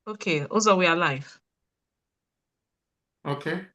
Okay, also we are live. Okay.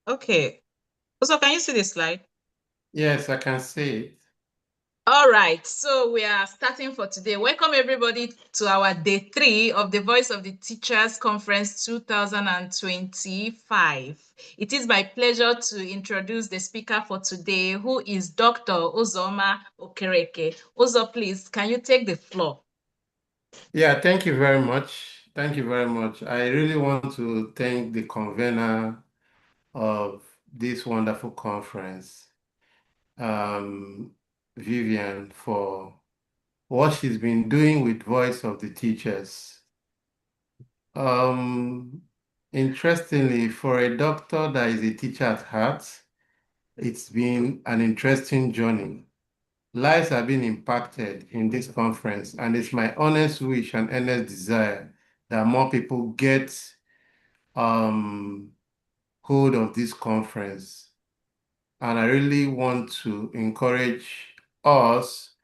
Okay. Also, can you see the slide? Yes, I can see it. All right, so we are starting for today. Welcome everybody to our day 3 of the Voice of the Teachers Conference 2025. It is my pleasure to introduce the speaker for today, who is Dr. Uzoma Okereke. Uzo, please, can you take the floor? Yeah, thank you very much. Thank you very much. I really want to thank the convener of this wonderful conference, um, Vivian, for what she's been doing with Voice of the Teachers. Um, Interestingly, for a doctor that is a teacher at heart, it's been an interesting journey. Lives have been impacted in this conference, and it's my honest wish and earnest desire that more people get um, hold of this conference. And I really want to encourage us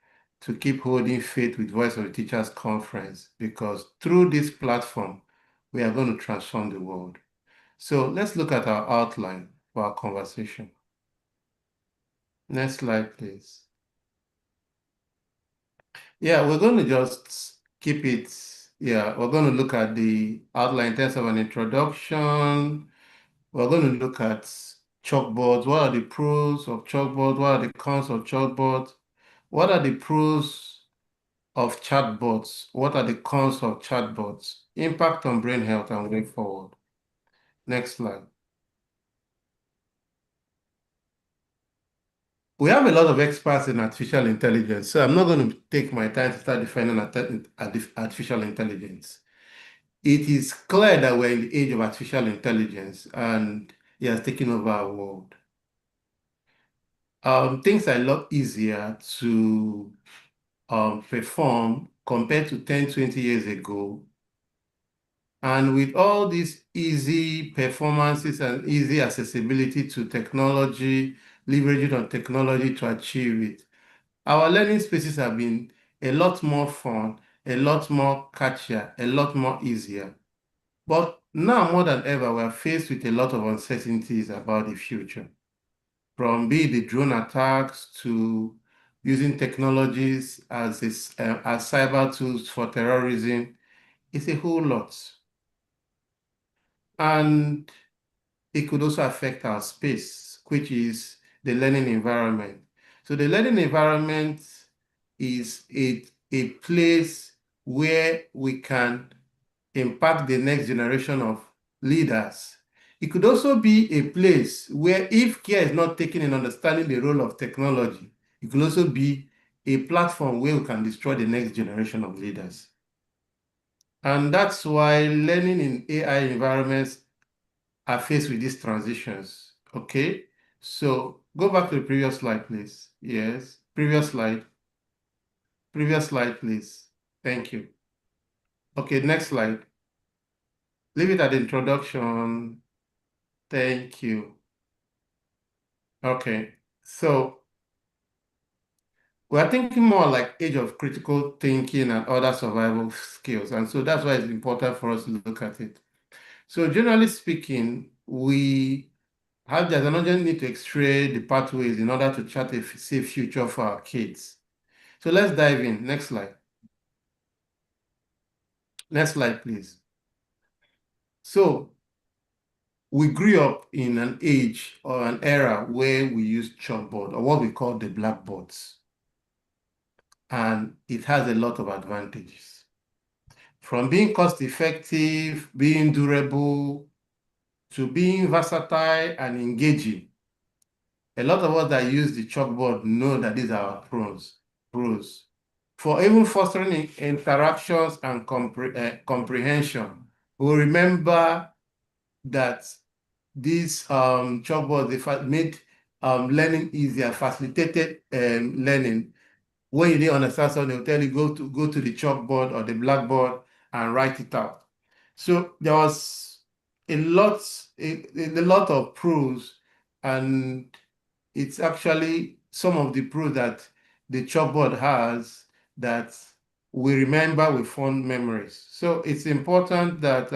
to keep holding faith with Voice of the Teachers Conference, because through this platform, we are going to transform the world. So let's look at our outline for our conversation. Next slide, please. Yeah, we're going to just keep it. Yeah, we're going to look at the outline in terms of an introduction. We're going to look at chalkboards. What are the pros of chalkboard? What are the cons of chalkboard? What are the pros of chatbots? What are the cons of chatbots? Impact on brain health and way forward. Next slide. We have a lot of experts in artificial intelligence, so I'm not going to take my time to start defining artificial intelligence. It is clear that we're in the age of artificial intelligence and it has taken over our world. Things are a lot easier to perform compared to 10, 20 years ago. And with all these easy performances and easy accessibility to technology, leveraging on technology to achieve it, our learning spaces have been a lot more fun, a lot more catchier, a lot more easier. But now more than ever, we are faced with a lot of uncertainties about the future. From be it the drone attacks to using technologies as cyber tools for terrorism, it's a whole lot. And it could also affect our space, which is the learning environment. So the learning environment is a place where we can impact the next generation of leaders. It could also be a place where, if care is not taken in understanding the role of technology, it could also be a platform where we can destroy the next generation of leaders. And that's why learning in AI environments are faced with these transitions. Okay, so go back to the previous slide, please. Yes, previous slide. Previous slide, please. Thank you. Okay, next slide. Leave it at introduction. Thank you. Okay, so we are thinking more like age of critical thinking and other survival skills. And so that's why it's important for us to look at it. So generally speaking, we have there's an urgent need to x-ray the pathways in order to chart a safe future for our kids. So let's dive in. Next slide. Next slide, please. So we grew up in an age or an era where we used chalkboard or what we call the blackboards. And it has a lot of advantages. From being cost effective, being durable, to being versatile and engaging. A lot of us that use the chalkboard know that these are our pros. For even fostering interactions and comprehension, we remember that these chalkboards they made learning easier, facilitated learning. When you didn't understand something, they'll tell you go to the chalkboard or the blackboard and write it out. So there was a lot of pros, and it's actually some of the pros that the chalkboard has that we remember with fond memories. So it's important that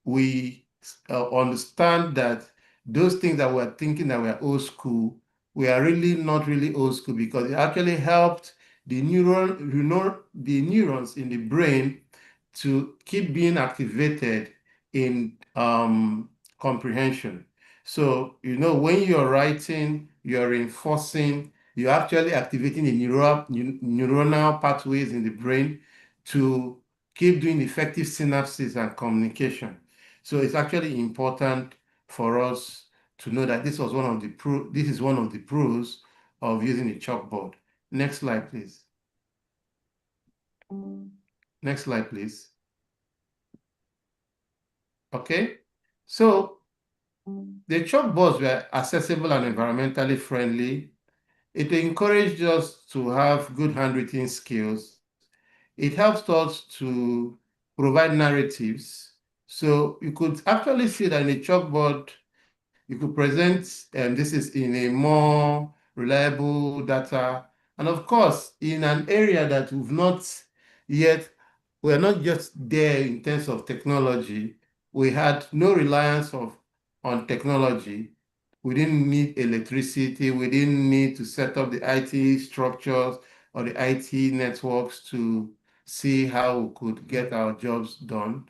we understand that those things that we're thinking that we're old school, we are really not really old school because it actually helped the neurons in the brain to keep being activated in comprehension. So, when you're writing, you're reinforcing, you're actually activating the neuronal pathways in the brain to keep doing effective synapses and communication. So it's actually important for us to know that this is one of the pros of using a chalkboard. Next slide, please. Next slide, please. Okay, so the chalkboards were accessible and environmentally friendly. It encouraged us to have good handwriting skills. It helps us to provide narratives. So you could actually see that in a chalkboard, you could present this is in a more reliable data. And of course, in an area that we're not just there in terms of technology, we had no reliance on technology. We didn't need electricity. We didn't need to set up the IT structures or the IT networks to see how we could get our jobs done.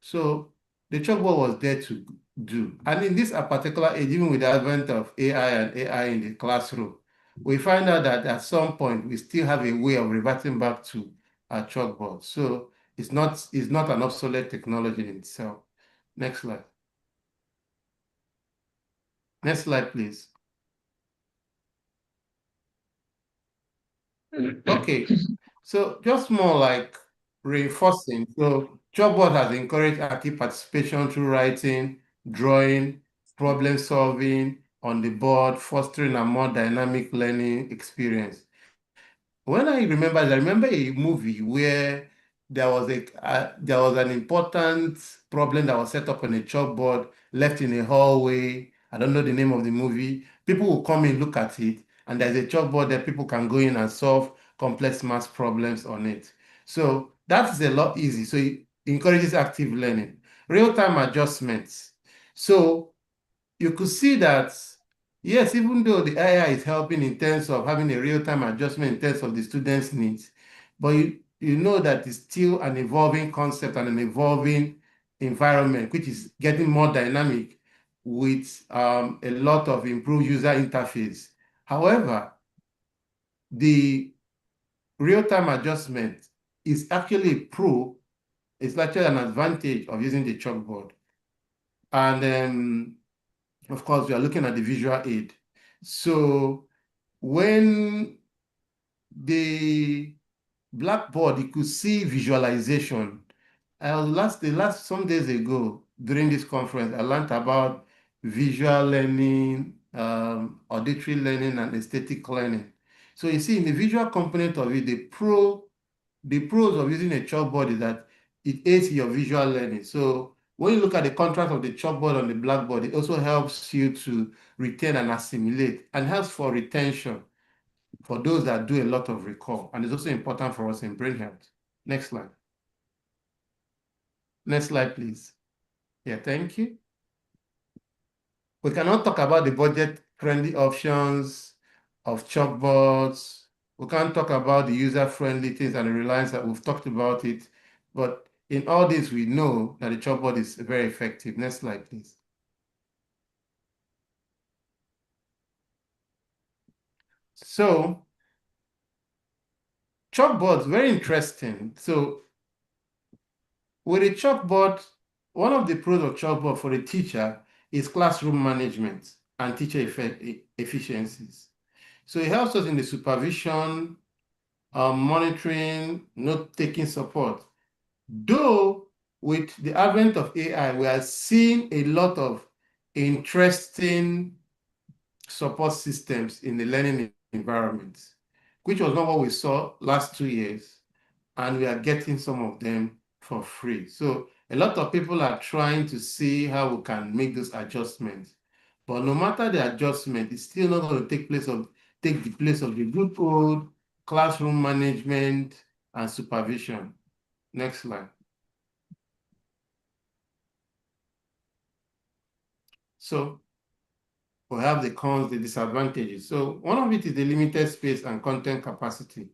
So the chalkboard was there to do. And in this particular age, even with the advent of AI and AI in the classroom, we find out that at some point we still have a way of reverting back to our chalkboard. So it's not an obsolete technology in itself. Next slide. Next slide, please. Okay, so just more like reinforcing. So chalkboard has encouraged active participation through writing, drawing, problem solving on the board, fostering a more dynamic learning experience. When I remember a movie where there was an important problem that was set up on a chalkboard, left in a hallway. I don't know the name of the movie. People will come in, look at it, and there's a chalkboard that people can go in and solve complex math problems on it. So that is a lot easy. So it encourages active learning, real-time adjustments. So you could see that, yes, even though the AI is helping in terms of having a real-time adjustment in terms of the students' needs, but you know that it's still an evolving concept and an evolving environment, which is getting more dynamic with a lot of improved user interface. However, the real-time adjustment is actually a pro, it's actually an advantage of using the chalkboard. And of course, we are looking at the visual aid. So when the blackboard, you could see visualization. Some days ago during this conference, I learned about visual learning, auditory learning, and aesthetic learning. So you see, in the visual component of it, the pros of using a chalkboard is that it aids your visual learning. So when you look at the contrast of the chalkboard on the blackboard, it also helps you to retain and assimilate and helps for retention for those that do a lot of recall. And it's also important for us in brain health. Next slide. Next slide, please. Yeah, thank you. We cannot talk about the budget-friendly options of chalkboards. We can't talk about the user-friendly things and the reliance that we've talked about it. But in all this, we know that the chalkboard is very effective. Next slide, please. So, chalkboards, very interesting. So, with a chalkboard, one of the pros of chalkboard for a teacher is classroom management and teacher efficiencies. So it helps us in the supervision, monitoring, note-taking support. Though with the advent of AI, we are seeing a lot of interesting support systems in the learning environments, which was not what we saw last 2 years, and we are getting some of them for free. So a lot of people are trying to see how we can make those adjustments. But no matter the adjustment, it's still not going to take the place of the good old classroom management and supervision. Next slide. So we have the cons, the disadvantages. So one of it is the limited space and content capacity.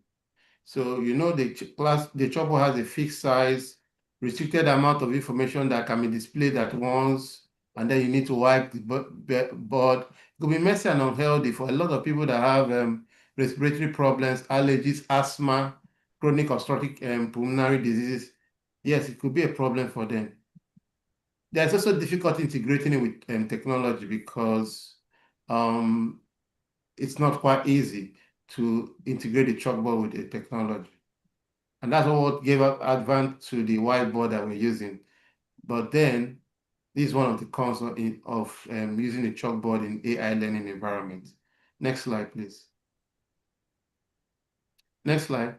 So you know the chalkboard has a fixed size, restricted amount of information that can be displayed at once, and then you need to wipe the board. It could be messy and unhealthy for a lot of people that have respiratory problems, allergies, asthma, chronic obstructive pulmonary diseases. Yes, it could be a problem for them. There's also difficulty integrating it with technology because it's not quite easy to integrate the chalkboard with the technology. And that's what gave us advance to the whiteboard that we're using. But then, this is one of the cons of using the chalkboard in AI learning environments. Next slide, please. Next slide.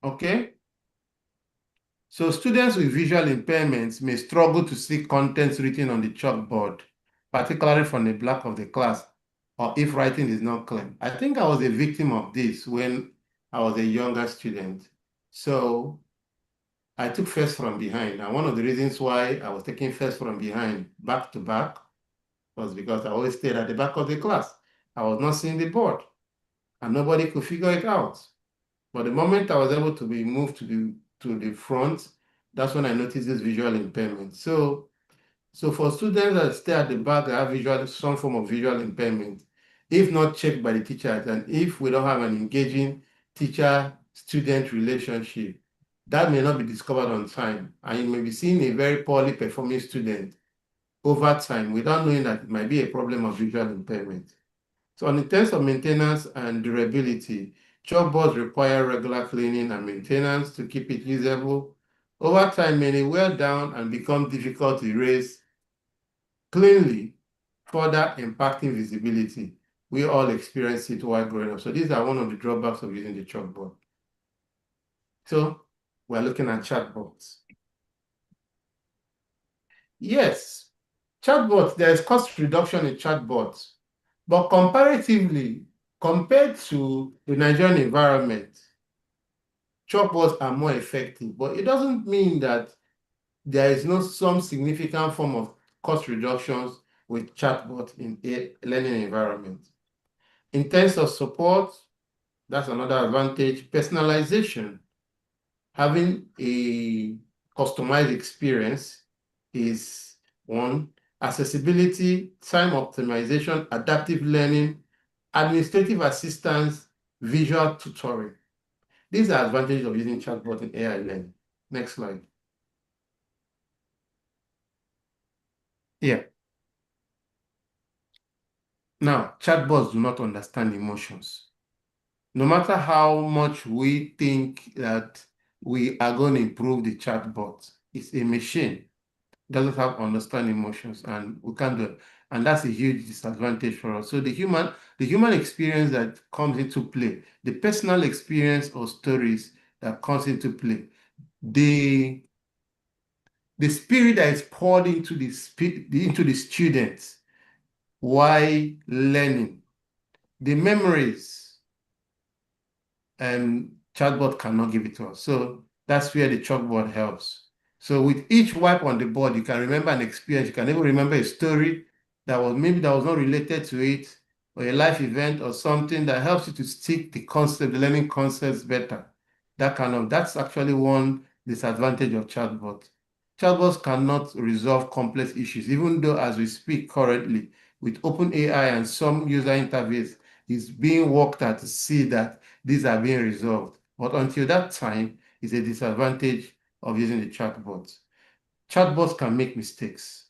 Okay. So students with visual impairments may struggle to see contents written on the chalkboard, particularly from the back of the class, or if writing is not clear. I think I was a victim of this when I was a younger student. So I took first from behind. And one of the reasons why I was taking first from behind back to back was because I always stayed at the back of the class. I was not seeing the board and nobody could figure it out. But the moment I was able to be moved to the front, that's when I noticed this visual impairment. So for students that stay at the back that have some form of visual impairment, if not checked by the teachers, and if we don't have an engaging teacher-student relationship, that may not be discovered on time. And you may be seeing a very poorly performing student over time without knowing that it might be a problem of visual impairment. So in terms of maintenance and durability, chalkboards require regular cleaning and maintenance to keep it usable. Over time, many wear down and become difficult to erase cleanly, further impacting visibility. We all experience it while growing up. So these are one of the drawbacks of using the chalkboard. So we're looking at chatbots. Yes, chatbots, there's cost reduction in chatbots, but comparatively, compared to the Nigerian environment, chatbots are more effective, but it doesn't mean that there is no some significant form of cost reductions with chatbot in a learning environment. In terms of support, that's another advantage. Personalization, having a customized experience is one. Accessibility, time optimization, adaptive learning, administrative assistance, visual tutoring. These are advantages of using chatbot in AI learning. Next slide. Yeah. Now, chatbots do not understand emotions. No matter how much we think that we are going to improve the chatbot, it's a machine. Doesn't have understand emotions, and we can't do it. And that's a huge disadvantage for us. So the human experience that comes into play, the personal experience or stories that comes into play, the the spirit that is poured into the students while learning, the memories, and chatbot cannot give it to us. So that's where the chalkboard helps. So with each wipe on the board, you can remember an experience. You can even remember a story that was not related to it, or a life event or something that helps you to stick the learning concepts better. That's actually one disadvantage of chatbot. Chatbots cannot resolve complex issues, even though as we speak currently, with OpenAI and some user interface is being worked at to see that these are being resolved. But until that time, it's a disadvantage of using the chatbots. Chatbots can make mistakes.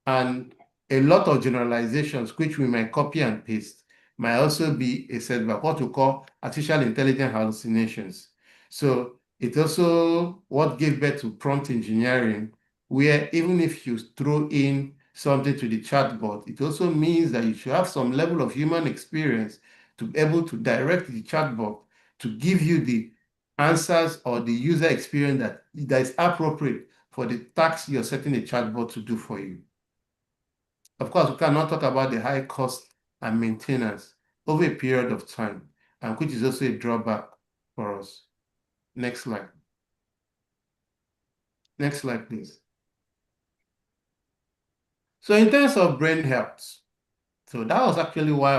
And a lot of generalizations, which we might copy and paste, might also be a setback, what we call artificial intelligence hallucinations. So it's also what gave birth to prompt engineering, where even if you throw in something to the chatbot, it also means that you should have some level of human experience to be able to direct the chatbot to give you the answers or the user experience that is appropriate for the task you're setting the chatbot to do for you. Of course, we cannot talk about the high cost and maintenance over a period of time, and which is also a drawback for us. Next slide. Next slide, please. So in terms of brain health, so that was actually why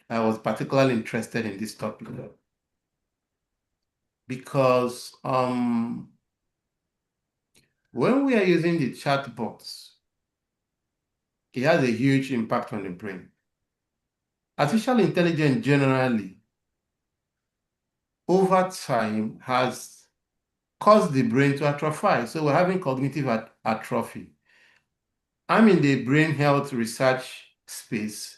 I was particularly interested in this topic. Because when we are using the chatbots, it has a huge impact on the brain. Artificial intelligence generally, over time, has caused the brain to atrophy. So we're having cognitive atrophy. I'm in the brain health research space,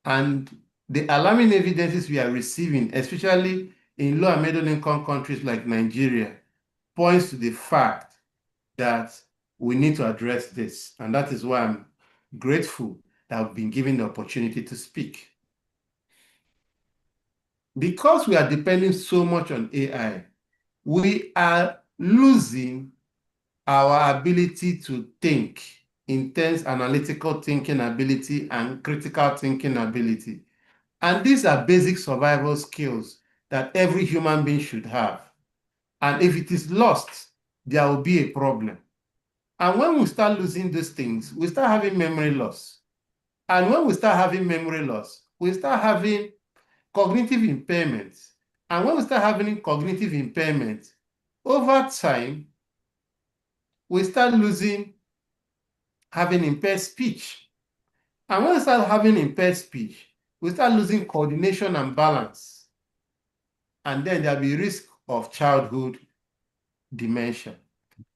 and the alarming evidences we are receiving, especially in low and middle income countries like Nigeria, points to the fact that we need to address this. And that is why I'm grateful that I've been given the opportunity to speak. Because we are depending so much on AI, we are losing our ability to think, intense analytical thinking ability and critical thinking ability. And these are basic survival skills that every human being should have. And if it is lost, there will be a problem. And when we start losing these things, we start having memory loss. And when we start having memory loss, we start having cognitive impairments. And when we start having cognitive impairment, over time, we start having impaired speech. And when we start having impaired speech, we start losing coordination and balance. And then there'll be risk of childhood dementia.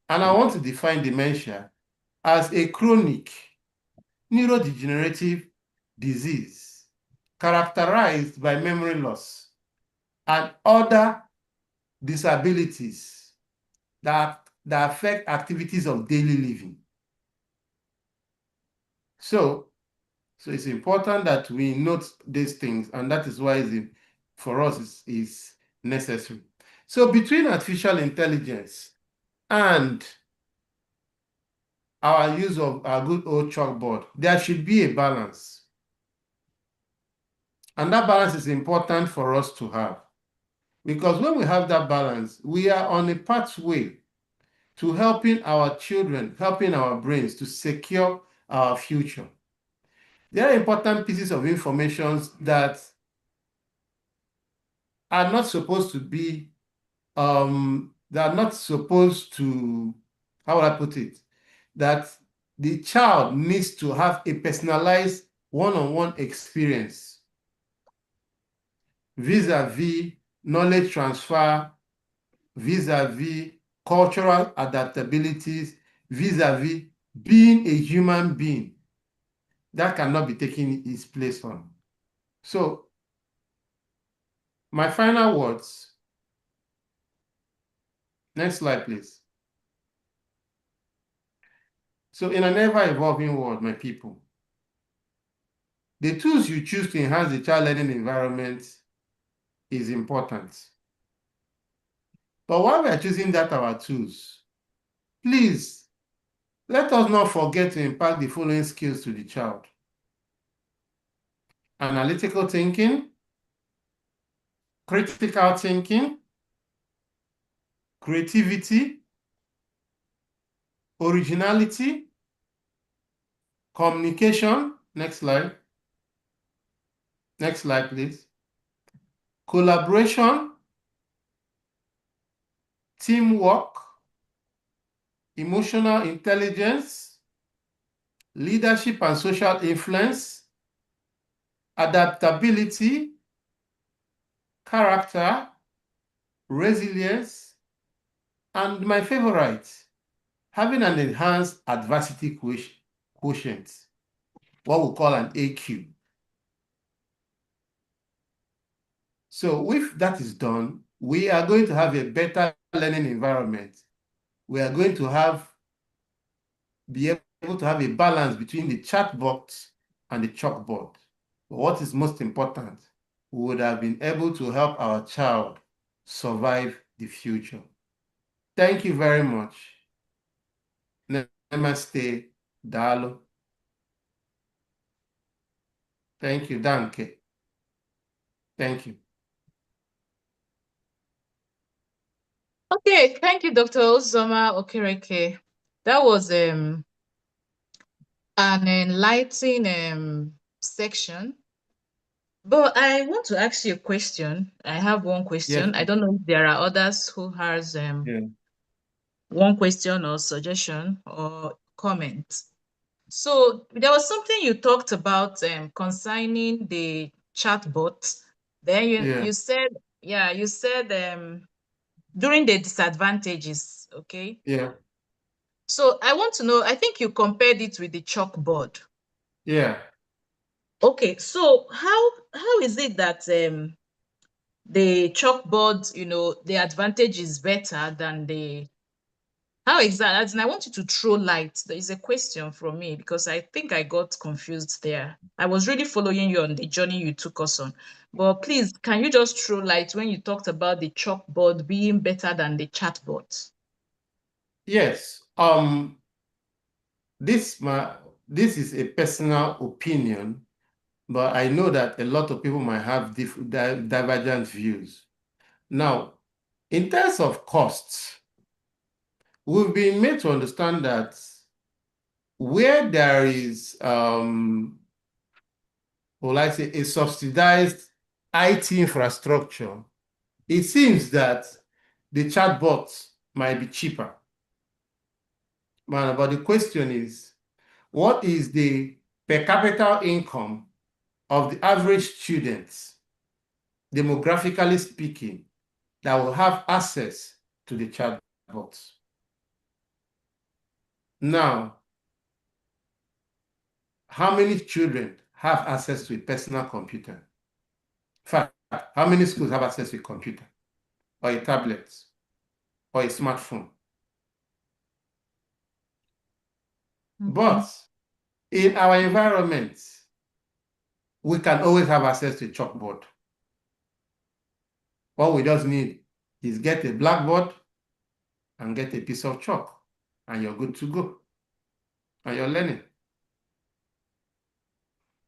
And I want to define dementia as a chronic neurodegenerative disease characterized by memory loss and other disabilities that affect activities of daily living. So it's important that we note these things, and that is why for us is necessary. So between artificial intelligence and our use of our good old chalkboard, there should be a balance. And that balance is important for us to have. Because when we have that balance, we are on a pathway to helping our children, helping our brains to secure our future. There are important pieces of information that are not supposed to be, how would I put it? That the child needs to have a personalized one-on-one experience vis-a-vis knowledge transfer, vis-a-vis cultural adaptabilities, vis-a-vis being a human being. That cannot be taken its place on. So, my final words. Next slide, please. So, in an ever-evolving world, my people, the tools you choose to enhance the child learning environment is important. But while we are choosing our tools, please Let us not forget to impart the following skills to the child: analytical thinking, critical thinking, creativity, originality, communication. Next slide. Next slide, please. Collaboration, teamwork, emotional intelligence, leadership and social influence, adaptability, character, resilience, and my favorite, having an enhanced adversity quotient, what we call an AQ. So if that is done, we are going to have a better learning environment. We are going to be able to have a balance between the chatbot and the chalkboard. But what is most important, we would have been able to help our child survive the future. Thank you very much. Namaste, Dalo. Thank you, Danke. Thank you. Okay, thank you, Dr. Uzoma Okereke. That was an enlightening section. But I want to ask you a question. I have one question. Yes. I don't know if there are others who has Yeah. one question or suggestion or comment. So there was something you talked about concerning the chatbot. Then you said, yeah, you said during the disadvantages, okay? Yeah. So I want to know, I think you compared it with the chalkboard. Yeah. Okay, so how is it that the chalkboard, the advantage is better than the how exactly? As in, I want you to throw light. There is a question from me because I think I got confused there. I was really following you on the journey you took us on. But please, can you just throw light when you talked about the chalkboard being better than the chatbot? Yes. This is a personal opinion, but I know that a lot of people might have divergent views. Now, in terms of costs, we've been made to understand that where there is, I say, a subsidized IT infrastructure, it seems that the chatbots might be cheaper. But the question is, what is the per capita income of the average students, demographically speaking, that will have access to the chatbots? Now, how many children have access to a personal computer? In fact, how many schools have access to a computer or a tablet or a smartphone? Okay. But in our environment, we can always have access to a chalkboard. What we just need is get a blackboard and get a piece of chalk, and you're good to go, and you're learning.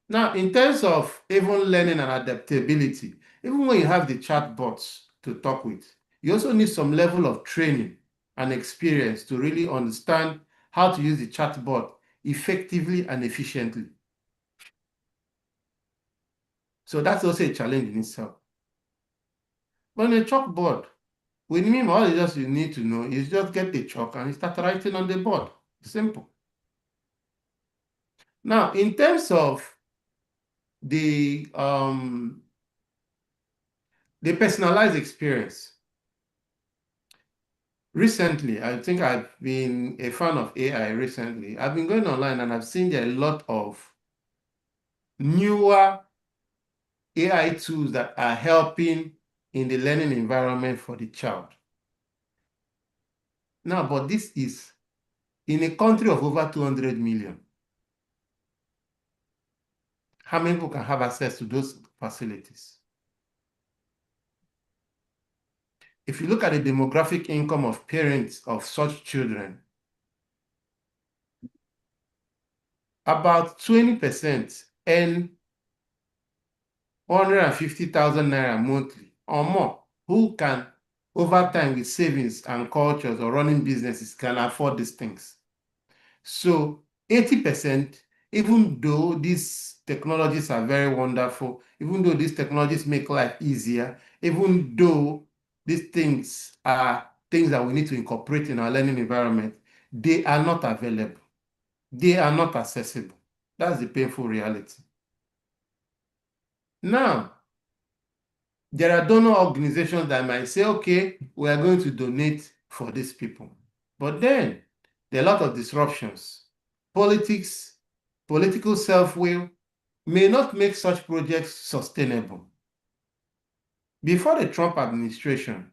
Now, in terms of even learning and adaptability, even when you have the chatbots to talk with, you also need some level of training and experience to really understand how to use the chatbot effectively and efficiently. So that's also a challenge in itself. But on a chalkboard, with me, all you need to know is just get the chalk and start writing on the board. Simple. Now, in terms of the personalized experience, recently, I think I've been a fan of AI recently. I've been going online and I've seen there a lot of newer AI tools that are helping in the learning environment for the child. Now, but this is in a country of over 200 million. How many people can have access to those facilities? If you look at the demographic income of parents of such children, about 20% earn 150,000 naira monthly or more, who can, over time with savings and cultures or running businesses, can afford these things. So 80%, even though these technologies are very wonderful, even though these technologies make life easier, even though these things are things that we need to incorporate in our learning environment, they are not available. They are not accessible. That's the painful reality. Now, there are donor organizations that might say, okay, we are going to donate for these people. But then there are a lot of disruptions. Politics, political self-will may not make such projects sustainable. Before the Trump administration,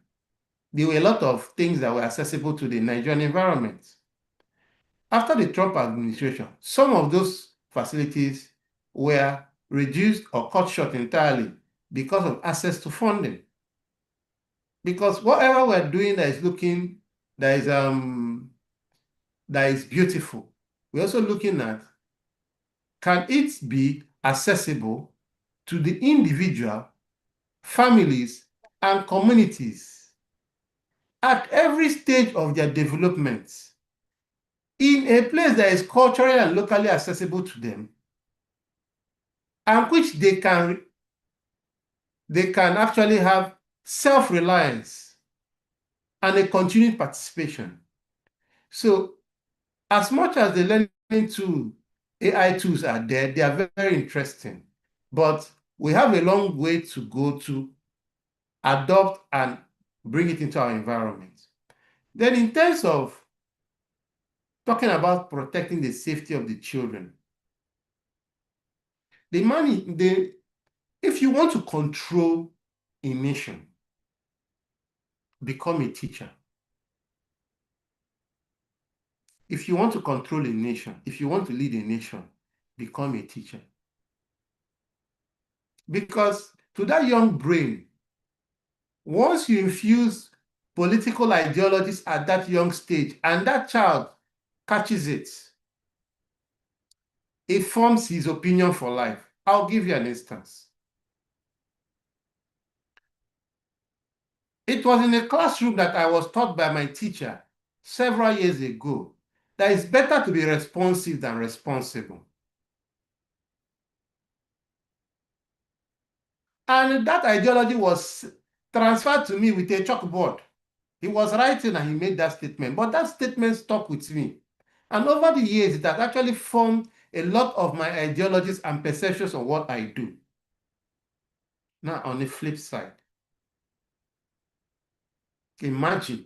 there were a lot of things that were accessible to the Nigerian environment. After the Trump administration, some of those facilities were reduced or cut short entirely because of access to funding. Because whatever we're doing that is looking, that is beautiful, we're also looking at, can it be accessible to the individual, families, and communities at every stage of their development in a place that is culturally and locally accessible to them, and which they can actually have self-reliance and a continued participation. So as much as the learning tool, AI tools are there, they are very, very interesting, but we have a long way to go to adopt and bring it into our environment. Then in terms of talking about protecting the safety of the children, if you want to control a nation, become a teacher. If you want to control a nation, if you want to lead a nation, become a teacher. Because to that young brain, once you infuse political ideologies at that young stage and that child catches it, it forms his opinion for life. I'll give you an instance. It was in a classroom that I was taught by my teacher several years ago that it's better to be responsive than responsible. And that ideology was transferred to me with a chalkboard. He was writing and he made that statement, but that statement stuck with me. And over the years, it has actually formed a lot of my ideologies and perceptions of what I do. Now, on the flip side, imagine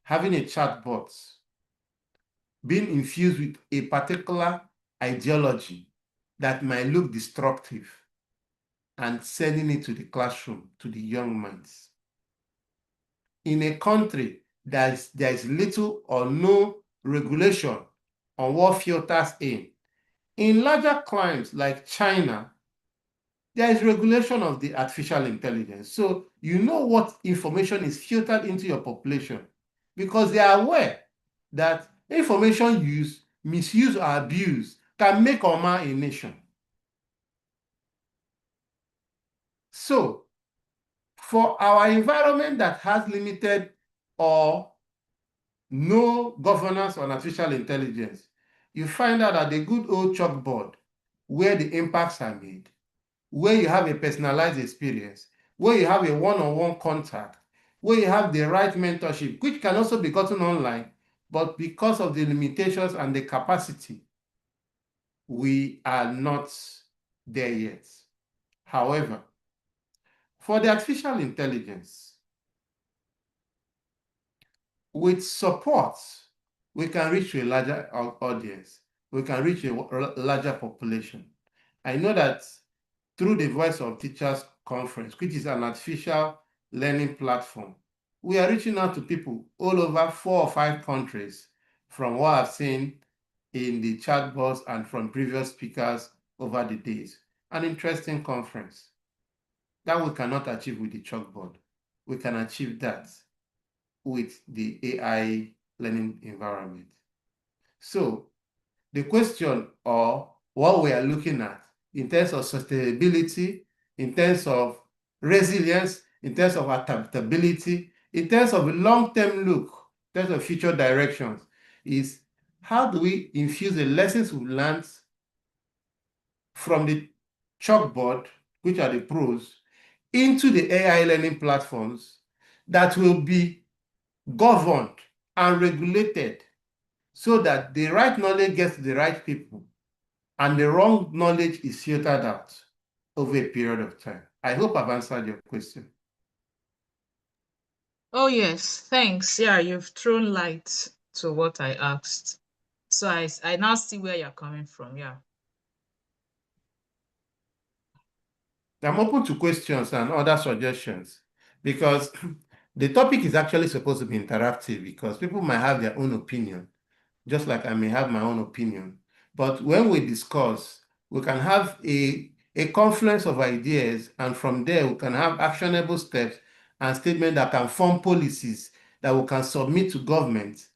having a chatbot being infused with a particular ideology that might look destructive and sending it to the classroom, to the young minds. In a country there is little or no regulation on what filters in larger climes like China, there is regulation of the artificial intelligence. So you know what information is filtered into your population because they are aware that information use, misuse, or abuse can make or mar a nation. So for our environment that has limited or no governance on artificial intelligence, you find out that the good old chalkboard where the impacts are made, where you have a personalized experience, where you have a one-on-one contact, where you have the right mentorship, which can also be gotten online, but because of the limitations and the capacity, we are not there yet. However, for the artificial intelligence, with support, we can reach a larger audience. We can reach a larger population. I know that through the Voice of Teachers Conference, which is an artificial learning platform, we are reaching out to people all over 4 or 5 countries from what I've seen in the chatbots and from previous speakers over the days. An interesting conference that we cannot achieve with the chalkboard. We can achieve that with the AI learning environment. So the question or what we are looking at in terms of sustainability, in terms of resilience, in terms of adaptability, in terms of a long-term look, in terms of future directions, is how do we infuse the lessons we've learned from the chalkboard, which are the pros, into the AI learning platforms that will be governed and regulated so that the right knowledge gets to the right people and the wrong knowledge is filtered out over a period of time. I hope I've answered your question. Oh, yes, thanks. Yeah, you've thrown light to what I asked. So I now see where you're coming from. Yeah. I'm open to questions and other suggestions because the topic is actually supposed to be interactive because people might have their own opinion, just like I may have my own opinion. But when we discuss, we can have a confluence of ideas, and from there we can have actionable steps and statements that can form policies that we can submit to government,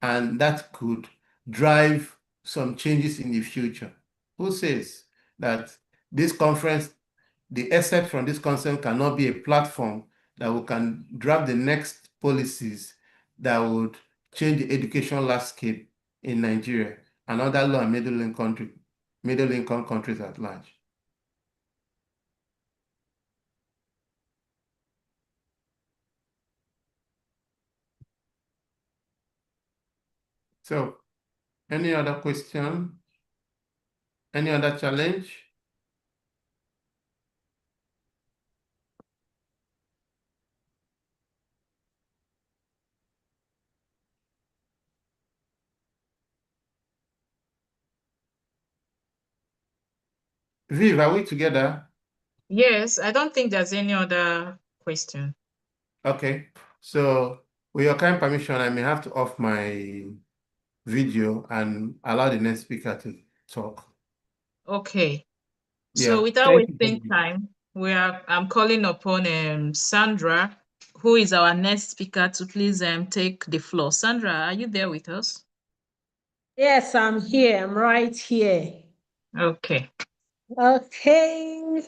and that could drive some changes in the future. Who says that this conference, the except from this conference cannot be a platform that we can draft the next policies that would change the education landscape in Nigeria and other low and middle income countries at large? So, any other question? Any other challenge? Viv, are we together? Yes, I don't think there's any other question. Okay. So, with your kind permission, I may have to off my video and allow the next speaker to talk. Okay. So Yeah, without thank you very wasting much. time, I'm calling upon Sandra, who is our next speaker, to please take the floor. Sandra, are you there with us? Yes, I'm here. I'm right here. Okay. Okay.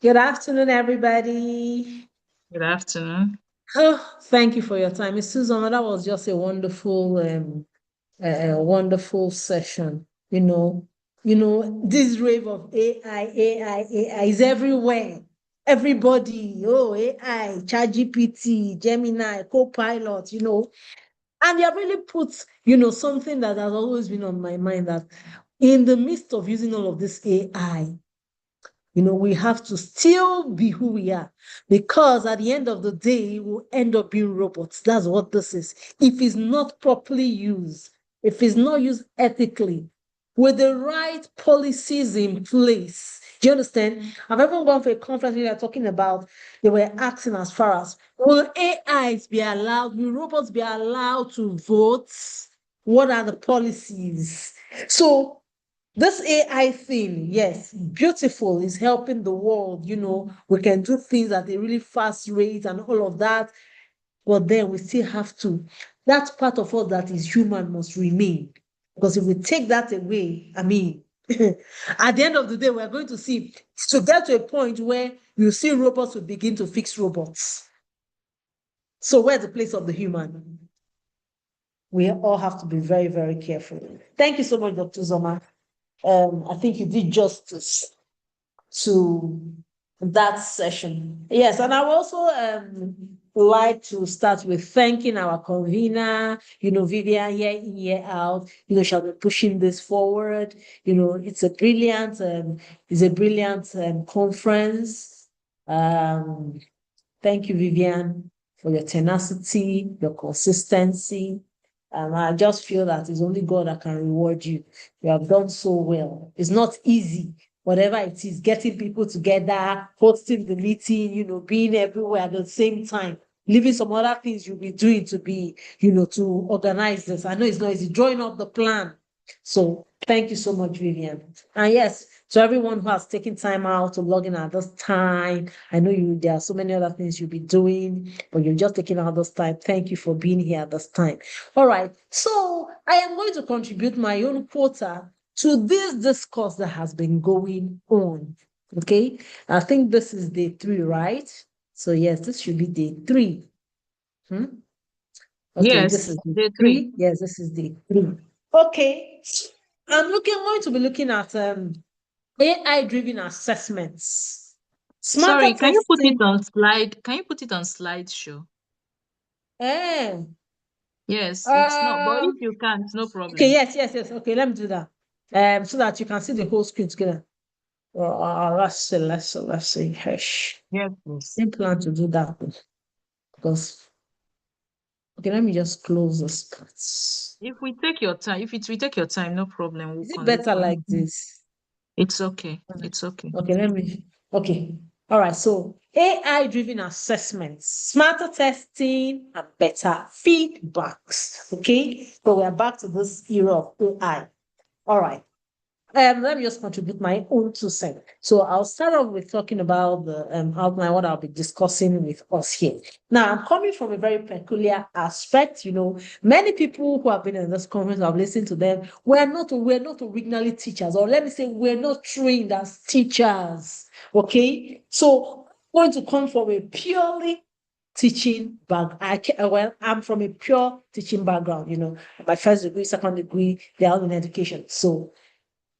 Good afternoon, everybody. Good afternoon. Oh, thank you for your time. Miss Susan, that was just a wonderful session. This wave of AI is everywhere. Everybody, oh, AI, ChatGPT, Gemini, Copilot, and you have really put, something that has always been on my mind, that in the midst of using all of this AI, we have to still be who we are, because at the end of the day, we'll end up being robots. That's what this is. If it's not properly used, if it's not used ethically, with the right policies in place. Do you understand? I've ever gone for a conference where they're talking about, they were asking as far as, will AIs be allowed, will robots be allowed to vote? What are the policies? So this AI thing, yes, beautiful, is helping the world. We can do things at a really fast rate and all of that. But then we still have to, that part of us that is human must remain. Because if we take that away, I mean, at the end of the day, we're going to see, to get to a point where you see robots will begin to fix robots. So where's the place of the human? We all have to be very, very careful. Thank you so much, Dr. Zoma. I think you did justice to that session. Yes, and I would also like to start with thanking our convener, Vivian, year in, year out. Shall be pushing this forward. It's a brilliant conference. Thank you, Vivian, for your tenacity, your consistency. And I just feel that it's only God that can reward you. You have done so well. It's not easy, whatever it is, getting people together, hosting the meeting, being everywhere at the same time, leaving some other things you'll be doing to be, to organize this. I know it's not easy, drawing up the plan. So thank you so much, Vivian. And yes, to everyone who has taken time out to log in at this time, I know there are so many other things you'll be doing, but you're just taking out this time. Thank you for being here at this time. All right, so I am going to contribute my own quota to this discourse that has been going on. Okay, I think this is day 3, right? So yes, this should be day 3. Okay, this Yes, is day day 3. 3. Yes, this is day 3. Okay, I'm going to be looking at AI-driven assessments, smarter Sorry, can you put it testing. on slide? Can you put it on slideshow? Eh, Yes, it's not, but if um, you can't, no okay, problem. yes. Okay, let me do that. So that you can see the whole screen together. Let's see. Hush. Yes, please. Didn't plan to do that because okay, let me just close this part. If we take your time, if it we take your time, no problem. Is it better like this? It's okay. It's okay. Okay, okay. All right, so AI-driven assessments, smarter testing, and better feedbacks. Okay, so we're back to this era of AI. All right. Let me just contribute my own 2 cents. So I'll start off with talking about the outline, what I'll be discussing with us here. Now, I'm coming from a very peculiar aspect. Many people who have been in this conference, I've listened to them. We're not originally teachers, or let me say, we're not trained as teachers. Okay, so I'm going to come from a purely teaching I'm from a pure teaching background. My first degree, second degree, they're all in education. So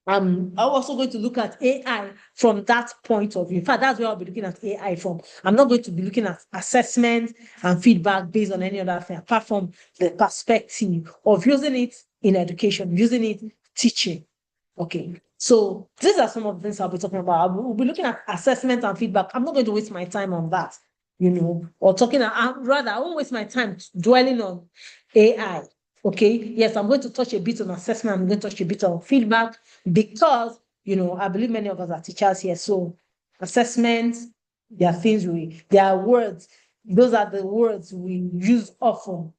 I'm also going to look at AI from that point of view. In fact, that's where I'll be looking at AI from. I'm not going to be looking at assessment and feedback based on any other thing, apart from the perspective of using it in education, using it teaching. Okay. So these are some of the things I'll be talking about. We'll be looking at assessment and feedback. I'm not going to waste my time on that, or talking, rather, I won't waste my time dwelling on AI. Okay. Yes, I'm going to touch a bit on assessment. I'm going to touch a bit on feedback because, I believe many of us are teachers here. So assessments, there are there are words. Those are the words we use often,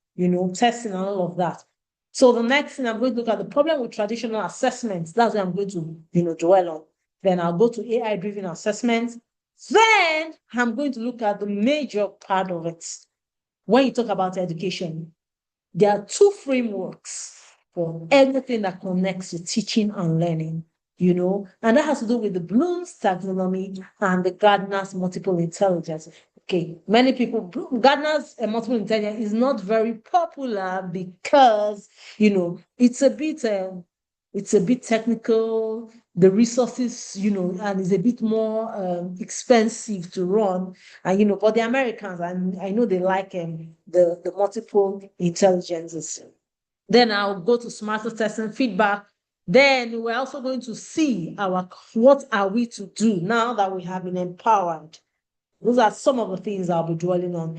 testing and all of that. So the next thing I'm going to look at the problem with traditional assessments. That's what I'm going to, dwell on. Then I'll go to AI-driven assessments. Then I'm going to look at the major part of it. When you talk about education, there are 2 frameworks for everything that connects to teaching and learning, and that has to do with the Bloom's taxonomy and the Gardner's multiple intelligence. Okay, many people, Gardner's multiple intelligence is not very popular because, it's a bit technical, the resources, and it's a bit more expensive to run. And, but the Americans, and I know they like the multiple intelligences. Then I'll go to smarter testing feedback. Then we're also going to see what are we to do now that we have been empowered. Those are some of the things I'll be dwelling on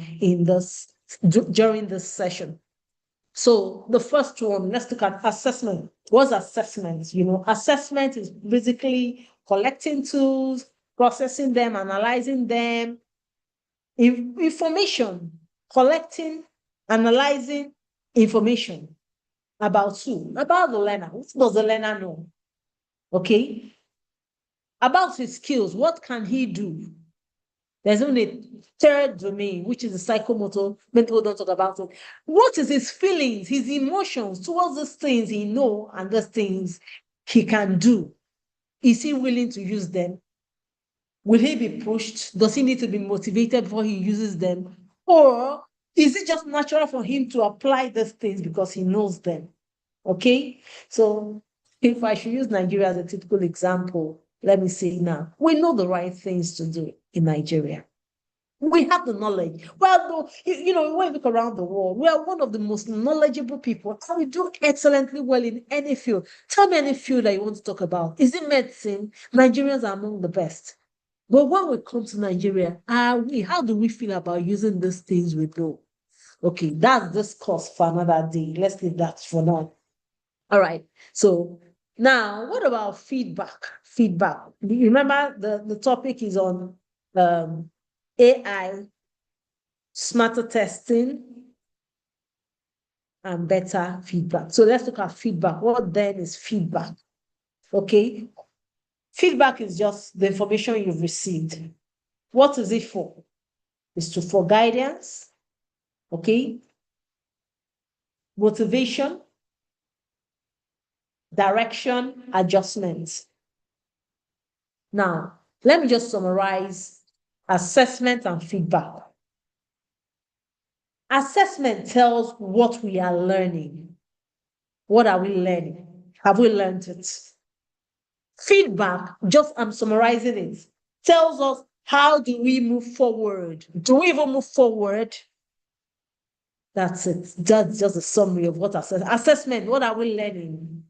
during this session. So the first one, let's look at assessment. What's assessment? Assessment is basically collecting tools, processing them, analyzing them, information, collecting, analyzing information about who? About the learner. What does the learner know? Okay. About his skills, what can he do? There's only a third domain, which is the psychomotor. Many people don't talk about it. What is his feelings, his emotions towards those things he knows and those things he can do? Is he willing to use them? Will he be pushed? Does he need to be motivated before he uses them? Or is it just natural for him to apply these things because he knows them? Okay, so if I should use Nigeria as a typical example, let me say now, we know the right things to do in Nigeria. We have the knowledge. Well, when you look around the world, we are one of the most knowledgeable people, and we do excellently well in any field. Tell me any field that you want to talk about. Is it medicine? Nigerians are among the best. But when we come to Nigeria, how do we feel about using these things we know? Okay, that's this course for another day. Let's leave that for now. All right. So now, what about feedback? Feedback. You remember the topic is on AI, smarter testing, and better feedback. So let's look at feedback. What then is feedback? Okay. Feedback is just the information you've received. What is it for? It's for guidance, okay? Motivation, direction, adjustments. Now, let me just summarize assessment and feedback. Assessment tells what we are learning. What are we learning? Have we learned it? Feedback, just I'm summarizing it, tells us how do we move forward? Do we even move forward? That's it. That's just a summary of what assessment, what are we learning?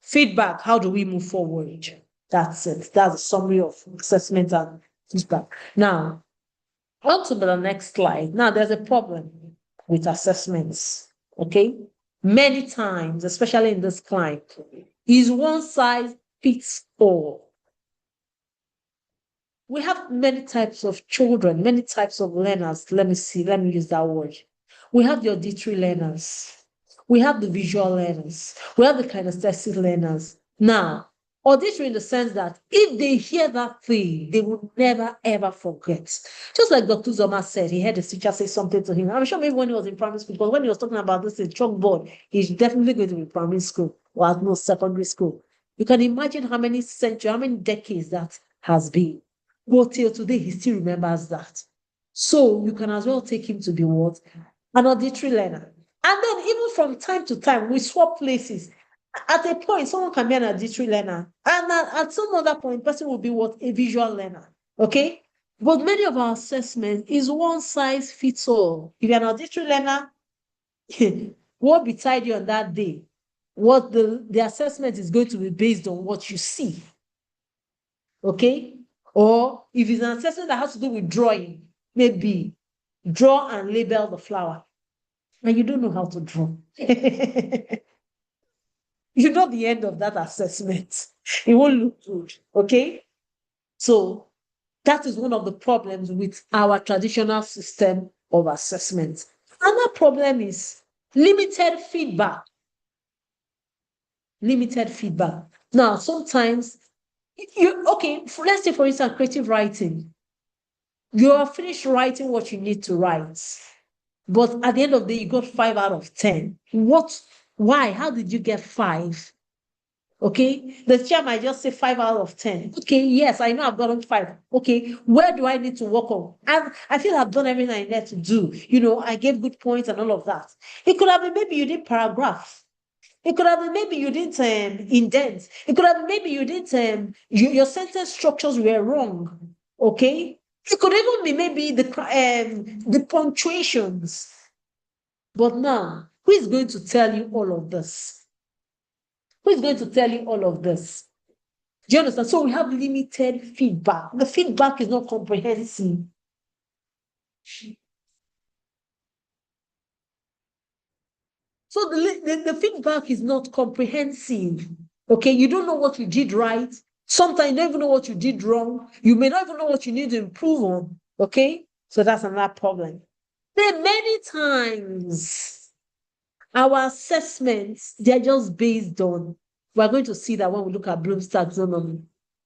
Feedback, how do we move forward? That's it. That's a summary of assessment and feedback. Now, on to the next slide. Now, there's a problem with assessments, okay? Many times, especially in this climate, is one size fits all. We have many types of children, many types of learners. Let me use that word. We have the auditory learners. We have the visual learners. We have the kinesthetic learners. Now, auditory in the sense that if they hear that thing, they will never ever forget. Just like Dr. Zoma said, he heard a teacher say something to him. I'm sure maybe when he was in primary school, because when he was talking about this in chalkboard, he's definitely going to be primary school or at most secondary school. You can imagine how many centuries, how many decades that has been. But till today, he still remembers that. So you can as well take him to be what? An auditory learner. And then even from time to time, we swap places. At a point, someone can be an auditory learner. And at some other point, person will be what? A visual learner. Okay? But many of our assessments is one size fits all. If you're an auditory learner, what beside you on that day? What the assessment is going to be based on what you see. Okay? Or if it's an assessment that has to do with drawing, maybe draw and label the flower. And you don't know how to draw. You know the end of that assessment. It won't look good. Okay? So that is one of the problems with our traditional system of assessment. Another problem is limited feedback. Limited feedback. Now, sometimes let's say, for instance, creative writing. You are finished writing what you need to write, but at the end of the day, you got 5 out of 10. Why? How did you get 5? Okay, the teacher might just say 5 out of 10. Okay, yes, I know I've gotten 5. Okay, where do I need to work on? I feel I've done everything I need to do. I gave good points and all of that. It could have been maybe you did paragraph. It could have been maybe you didn't indent. It could have been maybe you didn't, your sentence structures were wrong. Okay? It could even be maybe the punctuations. But now, who is going to tell you all of this? Who is going to tell you all of this? Do you understand? So we have limited feedback. The feedback is not comprehensive. So the feedback is not comprehensive. Okay, you don't know what you did right. Sometimes you don't even know what you did wrong. You may not even know what you need to improve on. Okay, so that's another problem. Then many times our assessments, they're just based on, we're going to see that when we look at Bloom's taxonomy.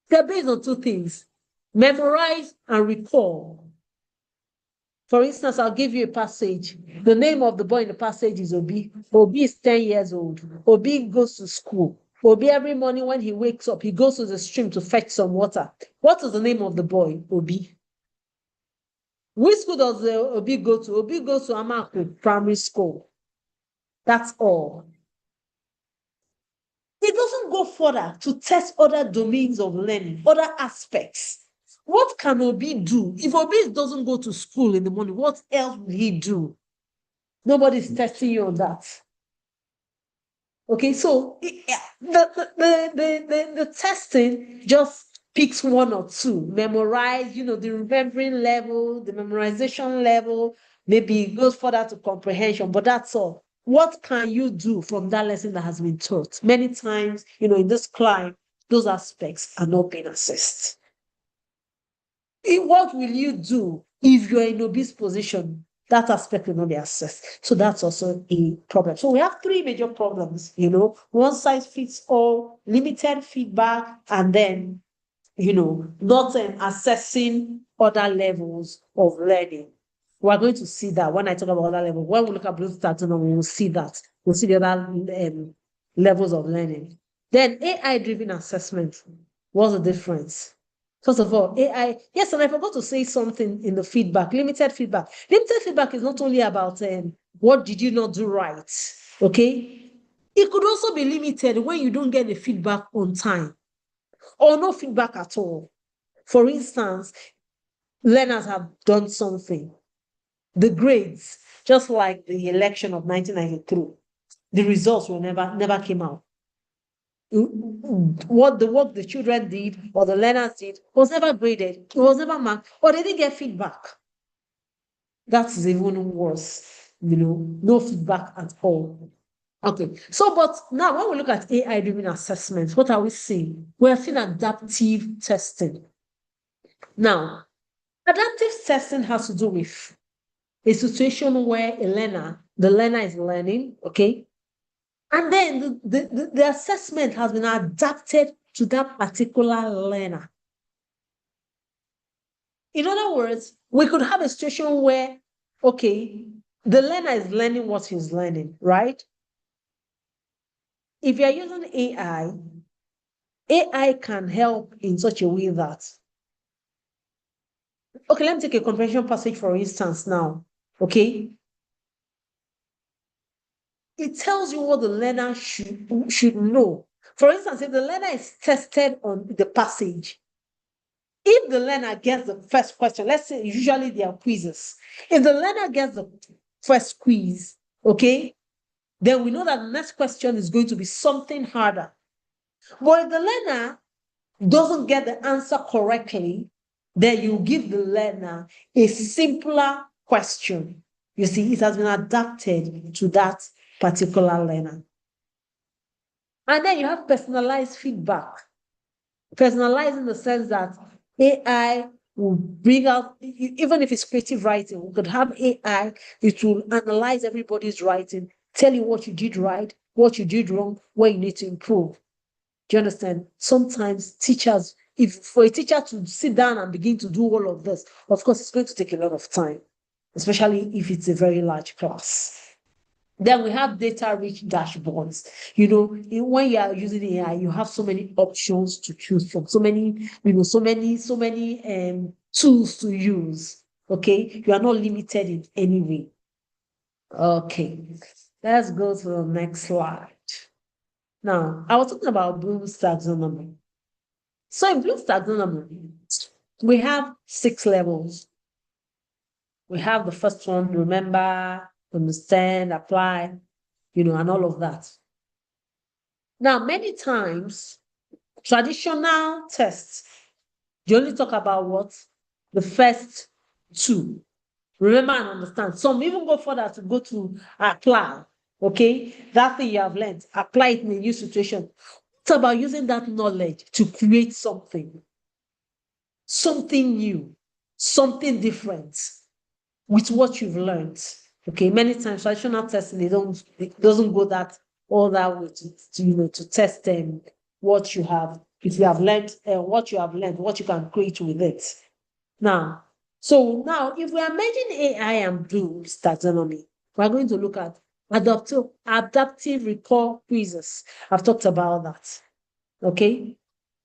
They're based on 2 things: memorize and recall. For instance, I'll give you a passage. The name of the boy in the passage is Obi. Obi is 10 years old. Obi goes to school. Obi, every morning when he wakes up, he goes to the stream to fetch some water. What is the name of the boy? Obi. Which school does Obi go to? Obi goes to Amaku Primary School. That's all. It doesn't go further to test other domains of learning, other aspects. What can Obi do? If Obi doesn't go to school in the morning, what else will he do? Nobody's testing you on that. Okay, so the testing just picks 1 or 2. Memorize, the remembering level, the memorization level, maybe it goes further to comprehension, but that's all. What can you do from that lesson that has been taught? Many times, in this climb, those aspects are not being assessed. What will you do if you're in Obi's position? That aspect will not be assessed. So that's also a problem. So we have 3 major problems, one size fits all, limited feedback, and then, not assessing other levels of learning. We're going to see that when I talk about that level. When we look at Bloom's taxonomy, we'll see that. We'll see the other levels of learning. Then AI-driven assessment. What's the difference? First of all, AI, yes, and I forgot to say something in the feedback, limited feedback. Limited feedback is not only about what did you not do right, okay? It could also be limited when you don't get the feedback on time or no feedback at all. For instance, learners have done something. The grades, just like the election of 1993, the results were never came out. What the work the children did or the learners did was never graded, it was never marked, or they didn't get feedback. That's even worse, no feedback at all. Okay, so but now when we look at AI-driven assessments, what are we seeing? We're seeing adaptive testing. Now, adaptive testing has to do with a situation where the learner is learning, okay? And then the assessment has been adapted to that particular learner. In other words, we could have a situation where, okay, the learner is learning what he's learning, right? If you're using AI can help in such a way that, okay, let me take a comprehension passage, for instance, now, okay? It tells you what the learner should know. For instance, if the learner is tested on the passage, if the learner gets the first question, let's say usually they are quizzes. If the learner gets the first quiz, okay, then we know that the next question is going to be something harder. But if the learner doesn't get the answer correctly, then you give the learner a simpler question. You see, it has been adapted to that particular learner. And then you have personalized feedback. Personalized in the sense that AI will bring out, even if it's creative writing, we could have AI, it will analyze everybody's writing, tell you what you did right, what you did wrong, where you need to improve. Do you understand? Sometimes teachers, if for a teacher to sit down and begin to do all of this, of course, it's going to take a lot of time, especially if it's a very large class. Then we have data-rich dashboards. When you are using AI, you have so many options to choose from, so many tools to use. Okay, you are not limited in any way. Okay, let's go to the next slide. Now, I was talking about Bloom's taxonomy. So in Bloom's taxonomy, we have 6 levels. We have the first one, remember, understand, apply, and all of that. Now, many times, traditional tests, they only talk about what? The first 2. Remember and understand. Some even go further to go to apply. Okay? That thing you have learned, apply it in a new situation. It's about using that knowledge to create something new, something different with what you've learned. Okay, many times traditional testing, it doesn't go all that way to test what you have, if you have learned, what you can create with it. Now, if we are merging AI and Bloom's taxonomy, we're going to look at adaptive recall quizzes. I've talked about that. Okay,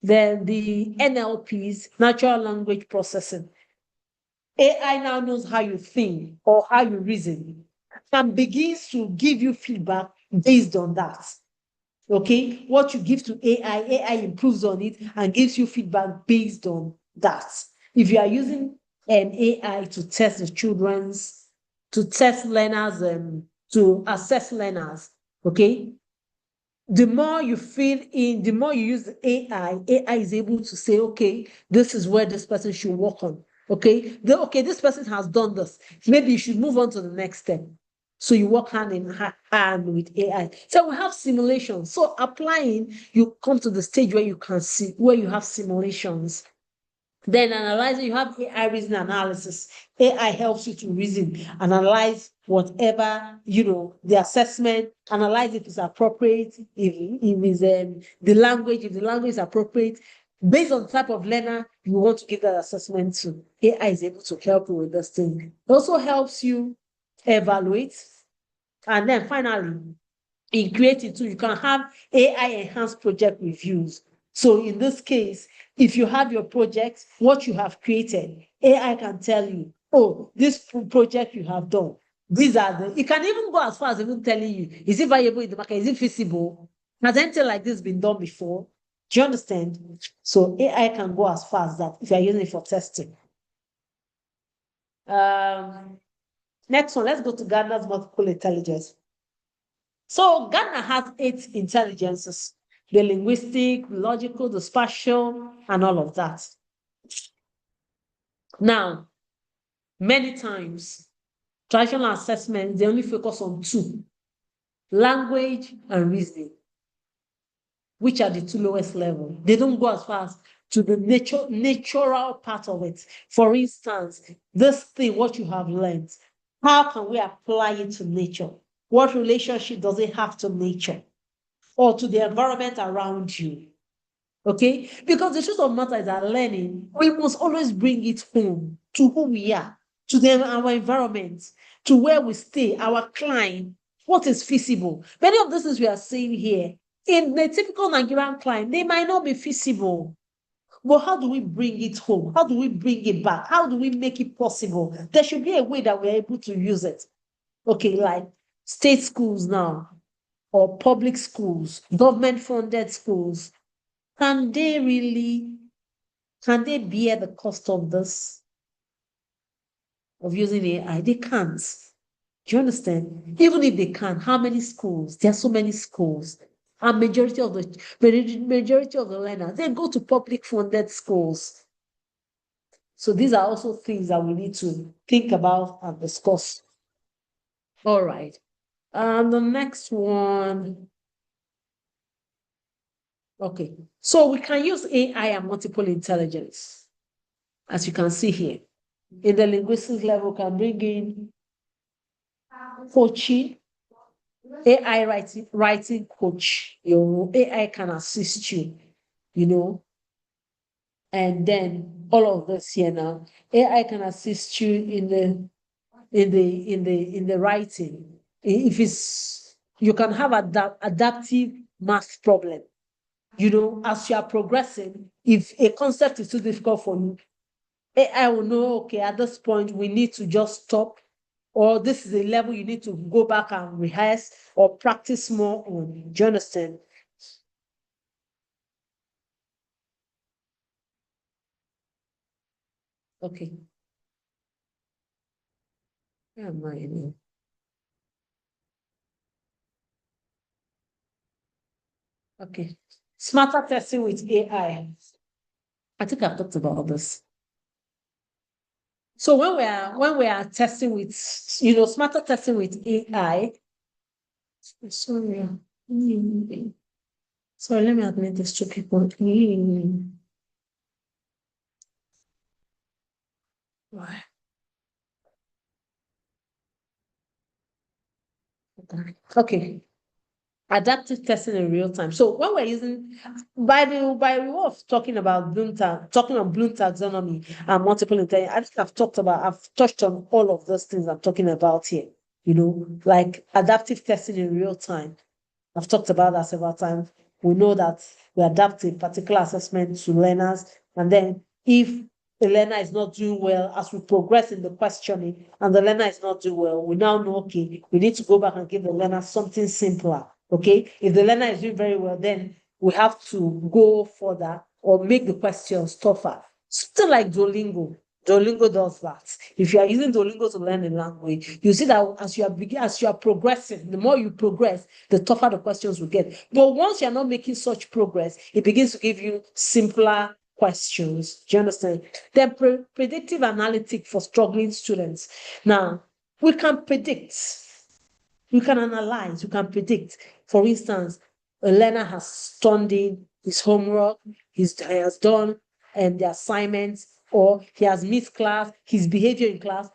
then the NLPs, natural language processing. AI now knows how you think or how you reason and begins to give you feedback based on that. Okay, what you give to AI improves on it and gives you feedback based on that. If you are using an AI to test to test learners, to assess learners, okay, the more you feed in, the more you use the AI is able to say, okay, this is where this person should work on. Okay, this person has done this. Maybe you should move on to the next step. So you work hand in hand with AI. So we have simulations. So applying, you come to the stage where you can see, where you have simulations. Then analyzing, you have AI reason analysis. AI helps you to reason, analyze whatever, the assessment, analyze if it's appropriate, if it's the language is appropriate, based on the type of learner you want to give that assessment to, AI is able to help you with this thing. It also helps you evaluate. And then finally, in Creative too, you can have AI enhanced project reviews. So in this case, if you have your project, what you have created, AI can tell you, oh, this project you have done, these are the, it can even go as far as even telling you, is it viable in the market? Is it feasible? Has anything like this been done before? Do you understand? So AI can go as far as that if you're using it for testing. Next one, let's go to Gardner's multiple intelligence. So Gardner has 8 intelligences: the linguistic, the logical, the spatial, and all of that. Now, many times, traditional assessments, they only focus on 2, language and reasoning, which are the 2 lowest level. They don't go as far as to the natural part of it. For instance, this thing, what you have learned, how can we apply it to nature? What relationship does it have to nature or to the environment around you? Okay? Because the truth of the matter is that learning, we must always bring it home to who we are, to our environment, to where we stay, our climate, what is feasible. Many of the things we are saying here, in the typical Nigerian climate, they might not be feasible. But how do we bring it home? How do we bring it back? How do we make it possible? There should be a way that we're able to use it. Okay, like state schools now, or public schools, government-funded schools, can they bear the cost of this, of using AI? They can't. Do you understand? Even if they can, how many schools? There are so many schools. And majority of the learners, they go to public funded schools. So these are also things that we need to think about and discuss. All right. The next one. Okay. So we can use AI and multiple intelligence, as you can see here. In the linguistics level, can bring in coaching, AI writing coach. Your AI can assist you, and then all of this here now. AI can assist you in the writing. If it's, you can have adaptive math problem. As you are progressing, if a concept is too difficult for you, AI will know, okay, at this point, we need to just stop, or this is a level you need to go back and rehearse or practice more on. Do you understand? Okay. Where am I now? Okay. Smarter testing with AI. I think I've talked about this. So when we are testing with, smarter testing with AI. Sorry. Sorry, let me admit this to people. Why? Okay. Adaptive testing in real time. So when we're using, by the way of talking about Bloom taxonomy and multiple intelligence, I think I've touched on all of those things I'm talking about here. Like adaptive testing in real time. I've talked about that several times. We know that we adapt a particular assessment to learners, and then if the learner is not doing well, as we progress in the questioning and the learner is not doing well, we now know, okay, we need to go back and give the learner something simpler. Okay, if the learner is doing very well, then we have to go further or make the questions tougher. Something like Duolingo. Duolingo does that. If you are using Duolingo to learn a language, you see that as you are progressing, the more you progress, the tougher the questions will get. But once you're not making such progress, it begins to give you simpler questions. Do you understand? Then predictive analytic for struggling students. Now, we can predict, we can analyze, we can predict. For instance, a learner has turned in his homework, he has done and the assignments, or he has missed class, his behavior in class.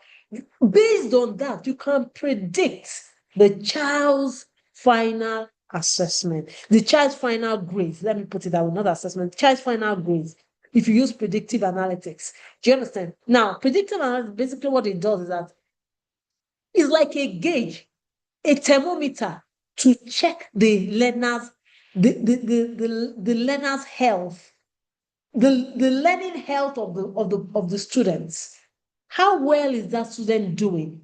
Based on that, you can predict the child's final assessment. The child's final grades, let me put it that way, not assessment, child's final grades, if you use predictive analytics. Do you understand? Now, predictive analytics, basically what it does is that it's like a gauge, a thermometer to check the learner's the learner's health, the learning health of the students. How well is that student doing?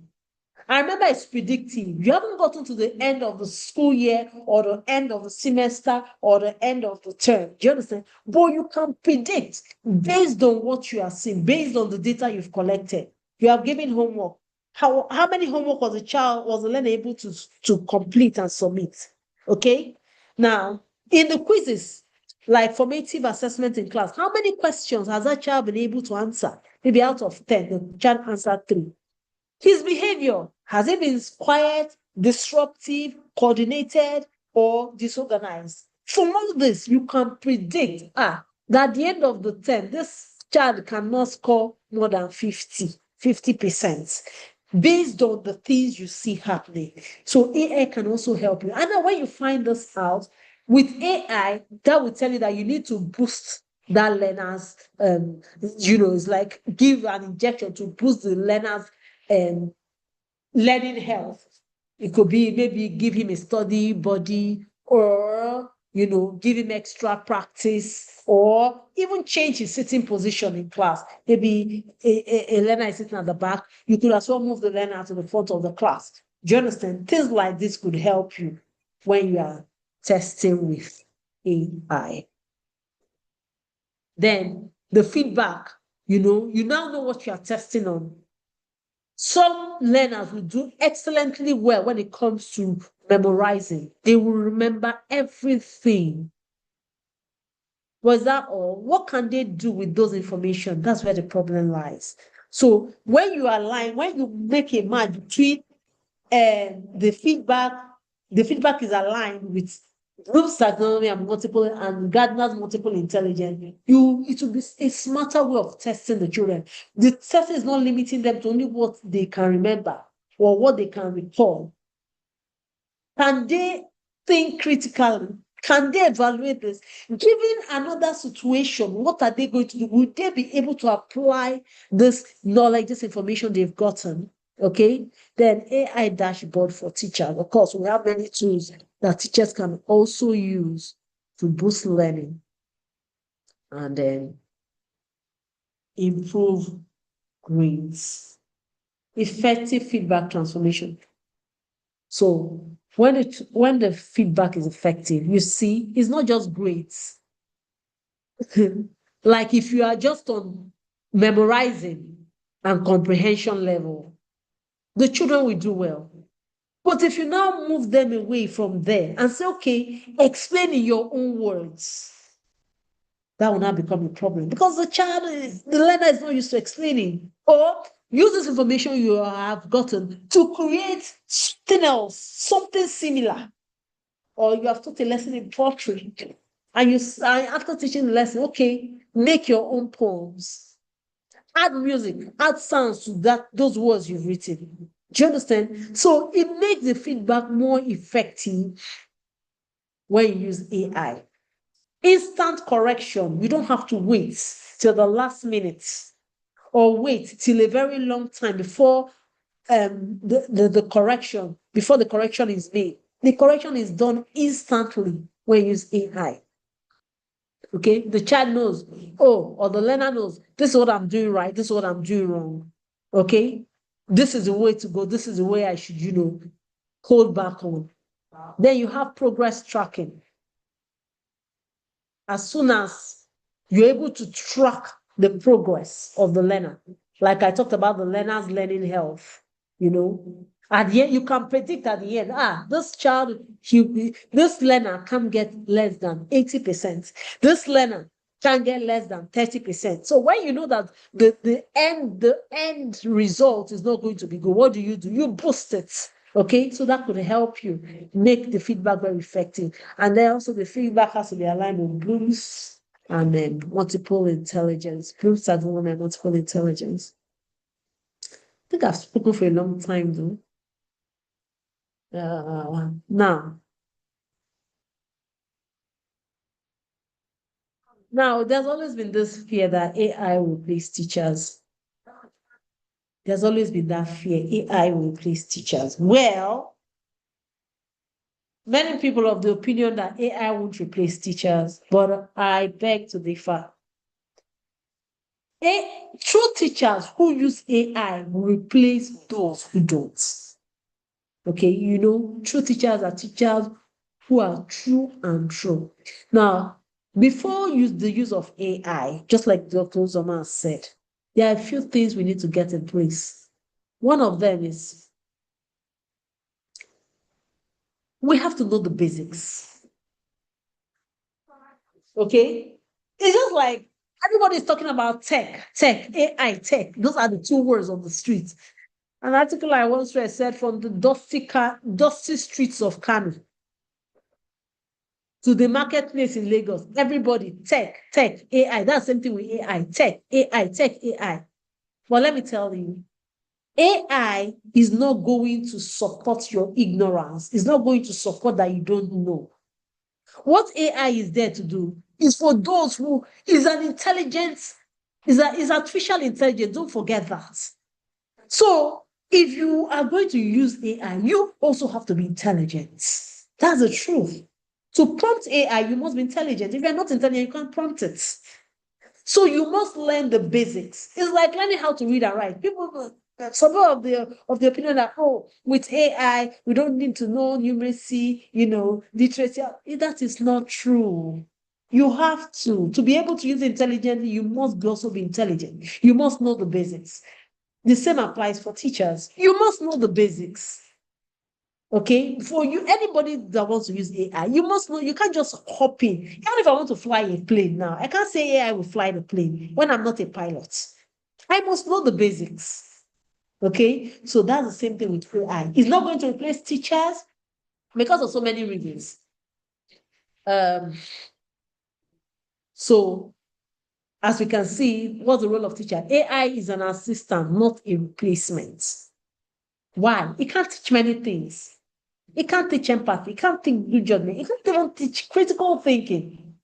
I remember it's predictive. You haven't gotten to the end of the school year or the end of the semester or the end of the term. Do you understand? But you can predict based on what you are seeing, based on the data you've collected. You have given homework. How many homework was the learner able to complete and submit? Okay. Now, in the quizzes, like formative assessment in class, how many questions has that child been able to answer? Maybe out of 10, the child answered 3. His behavior, has it been quiet, disruptive, coordinated, or disorganized? From all this, you can predict that at the end of the term, this child cannot score more than 50%, based on the things you see happening. So AI can also help you. And then when you find this out, with AI, that will tell you that you need to boost that learner's, it's like give an injection to boost the learner's learning health. It could be maybe give him a study body, or give him extra practice, or even change his sitting position in class. Maybe a learner is sitting at the back, you could as well move the learner to the front of the class. Do you understand? Things like this could help you when you are testing with AI. Then the feedback, you now know what you are testing on. Some learners will do excellently well when it comes to memorizing. They will remember everything. Was that all? What can they do with those information? That's where the problem lies. So when you make a match between the feedback is aligned with Bloom's taxonomy and Gardner's multiple intelligence, it will be a smarter way of testing the children. The test is not limiting them to only what they can remember or what they can recall. Can they think critically? Can they evaluate this? Given another situation, what are they going to do? Would they be able to apply this knowledge, this information they've gotten? Okay, then AI dashboard for teachers. Of course, we have many tools that teachers can also use to boost learning and then improve grades. Effective feedback transformation. So when the feedback is effective, you see, it's not just grades. Like if you are just on memorizing and comprehension level, the children will do well. But if you now move them away from there and say, okay, explain in your own words, that will not become a problem because the learner is not used to explaining. Or use this information you have gotten to create something else, something similar. Or you have taught a lesson in poetry, and after teaching the lesson, okay, make your own poems. Add music, add sounds to those words you've written. Do you understand? So it makes the feedback more effective when you use AI. Instant correction. You don't have to wait till the last minute or wait till a very long time before the correction is made. The correction is done instantly when you use AI. Okay, the child knows, or the learner knows, this is what I'm doing right, this is what I'm doing wrong. Okay, this is the way to go, this is the way I should, hold back on. Then you have progress tracking. As soon as you're able to track the progress of the learner, like I talked about the learner's learning health, at the end, you can predict at the end, this learner can get less than 80%. This learner can get less than 30%. So when you know that the end result is not going to be good, what do? You boost it. Okay, so that could help you make the feedback very effective. And then also the feedback has to be aligned with Bloom's and then multiple intelligence. Bloom's taxonomy and multiple intelligence. I think I've spoken for a long time though. Now, Now, there's always been this fear that AI will replace teachers. There's always been that fear AI will replace teachers. Well, many people of the opinion that AI won't replace teachers, but I beg to differ. True teachers who use AI will replace those who don't. Okay, true teachers are teachers who are true and true. Now, before the use of AI, just like Dr. Uzoma said, there are a few things we need to get in place. One of them is we have to know the basics. Okay? It's just like everybody's talking about tech, AI, tech. Those are the two words on the street. An article I once read said from the dusty streets of Kano to the marketplace in Lagos, everybody, tech, AI. That's the same thing with AI, tech, AI. But let me tell you, AI is not going to support your ignorance. It's not going to support that you don't know. What AI is there to do is for those who is an intelligence, is artificial intelligence. Don't forget that. So if you are going to use AI, you also have to be intelligent. That's the truth. To prompt AI, you must be intelligent. If you're not intelligent, you can't prompt it. So you must learn the basics. It's like learning how to read and write. Some of the opinion that with AI we don't need to know numeracy, literacy. That is not true. You have to be able to use it intelligently. You must also be intelligent. You must know the basics. The same applies for teachers. You must know the basics. Okay, for you, anybody that wants to use AI, you must know. You can't just hop in. Even if I want to fly a plane now, I can't say AI will fly the plane when I'm not a pilot. I must know the basics. Okay, so that's the same thing with AI. It's not going to replace teachers because of so many reasons. So as we can see, what's the role of teacher? AI is an assistant, not a replacement. Why? It can't teach many things. It can't teach empathy. It can't teach good judgment. It can't even teach critical thinking.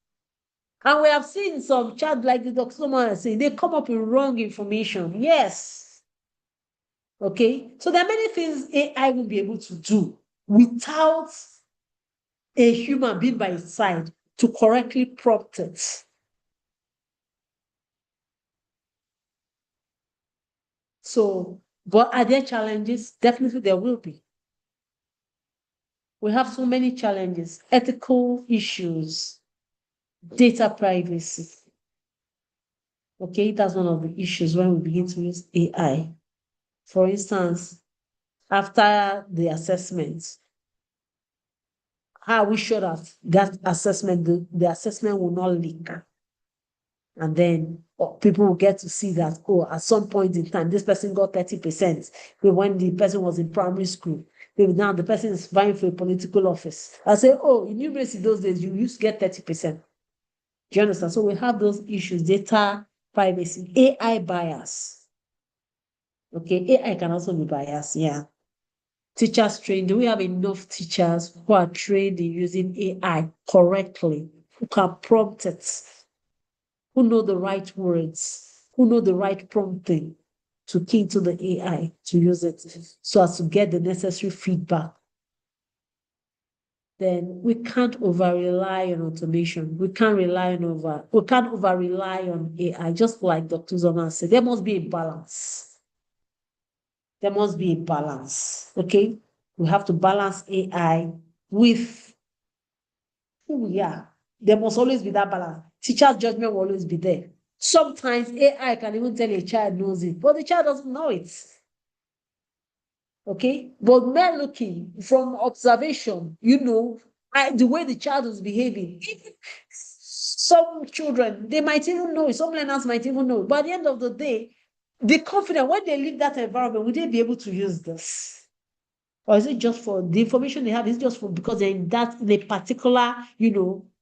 And we have seen some child like the Dr. Someone say they come up with wrong information. Yes. Okay. So there are many things AI will be able to do without a human being by its side to correctly prompt it. So, but are there challenges? Definitely there will be. We have so many challenges, ethical issues, data privacy. Okay, that's one of the issues when we begin to use AI. For instance, after the assessment, how are we sure that assessment, the assessment will not leak? And then people will get to see that, at some point in time, this person got 30%. But when the person was in primary school, maybe now the person is vying for a political office. I say, in numeracy those days, you used to get 30%. Do you understand? So we have those issues, data privacy, AI bias. Okay, AI can also be biased, yeah. Teachers trained. Do we have enough teachers who are trained in using AI correctly, who can prompt it, who know the right words, who know the right prompting to key into the AI to use it so as to get the necessary feedback? Then we can't over-rely on automation. We can't over-rely on AI, just like Dr. Zoma said. There must be a balance. There must be a balance. Okay? We have to balance AI with who we are. There must always be that balance. Teacher's judgment will always be there. Sometimes AI can even tell a child knows it, but the child doesn't know it. Okay? But mere looking from observation, the way the child is behaving, even some children, they might even know it, some learners might even know it. But at the end of the day, the confident, when they leave that environment, will they be able to use this? Or is it just for the information they have? Is it just for because they're in a particular,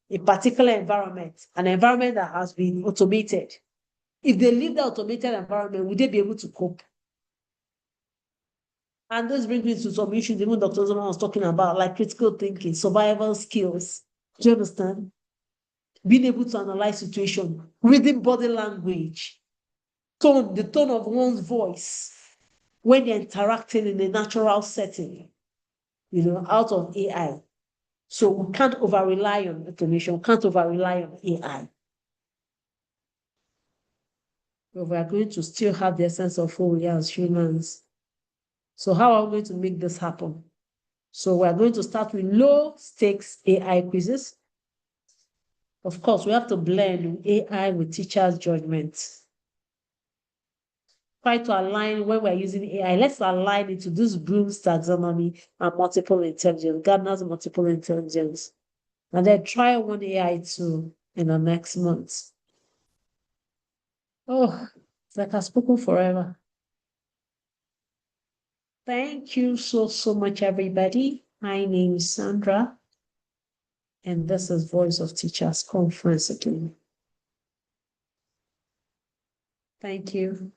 a particular environment, an environment that has been automated? If they leave the automated environment, would they be able to cope? And this brings me to some issues even Dr. Zoma was talking about, like critical thinking, survival skills. Do you understand? being able to analyze situation, reading body language, the tone of one's voice when they're interacting in a natural setting, out of AI. So we can't over rely on automation, we can't over rely on AI. But we are going to still have the essence of who we are as humans. So how are we going to make this happen? So we are going to start with low stakes AI quizzes. Of course, we have to blend AI with teachers' judgment. Try to align when we're using AI. Let's align it to this Bloom's taxonomy and multiple intelligence, Gardner's multiple intelligence. And then try one AI tool in the next month. Oh, it's like I've spoken forever. Thank you so much, everybody. My name is Sandra, and this is Voice of Teachers Conference again. Thank you.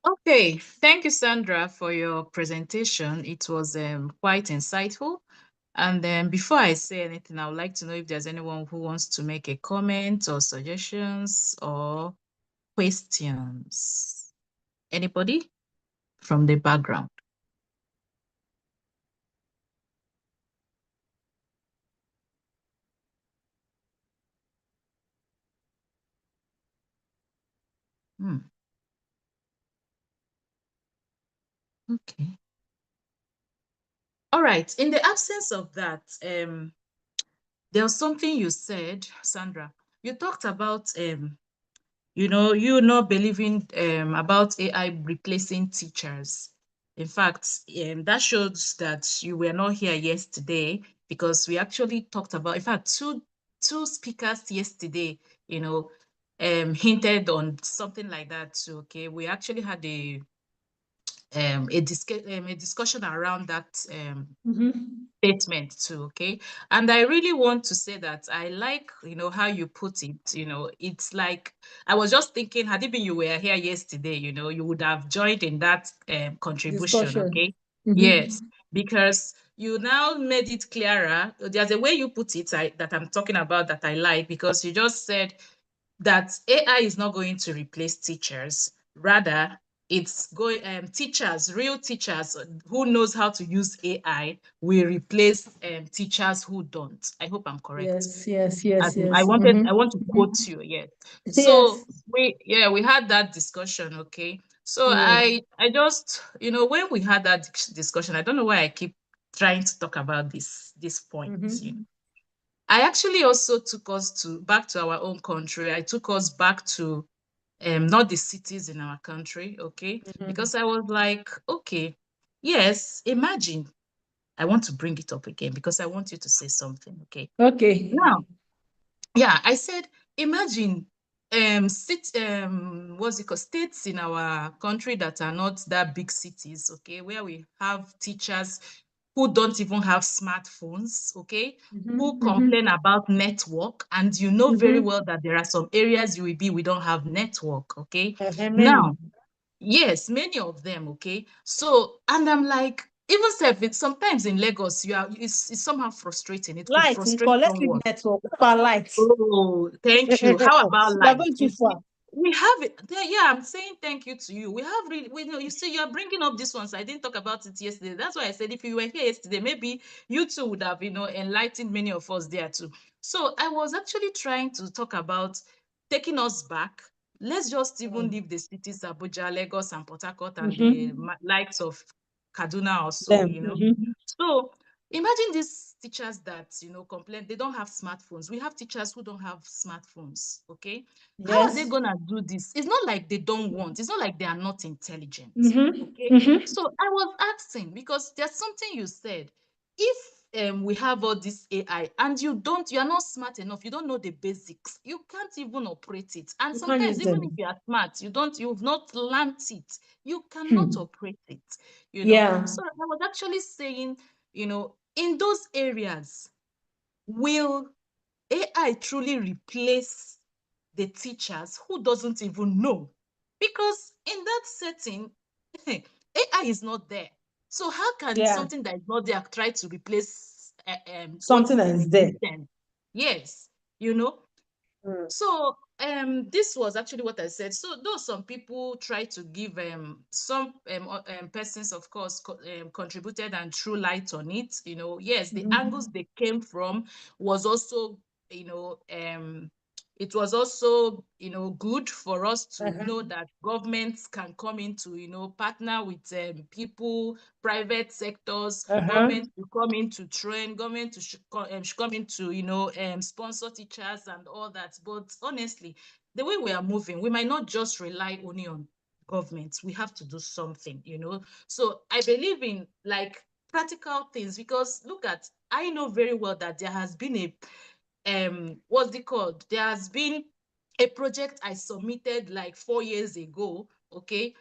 Okay, thank you, Sandra, for your presentation. It was quite insightful. And then before I say anything, I would like to know if there's anyone who wants to make a comment or suggestions or questions. Anybody from the background? Okay. All right. In the absence of that, there was something you said, Sandra. You talked about you not believing about AI replacing teachers. In fact, that shows that you were not here yesterday, because we actually talked about, in fact, two speakers yesterday, hinted on something like that too. Okay, we actually had a discussion around that statement too. Okay, and I really want to say that I like how you put it. It's like, I was just thinking, had it been you were here yesterday, you would have joined in that contribution. Discussion. Okay. Yes, because you now made it clearer. There's a way you put it that I'm talking about that I like, because you just said that AI is not going to replace teachers. Rather, it's going real teachers who knows how to use AI will replace teachers who don't. I hope I'm correct. Yes. I want to quote you. Yes. So we had that discussion. Okay. So I just, when we had that discussion, I don't know why I keep trying to talk about this point. I actually also took us back to our own country. I took us back to not the cities in our country, okay? Because I was like, okay, yes, imagine. I want to bring it up again because I want you to say something, okay? Okay. Now, yeah, I said, imagine what's it called, states in our country that are not that big cities, okay, where we have teachers who don't even have smartphones, okay, who complain about network, and you know very well that there are some areas you will be, we don't have network, okay. Now, yes, many of them, okay. So, and I'm like, even sometimes in Lagos, it's somehow frustrating. It could Light, frustrate let's leave someone. network. Light. Oh, thank you. How about We're light? going You too see, far. we have it. Yeah, I'm saying thank you to you. We have really, you see, you're bringing up this one. So I didn't talk about it yesterday. That's why I said if you were here yesterday, maybe you too would have, enlightened many of us there too. So I was actually trying to talk about taking us back. Let's just even leave the cities, Abuja, Lagos, and Port Harcourt, and the likes of Kaduna also, So imagine these teachers that, complain, they don't have smartphones. We have teachers who don't have smartphones, okay? How are they going to do this? It's not like they don't want. It's not like they are not intelligent, okay? So I was asking, because there's something you said. If we have all this AI and you are not smart enough, you don't know the basics, you can't even operate it. And sometimes, even if you are smart, you've not learned it, you cannot operate it, Yeah. So I was actually saying, in those areas, will AI truly replace the teachers who doesn't even know? Because in that setting, AI is not there. So how can something that is not there try to replace what Something that is there. existence? Yes. you know. Mm. So this was actually what I said. So though some people try to give some persons, of course, contributed and threw light on it, you know, yes, the angles they came from was also, you know, it was also, you know, good for us to know that governments can come into, you know, partner with people, private sectors, government to come in to train, government to should come in to, you know, sponsor teachers and all that. But honestly, the way we are moving, we might not just rely only on government. We have to do something, you know. So I believe in like practical things, because look at, I know very well that there has been a what's it called? There has been a project I submitted like 4 years ago, okay?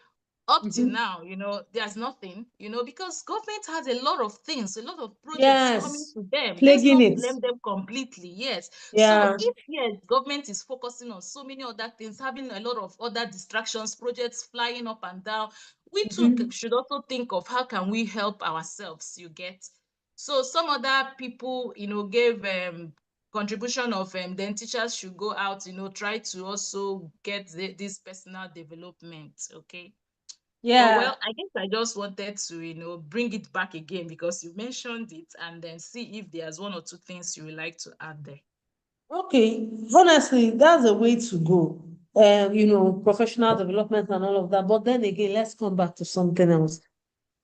Up to now, you know, there's nothing, you know, because government has a lot of things, a lot of projects coming Yes, to them. Let's plaguing not it. blame them completely. Yes. So Yeah. if yes, government is focusing on so many other things, having a lot of other distractions, projects flying up and down, we too should also think of how can we help ourselves, you get. So some other people, you know, gave contribution of then teachers should go out, you know, try to also get this personal development, okay. But Yeah. well, I guess I just wanted to, you know, bring it back again because you mentioned it, and then see if there's one or two things you would like to add there. Okay. Honestly, that's a way to go. Professional development and all of that. But then again, let's come back to something else.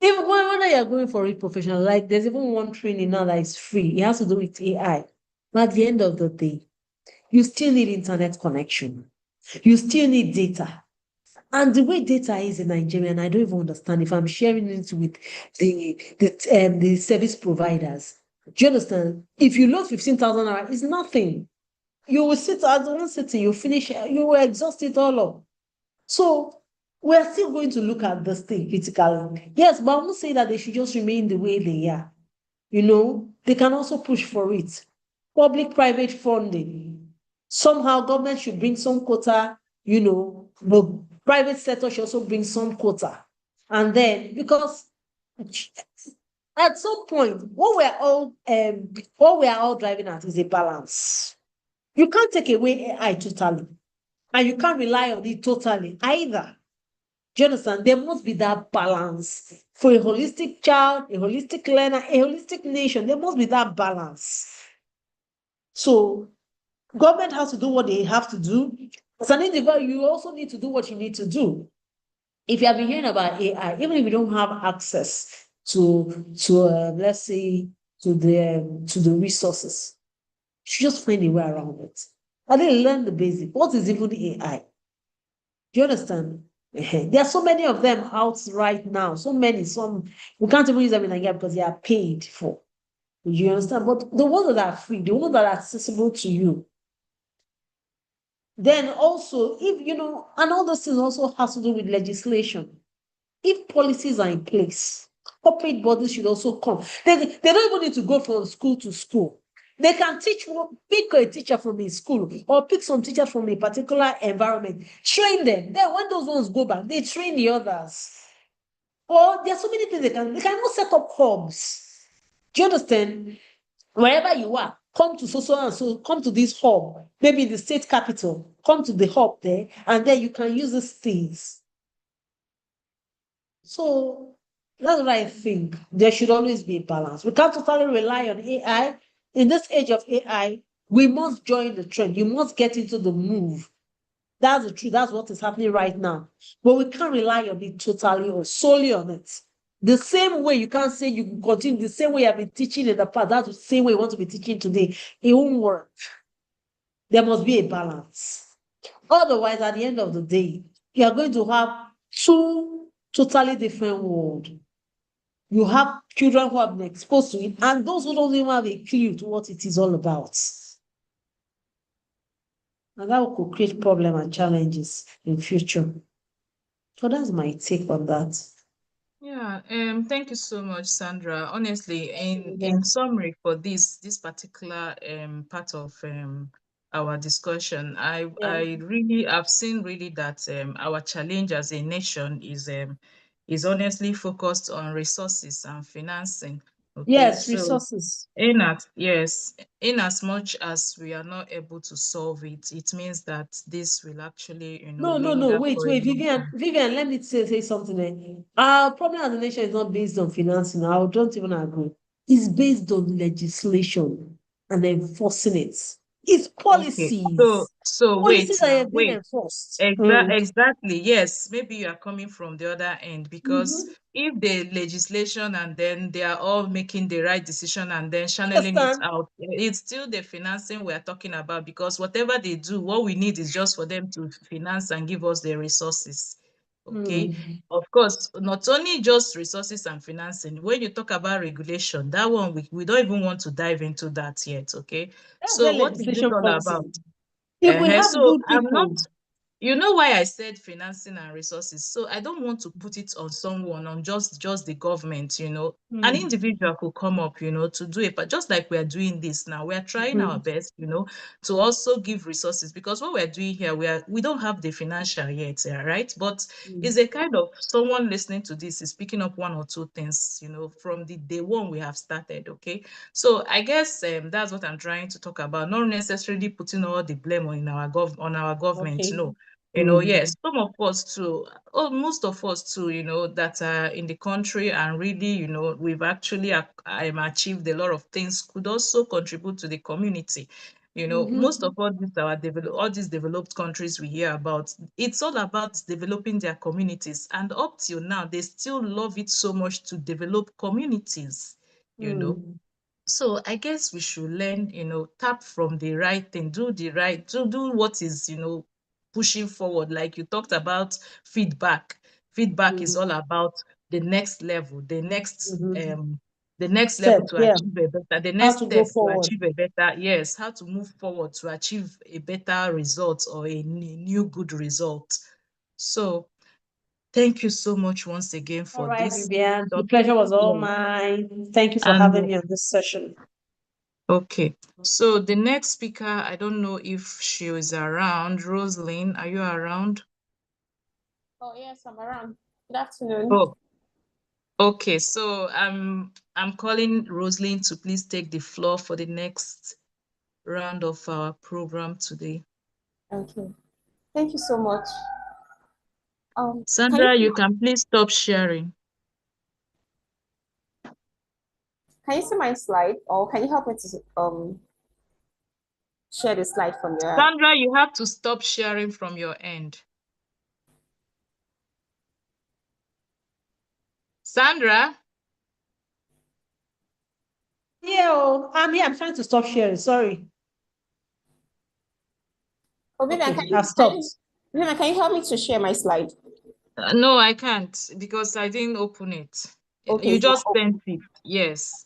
Even when you're going for it professional, like there's even one training now that is free. It has to do with AI. But at the end of the day, you still need internet connection. You still need data. And the way data is in Nigeria, and I don't even understand if I'm sharing it with the service providers. Do you understand? If you lose 15,000 naira, it's nothing. You will sit at one sitting, you finish, you will exhaust it all up. So we're still going to look at this thing critically. Yes, but I won't say that they should just remain the way they are. They can also push for it. Public-private funding. Somehow government should bring some quota, the private sector should also bring some quota. And then, because at some point, what we are all driving at is a balance. You can't take away AI totally, and you can't rely on it totally either. Do you understand? There must be that balance for a holistic child, a holistic learner, a holistic nation. There must be that balance. So government has to do what they have to do. As an individual, you also need to do what you need to do. If you have been hearing about AI, even if you don't have access to let's say to the resources, you should just find a way around it. And then learn the basic. What is even AI? Do you understand? There are so many of them out right now. So many, some we can't even use them in Nigeria because they are paid for. You understand? But the ones that are free, the ones that are accessible to you. Then also, if and all those things also has to do with legislation. If policies are in place, corporate bodies should also come. They don't even need to go from school to school. They can pick a teacher from a school or pick some teachers from a particular environment, train them. Then when those ones go back, they train the others. Or there are so many things they can even set up hubs. Do you understand? Wherever you are, come to so and so, come to this hub, maybe the state capital, come to the hub there, and then you can use these things. So that's what I think. There should always be a balance. We can't totally rely on AI. In this age of AI, we must join the trend. You must get into the move. That's the truth. That's what is happening right now. But we can't rely on it totally or solely on it. The same way you can't say you can continue the same way I've been teaching in the past. That's the same way you want to be teaching today. It won't work. There must be a balance. Otherwise, at the end of the day, you are going to have two totally different worlds. You have children who have been exposed to it, and those who don't even have a clue to what it is all about. And that could create problems and challenges in future. So that's my take on that. Yeah, thank you so much, Sandra. Honestly, Yeah. in summary for this particular part of our discussion, Yeah. I really have seen really that our challenge as a nation is honestly focused on resources and financing. Okay, Yes, so resources. in as much as we are not able to solve it, it means that this will actually, No, linger wait, for a long Vivian, time. let me say something. Our problem as a nation is not based on financing. I don't even agree. It's based on legislation and enforcing it. It's Okay, so policies. wait Policies now, are being wait. enforced. Mm. Exactly. Yes, maybe you are coming from the other end because Mhm. if the legislation and then they are all making the right decision and then channeling it Understand? out, it's still the financing we are talking about because whatever they do, what we need is just for them to finance and give us the resources. Okay. Mm. Of course, not only just resources and financing. When you talk about regulation, that one we don't even want to dive into that yet. Okay. That's So where what is it legislation all comes about? in. If we have So good I'm not, people, why I said financing and resources. So I don't want to put it on someone, on just the government, An mm, individual could come up, to do it, but just like we are doing this now, we are trying our mhm, best, to also give resources because what we're doing here, we don't have the financial yet, right? But mm, it's a kind of someone listening to this is picking up one or two things, from the day one we have started, okay? So I guess that's what I'm trying to talk about, not necessarily putting all the blame on our government. okay. No, Mm, yes, some of us too, most of us too, that are in the country and really, we've actually achieved a lot of things, could also contribute to the community. Most mhm, of all these developed countries we hear about, it's all about developing their communities. And up till now, they still love it so much to develop communities, you know. mm, So I guess we should learn, tap from the right thing, do what is, pushing forward. Like you talked about feedback. Feedback is mhm, all about the next level, mhm. the next level Step, to yeah. achieve a better, the How next to go step to forward. achieve a better, yes, how to move forward to achieve a better result or a new good result. So thank you so much once again All for right, this Vivian. The topic. pleasure was all Yeah. mine. Thank you for having And me on this session. okay, so the next speaker, I don't know if she is around. Rosalind, are you around? Oh, yes, I'm around. Good afternoon. Oh, okay. So I'm calling Rosalind to please take the floor for the next round of our program today. Okay. Thank you so much. Can Sandra, you you can please stop sharing. see my slide, or can you help me to share the slide from your app? Sandra, you have to stop sharing from your end. Sandra? Yeah, oh, I'm here. I'm trying to stop sharing. Sorry. Oh, Vivian, Okay, I've stopped. Can you help me to share my slide? No, I can't because I didn't open it. Okay, You it's not just open. sent it. Yes.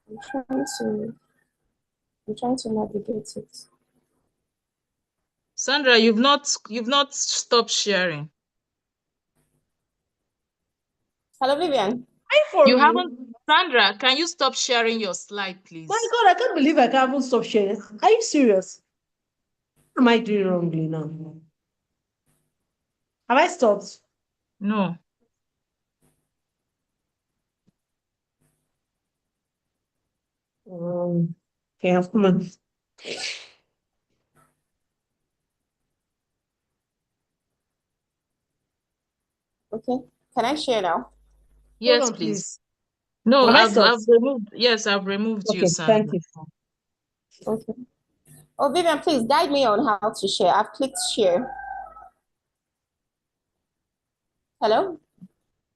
I'm trying to I'm trying to navigate it. Sandra, you've not stopped sharing. Hello, Vivian. Hi for You haven't, real. Sandra, can you stop sharing your slide, My please? God, I can't believe I can't even stop sharing. Are you serious? What am I doing wrongly now? Have I stopped? No. Okay, I've come on. Okay. Can I share now? Hold Yes, on, please. please. No, Have I I've stopped? removed, yes, I've removed you, Okay, thank Sandra. you. Okay. Oh, Vivian, please guide me on how to share. I've clicked share. Hello?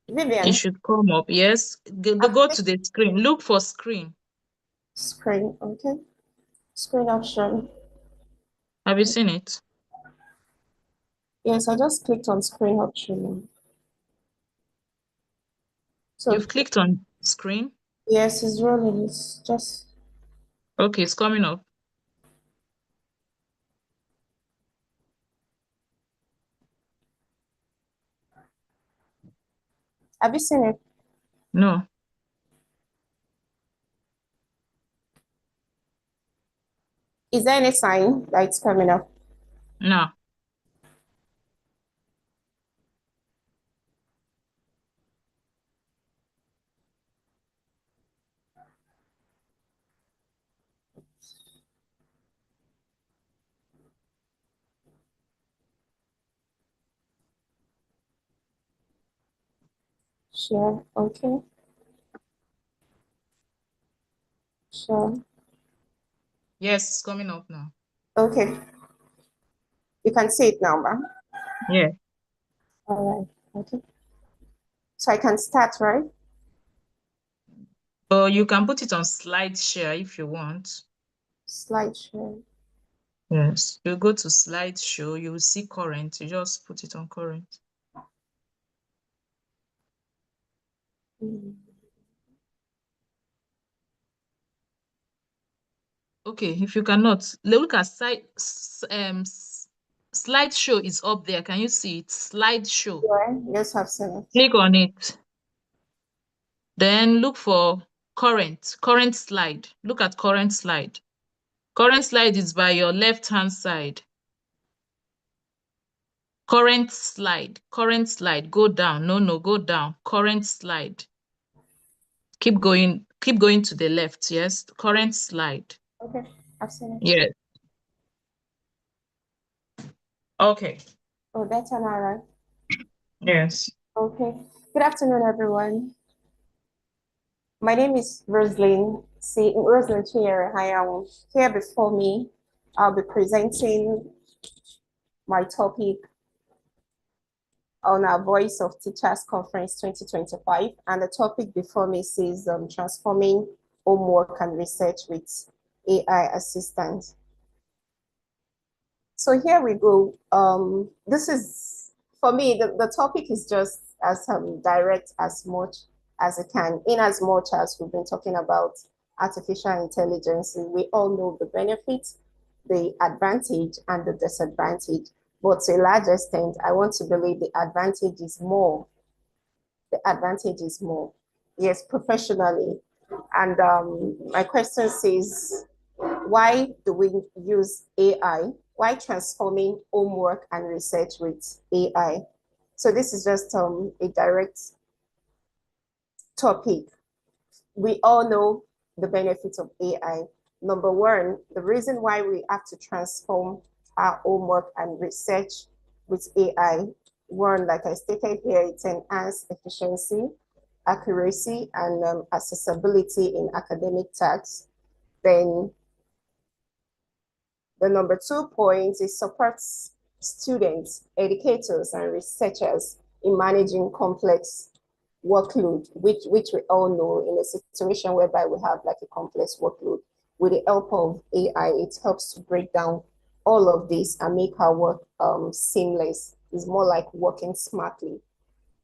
It Vivian, should come up. Yes. I've Go to clicked the screen. Look for screen. screen. Okay. Screen option. Have you seen it? Yes, I just clicked on screen option. So You've clicked on screen. yes, it's rolling. It's just Okay, it's coming up. have you seen it? No. Is there any sign that it's coming up? No. Share. Okay. Share. Yes, it's coming up now. Okay. You can see it now, ma'am. Yeah. All right. Okay. So I can start, right? But you can put it on slide share if you want. Slide share. Yes. You go to slideshow, you will see current. You just put it on current. Mm. Okay, if you cannot, look at slideshow is up there. Can you see it? Slideshow. Yeah, yes, I've seen it. Click on it. Then look for current slide. Look at current slide. Current slide is by your left-hand side. Current slide. Go down. No, go down. Current slide. Keep going to the left. Yes, current slide. Okay, I've seen it. Yes. Okay. Oh, that's an error. Yes. Okay. Good afternoon, everyone. My name is Roslyn Chiere. I am here before me. I'll be presenting my topic on our Voice of Teachers Conference 2025. And the topic before me says transforming homework and research with AI assistants. So here we go. This is, for me, the topic is just as direct as much as it can, in as much as we've been talking about artificial intelligence. We all know the benefits, the advantage, and the disadvantage. But to a large extent, I want to believe the advantage is more. The advantage is more. Yes, professionally. And my question says, why do we use AI? Why transforming homework and research with AI? So this is just a direct topic. We all know the benefits of AI. Number one, the reason why we have to transform our homework and research with AI, one, like I stated here, it's enhanced efficiency, accuracy, and accessibility in academic tasks. Then the number 2 point is supports students, educators, and researchers in managing complex workload, which we all know in a situation whereby we have like a complex workload. With the help of AI, it helps to break down all of this and make our work seamless. It's more like working smartly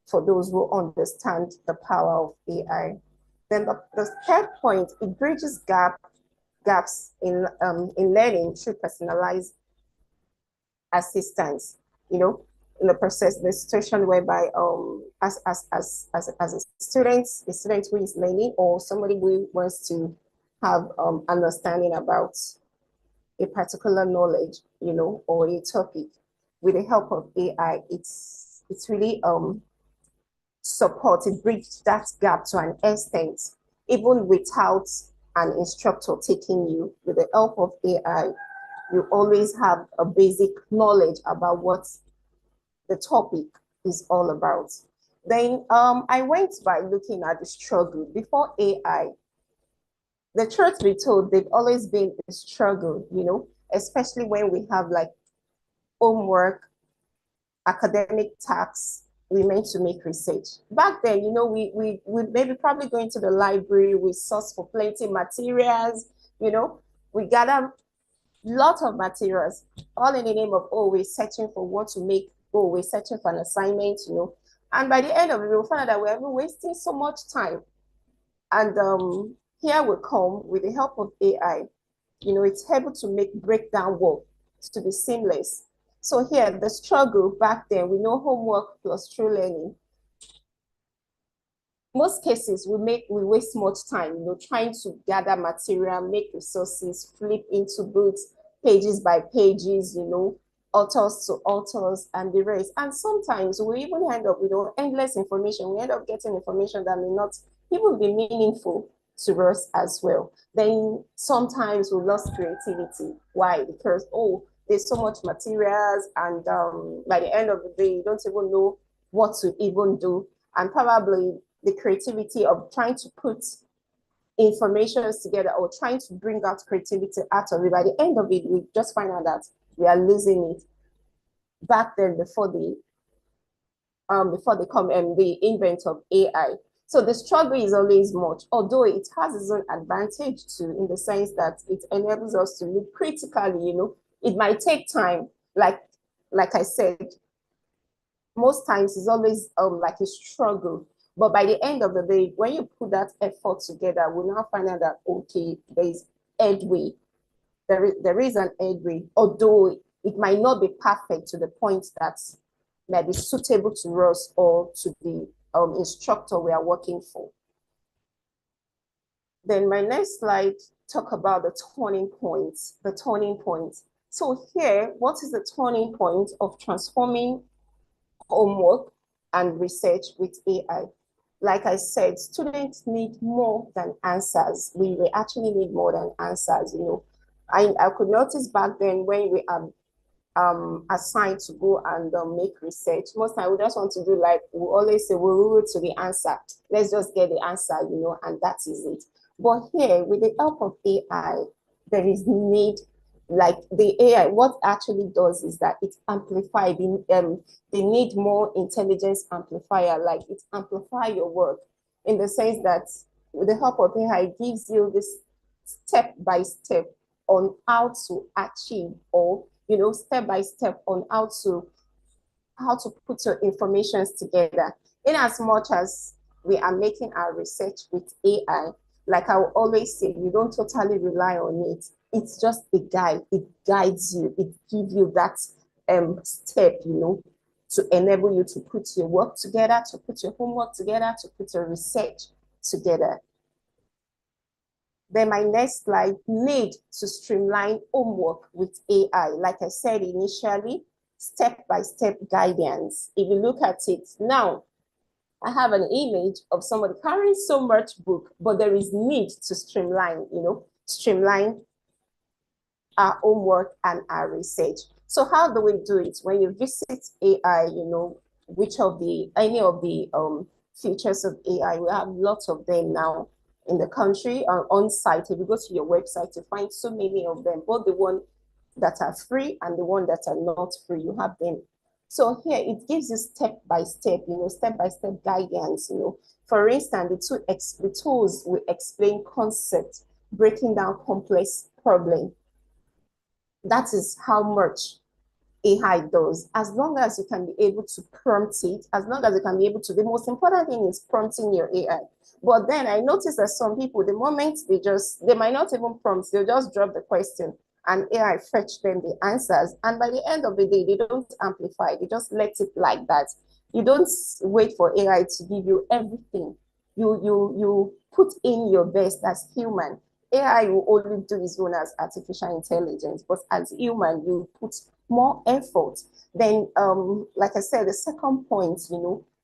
for those who understand the power of AI. Then the third point, it bridges gaps in learning through personalized assistance, you know, in the process, the situation whereby as a student, who is learning or somebody who wants to have understanding about a particular knowledge, you know, or a topic, with the help of AI, it's really support, it bridges that gap to an extent, even without an instructor taking you. With the help of AI, you always have a basic knowledge about what the topic is all about. Then I went by looking at the struggle. Before AI, the truth be told, they've always been a struggle, you know, especially when we have like homework, academic tasks, we meant to make research. Back then, you know, we maybe probably going to the library, we source for plenty materials, you know, we gather lot of materials, all in the name of, oh, we're searching for what to make, oh, we're searching for an assignment, you know. And by the end of it, we'll find out that we're wasting so much time. And here we come with the help of AI, you know, it's able to break down work to be seamless. So here, the struggle back then, we know homework plus true learning. Most cases, we waste much time, you know, trying to gather material, make resources, flip into books, pages by pages, you know, authors to authors, and the rest. And sometimes we even end up with endless information. We end up getting information that may not even be meaningful to us as well. Then sometimes we lost creativity. Why? Because, oh, there's so much materials, and by the end of the day, you don't even know what to even do. and probably the creativity of trying to put information together or trying to bring out creativity out of it. By the end of it, we just find out that we are losing it. Back then, before the the invent of AI. So the struggle is always much, although it has its own advantage too, in the sense that it enables us to look critically. It might take time, like I said, most times it's always like a struggle. But by the end of the day, when you put that effort together, we now find out that, okay, there is headway. There is an headway, although it might not be perfect to the point that may be suitable to us or to the instructor we are working for. Then my next slide talk about the turning points, So here, what is the turning point of transforming homework and research with AI? Like I said, students need more than answers. We actually need more than answers, I could notice back then when we are assigned to go and make research, most time we just want to do, like we always say, we'll root to the answer. Let's just get the answer, and that is it. But here, with the help of AI, there is need, like the AI, what actually does is that it amplifies, they need more intelligence amplifier, like it amplify your work in the sense that with the help of AI, it gives you this step by step on how to achieve, or step by step on how to put your informations together. In as much as we are making our research with AI, like I will always say, you don't totally rely on it. It's just a guide. It guides you. It gives you that step, to enable you to put your work together, to put your homework together, to put your research together. Then my next slide, need to streamline homework with AI. Like I said initially, step-by-step guidance. If you look at it now, I have an image of somebody carrying so much book, but there is need to streamline, streamline our homework and our research. So how do we do it? When you visit AI, any of the features of AI, we have lots of them now in the country on site. If you go to your website, you find so many of them, both the one that are free and the one that are not free, you have them. So here it gives you step-by-step, step-by-step guidance, For instance, the tools will explain concepts, breaking down complex problem. That is how much AI does. As long as you can be able to prompt it, as long as you can be able to, the most important thing is prompting your AI. But then I noticed that some people, the moment they might not even prompt, they'll just drop the question and AI fetch them the answers. And by the end of the day, they don't amplify, they just let it like that. You don't wait for AI to give you everything. You put in your best as human. AI will only do its own as artificial intelligence, but as human, you put more effort. Then, like I said, the second point,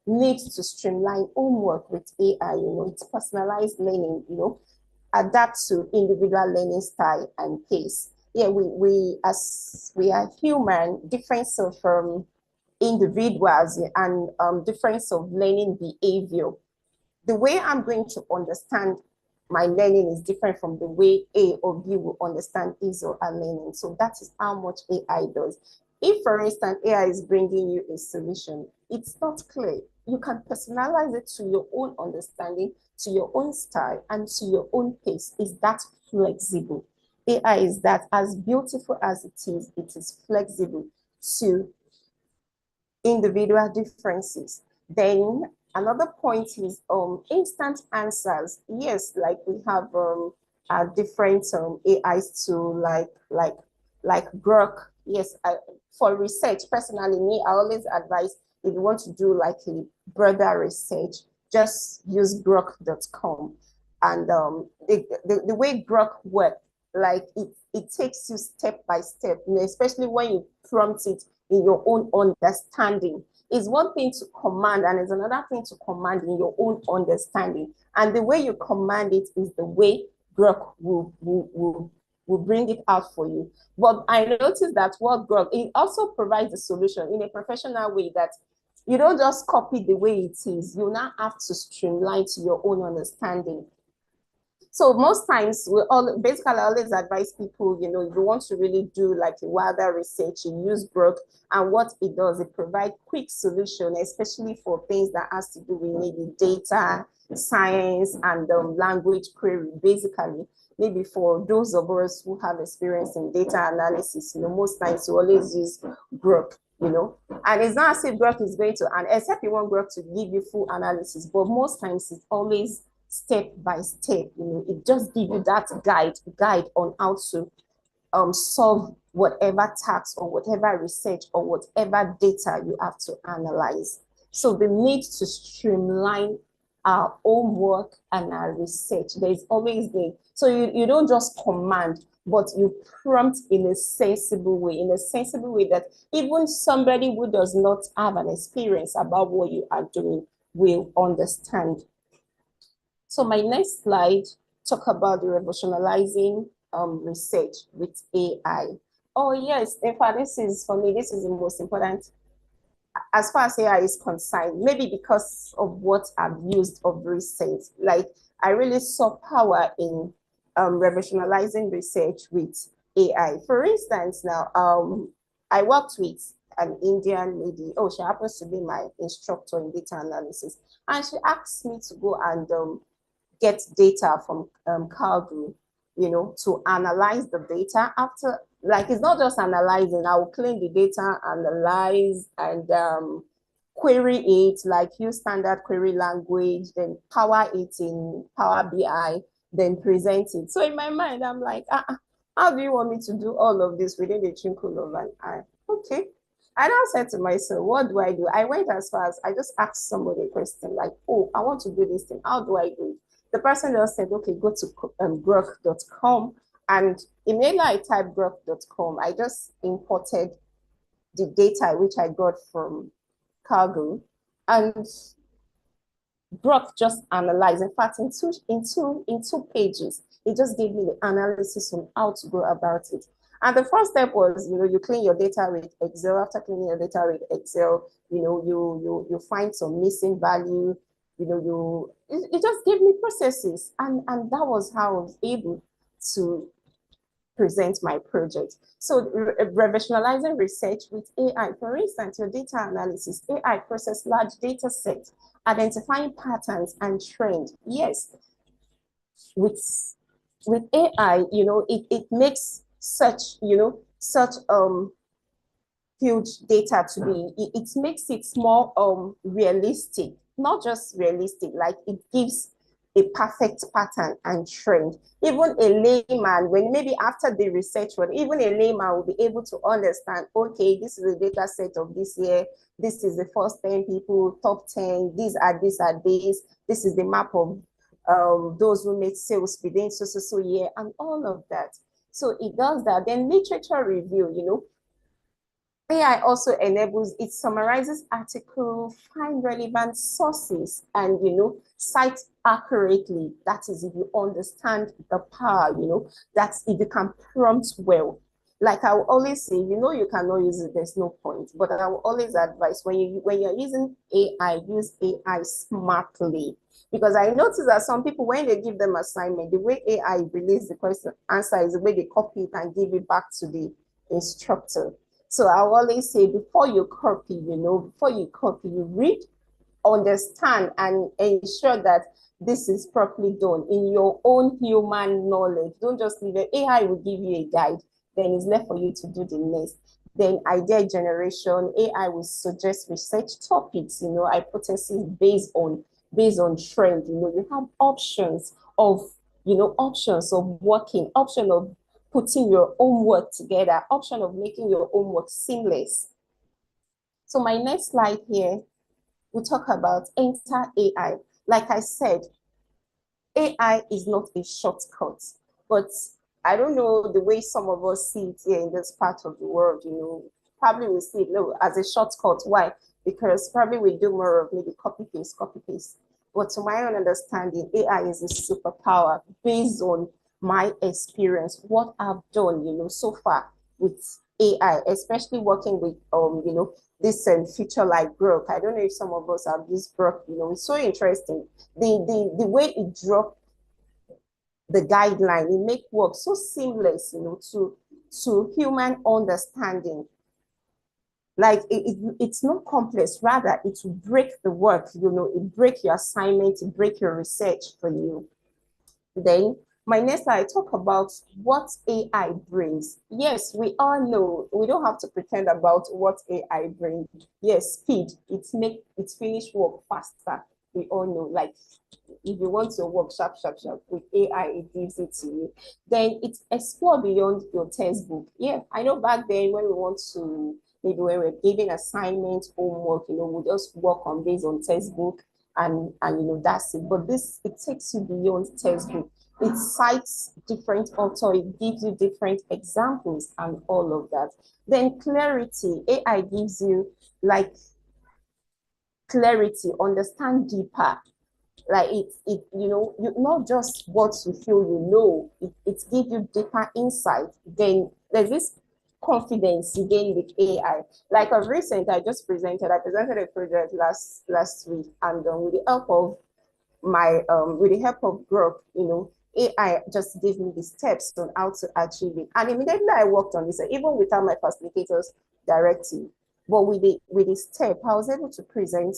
needs to streamline homework with AI, it's personalized learning, adapt to individual learning style and pace. Yeah, we are human, difference of individuals and difference of learning behavior. The way I'm going to understand my learning is different from the way A or B will understand his or her learning. So that is how much AI does. If, for instance, AI is bringing you a solution, it's not clear. You can personalize it to your own understanding, to your own style, and to your own pace. Is that flexible? AI is that, as beautiful as it is flexible to individual differences. Then another point is instant answers. Yes, like we have different AIs too, like Grok. Yes, for research, personally, me, I always advise, if you want to do like a broader research, just use grok.com. And the way Grok works, like it takes you step by step, especially when you prompt it in your own understanding. It's one thing to command, and it's another thing to command in your own understanding. And the way you command it is the way Grok will bring it out for you. But I noticed that what Grok, it also provides a solution in a professional way, that You don't just copy the way it is. You now have to streamline to your own understanding. So most times basically I always advise people, you know, if you want to really do like a wider research, you use Grok, and what it does, it provides quick solution, especially for things that has to do with maybe data science and language query. Basically, maybe for those of us who have experience in data analysis, you know, most times you always use Grok, you know, and it's not as if Grok is going to, and except you want Grok to give you full analysis, but most times it's always step by step, you know, it just gives you that guide on how to solve whatever task or whatever research or whatever data you have to analyze. So the need to streamline our own work and our research. There's always the, so you don't just command, but you prompt in a sensible way that even somebody who does not have an experience about what you are doing will understand. So my next slide talk about the revolutionizing research with AI. Oh yes, in fact, this is, for me, this is the most important as far as AI is concerned, maybe because of what I've used of recent. Like, I really saw power in revolutionizing research with AI. For instance, now, I worked with an Indian lady. Oh, she happens to be my instructor in data analysis. And she asked me to go and get data from CarGurus, you know, to analyze the data after, like, it's not just analyzing. I will clean the data, analyze, and query it, like use standard query language, then power it in Power BI, then present it. So in my mind, I'm like, how do you want me to do all of this within the twinkle of an eye? Okay. And I said to myself, what do? I went as far as I just asked somebody a question like, oh, I want to do this thing. How do I do it? The person just said, okay, go to grok.com. And immediately I typed grok.com, I just imported the data which I got from CarGurus, and Grok just analyzed. In fact, in two pages, it just gave me the analysis on how to go about it. And the first step was, you know, you clean your data with Excel. After cleaning your data with Excel, you know, you find some missing value. You know, it just gave me processes, and that was how I was able to present my project. So revolutionizing research with AI. For instance, your data analysis, AI process large data sets, identifying patterns and trends. Yes, with AI, you know, it makes such, you know, such huge data to be, it makes it more realistic, not just realistic, like it gives a perfect pattern and trend. Even a layman, when maybe after the research one, even a layman will be able to understand, okay, this is the data set of this year, this is the first 10 people, top 10, these are these, this is the map of those who made sales within so year, and all of that. So it does that. Then literature review, you know, AI also enables, it summarizes articles, find relevant sources, and, you know, cite accurately. That is, if you understand the power, you know, that's if you can prompt well. Like I will always say, you know, you cannot use it, there's no point. But I will always advise, when you're using AI, use AI smartly. Because I notice that some people, when they give them assignment, the way AI release the question answer is the way they copy it and give it back to the instructor. So I always say, before you copy, you know, you read, understand, and ensure that this is properly done in your own human knowledge. Don't just leave it. AI will give you a guide, then it's left for you to do the next. Then idea generation, AI will suggest research topics, you know, hypotheses based on trend. You know, you have options of, you know, options of working, option of putting your own work together, option of making your own work seamless. So my next slide here, we talk about enter AI. Like I said, AI is not a shortcut, but I don't know the way some of us see it here in this part of the world, you know, probably we see it as a shortcut. Why? Because probably we do more of maybe copy paste. But to my own understanding, AI is a superpower based on my experience, what I've done, you know, so far with AI, especially working with, you know, this feature like Grok. I don't know if some of us have used Grok, you know, it's so interesting. The way it dropped the guideline, it make work so seamless, you know, to human understanding. Like it's not complex, rather it will break the work, you know, it break your assignment, it break your research for you. Then my next slide, I talk about what AI brings. Yes, we all know, we don't have to pretend about what AI brings. Yes, speed, it finish work faster. We all know, like if you want to work sharp, with AI, it gives it to you. Then it explore beyond your textbook. Yeah, I know back then when we want to, maybe when we're giving assignment, homework, you know, we just work on based on textbook and you know, that's it. But this, it takes you beyond textbook. It cites different author, it gives you different examples and all of that. Then clarity, AI gives you like clarity, understand deeper. Like it you know, you not just what you feel you know, it gives you deeper insight. Then there's this confidence you gain with AI. Like of recent, I presented a project last week, and with the help of my with the help of Grok, you know, AI just gave me the steps on how to achieve it. And immediately I worked on this, even without my facilitators directive. But with the step, I was able to present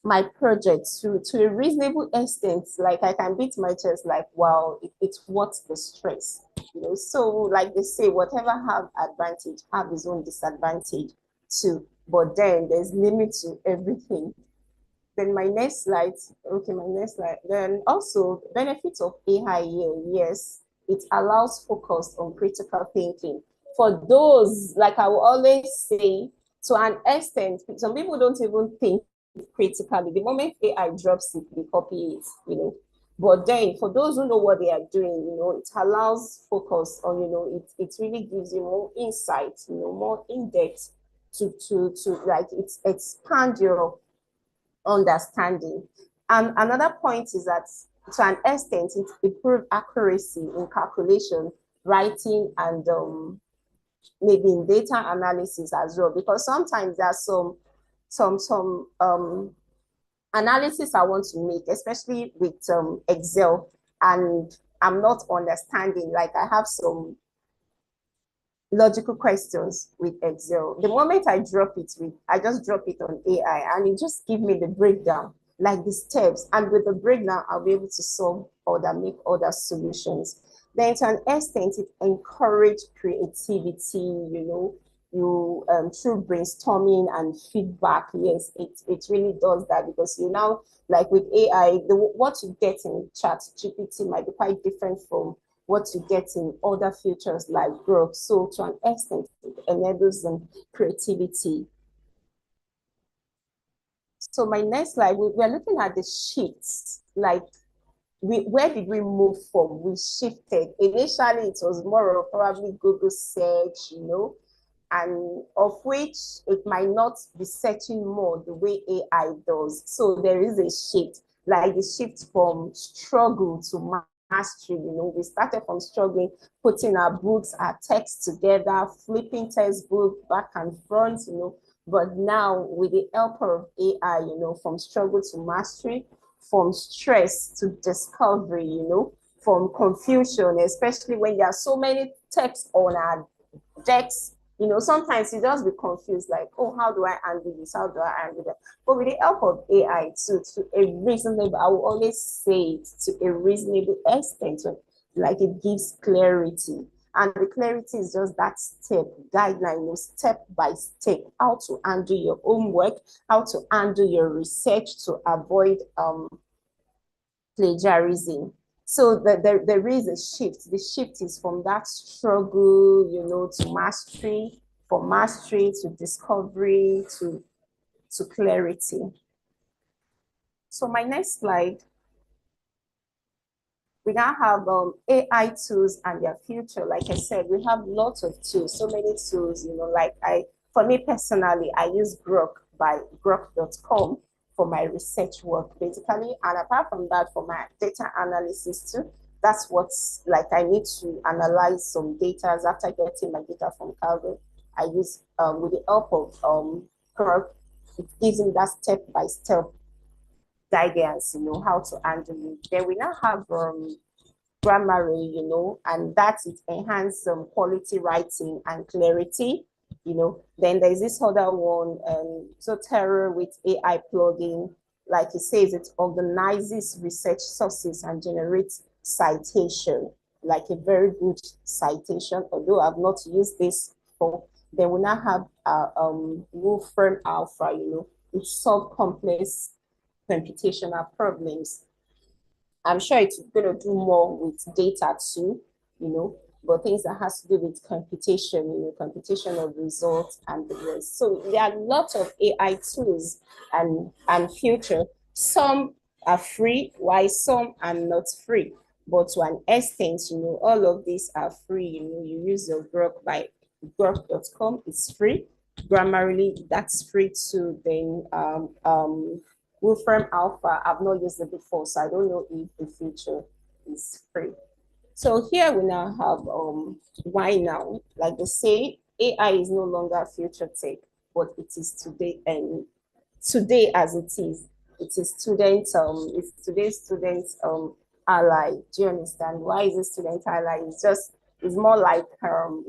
my project to a reasonable extent. Like I can beat my chest, like, wow, it's worth the stress, you know. So like they say, whatever have advantage have its own disadvantage too. But then there's limit to everything. Then my next slide, okay, my next slide. Then also benefits of AI here, yes, it allows focus on critical thinking. For those, like I will always say, to an extent, some people don't even think critically. The moment AI drops it, they copy it, you know. But then for those who know what they are doing, you know, it allows focus on, you know, it really gives you more insight, you know, more in-depth to like it expand your understanding. And another point is that to an extent, it improves accuracy in calculation, writing, and maybe in data analysis as well. Because sometimes there are some analysis I want to make, especially with Excel, and I'm not understanding. Like I have some logical questions with Excel. The moment I just drop it on AI, and it just gives me the breakdown, like the steps. And with the breakdown, I'll be able to solve make other solutions. Then to an extent, it encourages creativity, you know, you through brainstorming and feedback. Yes, it really does that, because you now, like with AI, what you get in ChatGPT might be quite different from what you get in other features like Grok. So to an extent, it enables creativity. So my next slide, we're looking at the shifts. Like where did we move from? We shifted. Initially, it was more of probably Google search, you know, and of which it might not be searching more the way AI does. So there is a shift, like the shift from struggle to mastery. You know, we started from struggling, putting our books, our texts together, flipping textbook back and front, you know. But now with the help of AI, you know, from struggle to mastery, from stress to discovery, you know, from confusion, especially when there are so many texts on our decks. You know, sometimes you just be confused, like, oh, how do I handle this? How do I handle that? But with the help of AI, to a reasonable, I will always say it, to a reasonable extent, like it gives clarity. And the clarity is just that step guideline, you know, step by step, how to handle your homework, how to handle your research to avoid plagiarism. So there is a shift. The shift is from that struggle, you know, to mastery, from mastery to discovery to clarity. So my next slide, we now have AI tools and their future. Like I said, we have lots of tools, so many tools, you know, like for me personally, I use Grok by grok.com for my research work, basically. And apart from that, for my data analysis too, that's what's like, I need to analyze some data after getting my data from Calvin. I use with the help of Grok, it gives me that step-by-step guidance, how to handle it. Then we now have Grammarly, and that it enhances quality writing and clarity. Then there's this other one, Zotero with AI plugin. Like it says, it organizes research sources and generates citation, like a very good citation, although I've not used this for. Then we now have Wolfram Alpha, which solve complex computational problems. I'm sure it's going to do more with data too, but things that has to do with computation, computation of results and the rest. So there are lots of AI tools and future. Some are free, while some are not free. But to an extent, all of these are free. You use your Grok by Grok.com, it's free. Grammarly, that's free too. Then Wolfram Alpha, I've not used it before, so I don't know if the feature is free. So here we now have why now? Like they say, AI is no longer future tech, but it is today, and today as it is. It is students, it's today's students ally. Do you understand? Why is it student ally? It's more like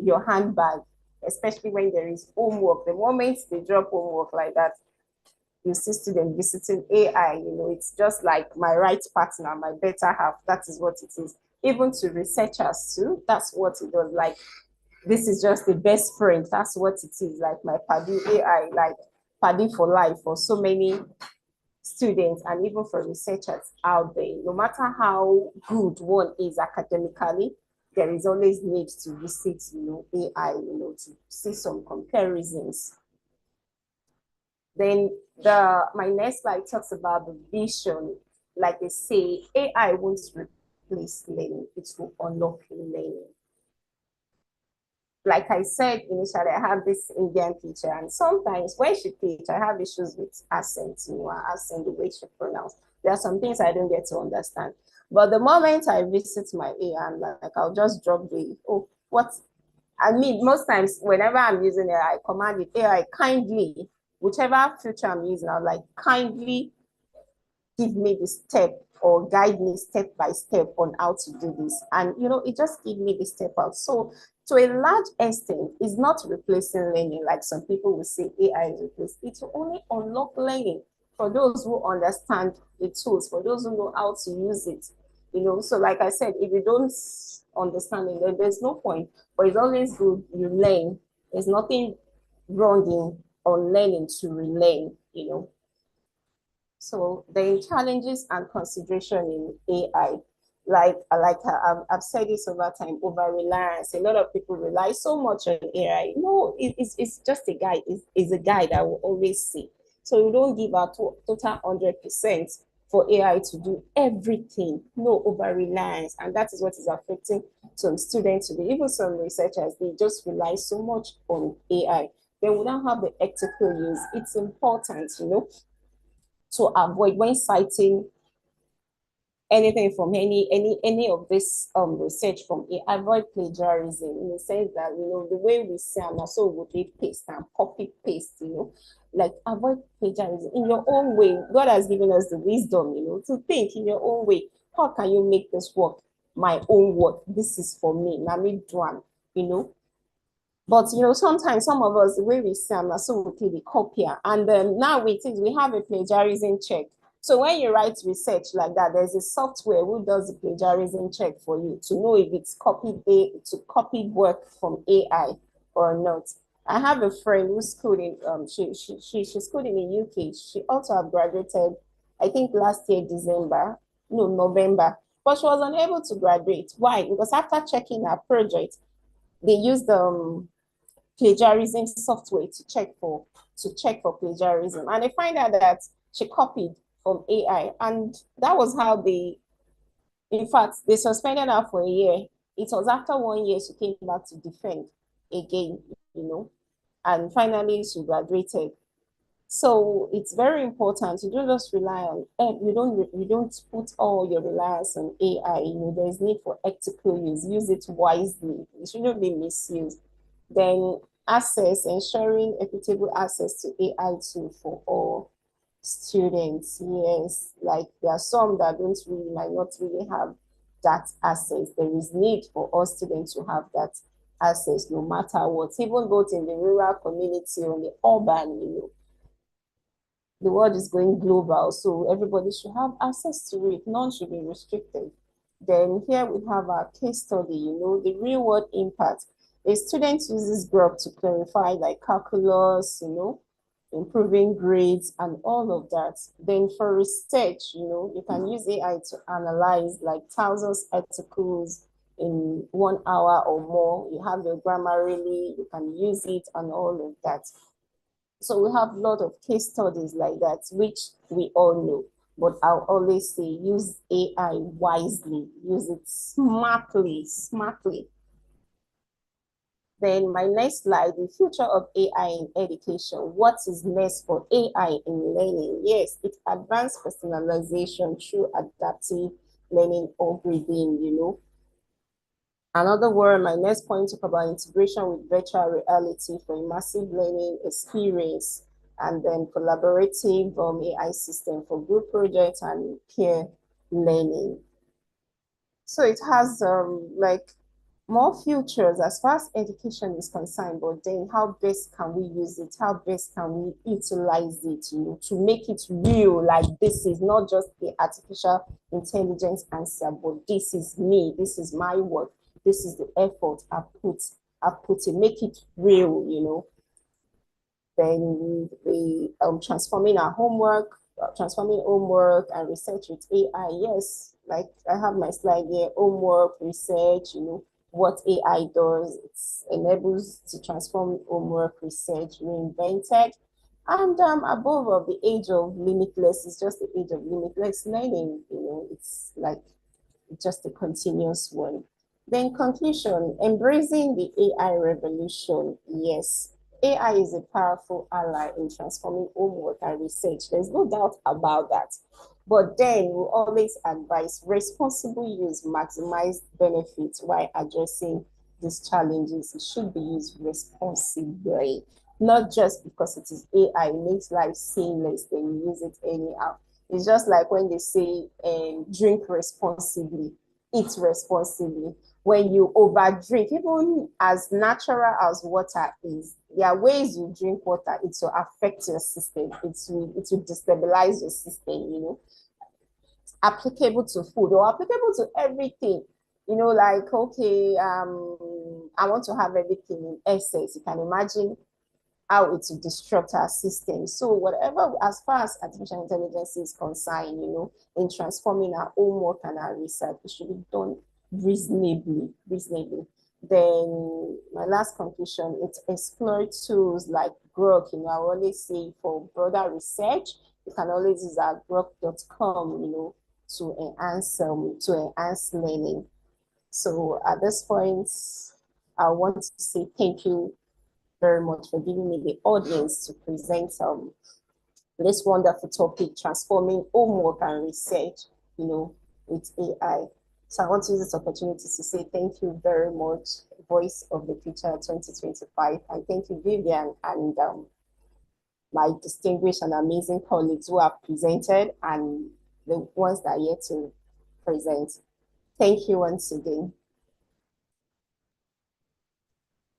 your handbag, especially when there is homework. The moment they drop homework like that, you see student visiting AI, it's just like my right partner, my better half. That is what it is. Even to researchers too, that's what it does. Like, this is just the best friend. That's what it is. Like my Padu AI, like Padu for life for so many students and even for researchers out there. No matter how good one is academically, there is always need to visit, AI, to see some comparisons. Then my next slide talks about the vision. Like they say, AI won't replace learning, it will unlock learning. Like I said initially, I have this Indian teacher, and sometimes when she teaches, I have issues with accent, accent, the way she pronounces. There are some things I don't get to understand. But the moment I visit my AI, I'm like, I'll just drop I mean, most times, whenever I'm using it, I command it, AI, kindly, whichever feature I'm using, I'll like, kindly give me the step or guide me step by step on how to do this. And, it just gives me the step out. So to a large extent, it's not replacing learning like some people will say AI is replacing. It will only unlock learning for those who understand the tools, for those who know how to use it. So like I said, if you don't understand it, then there's no point. But it's always good you learn. There's nothing wrong on learning to relearn, So the challenges and consideration in AI, like I've said this over time, over reliance. A lot of people rely so much on AI. No, it's just a guide. It's a guide I will always say. So you don't give out total 100% for AI to do everything. No over reliance, and that is what is affecting some students today. Even some researchers, they just rely so much on AI. They will not have the ethical use. It's important, to avoid when citing anything from any of this research from AI, avoid plagiarism in the sense that the way we say and also would be paste and copy paste, like avoid plagiarism in your own way. God has given us the wisdom, to think in your own way. How can you make this work? My own work. This is for me. Nami Duan, But sometimes some of us, the way we say, so we take the copier, and then now we have a plagiarism check. So when you write research like that, there's a software who does the plagiarism check for you to know if it's copied work from AI or not. I have a friend who's schooled in she's schooled in the UK. She also have graduated, I think last year November, but she was unable to graduate. Why? Because after checking her project, they used plagiarism software to check for plagiarism, and they find out that she copied from AI, and that was how in fact, they suspended her for a year. It was after 1 year she came back to defend again, and finally she graduated. So it's very important. You don't just rely on you don't put all your reliance on AI. There's need for ethical use. Use it wisely. It shouldn't be misused. Then Access, ensuring equitable access to AI tool for all students. Yes, like there are some that might not really have that access. There is need for all students to have that access no matter what, even both in the rural community or the urban, the world is going global, so everybody should have access to it. None should be restricted. Then here we have our case study, the real world impact. A student uses Grok to clarify like calculus, improving grades and all of that. Then for research, you can use AI to analyze like thousands of articles in 1 hour or more. You have your Grammarly, you can use it and all of that. So we have a lot of case studies like that, which we all know. But I'll always say use AI wisely, use it smartly. Then my next slide, the future of AI in education. What is next for AI in learning? Yes, it's advanced personalization through adaptive learning algorithm. Another word, my next point, talk about integration with virtual reality for immersive learning experience, and then collaborative AI system for group projects and peer learning. So it has like more futures as far as education is concerned, but then how best can we use it? How best can we utilize it, to make it real? Like this is not just the artificial intelligence answer, but this is me, this is my work, this is the effort I put in, make it real, Then we transforming homework and research with AI. Yes, like I have my slide here, homework, research, what AI does. It enables to transform homework, research, reinvented. And above all, the age of limitless is just the age of limitless learning. It's like just a continuous one. Then conclusion, embracing the AI revolution. Yes, AI is a powerful ally in transforming homework and research. There's no doubt about that. But then we always advise responsible use, maximize benefits while addressing these challenges. It should be used responsibly, not just because it is AI, it makes life seamless, then you use it anyhow. It's just like when they say drink responsibly, eat responsibly. When you overdrink, even as natural as water is, there are ways you drink water, it will affect your system, it will destabilize your system, applicable to food or applicable to everything. Like, okay, I want to have everything in excess. You can imagine how it will disrupt our system. So whatever, as far as artificial intelligence is concerned, in transforming our own work and our research, it should be done reasonably. Then my last conclusion, it's explore tools like Grok. I always say for broader research, you can always use our grok.com, to enhance learning. So at this point, I want to say thank you very much for giving me the audience to present this wonderful topic, transforming homework and research, with AI. So I want to use this opportunity to say thank you very much, Voice of the Future 2025, and thank you, Vivian, and my distinguished and amazing colleagues who have presented and the ones that are yet to present. Thank you once again.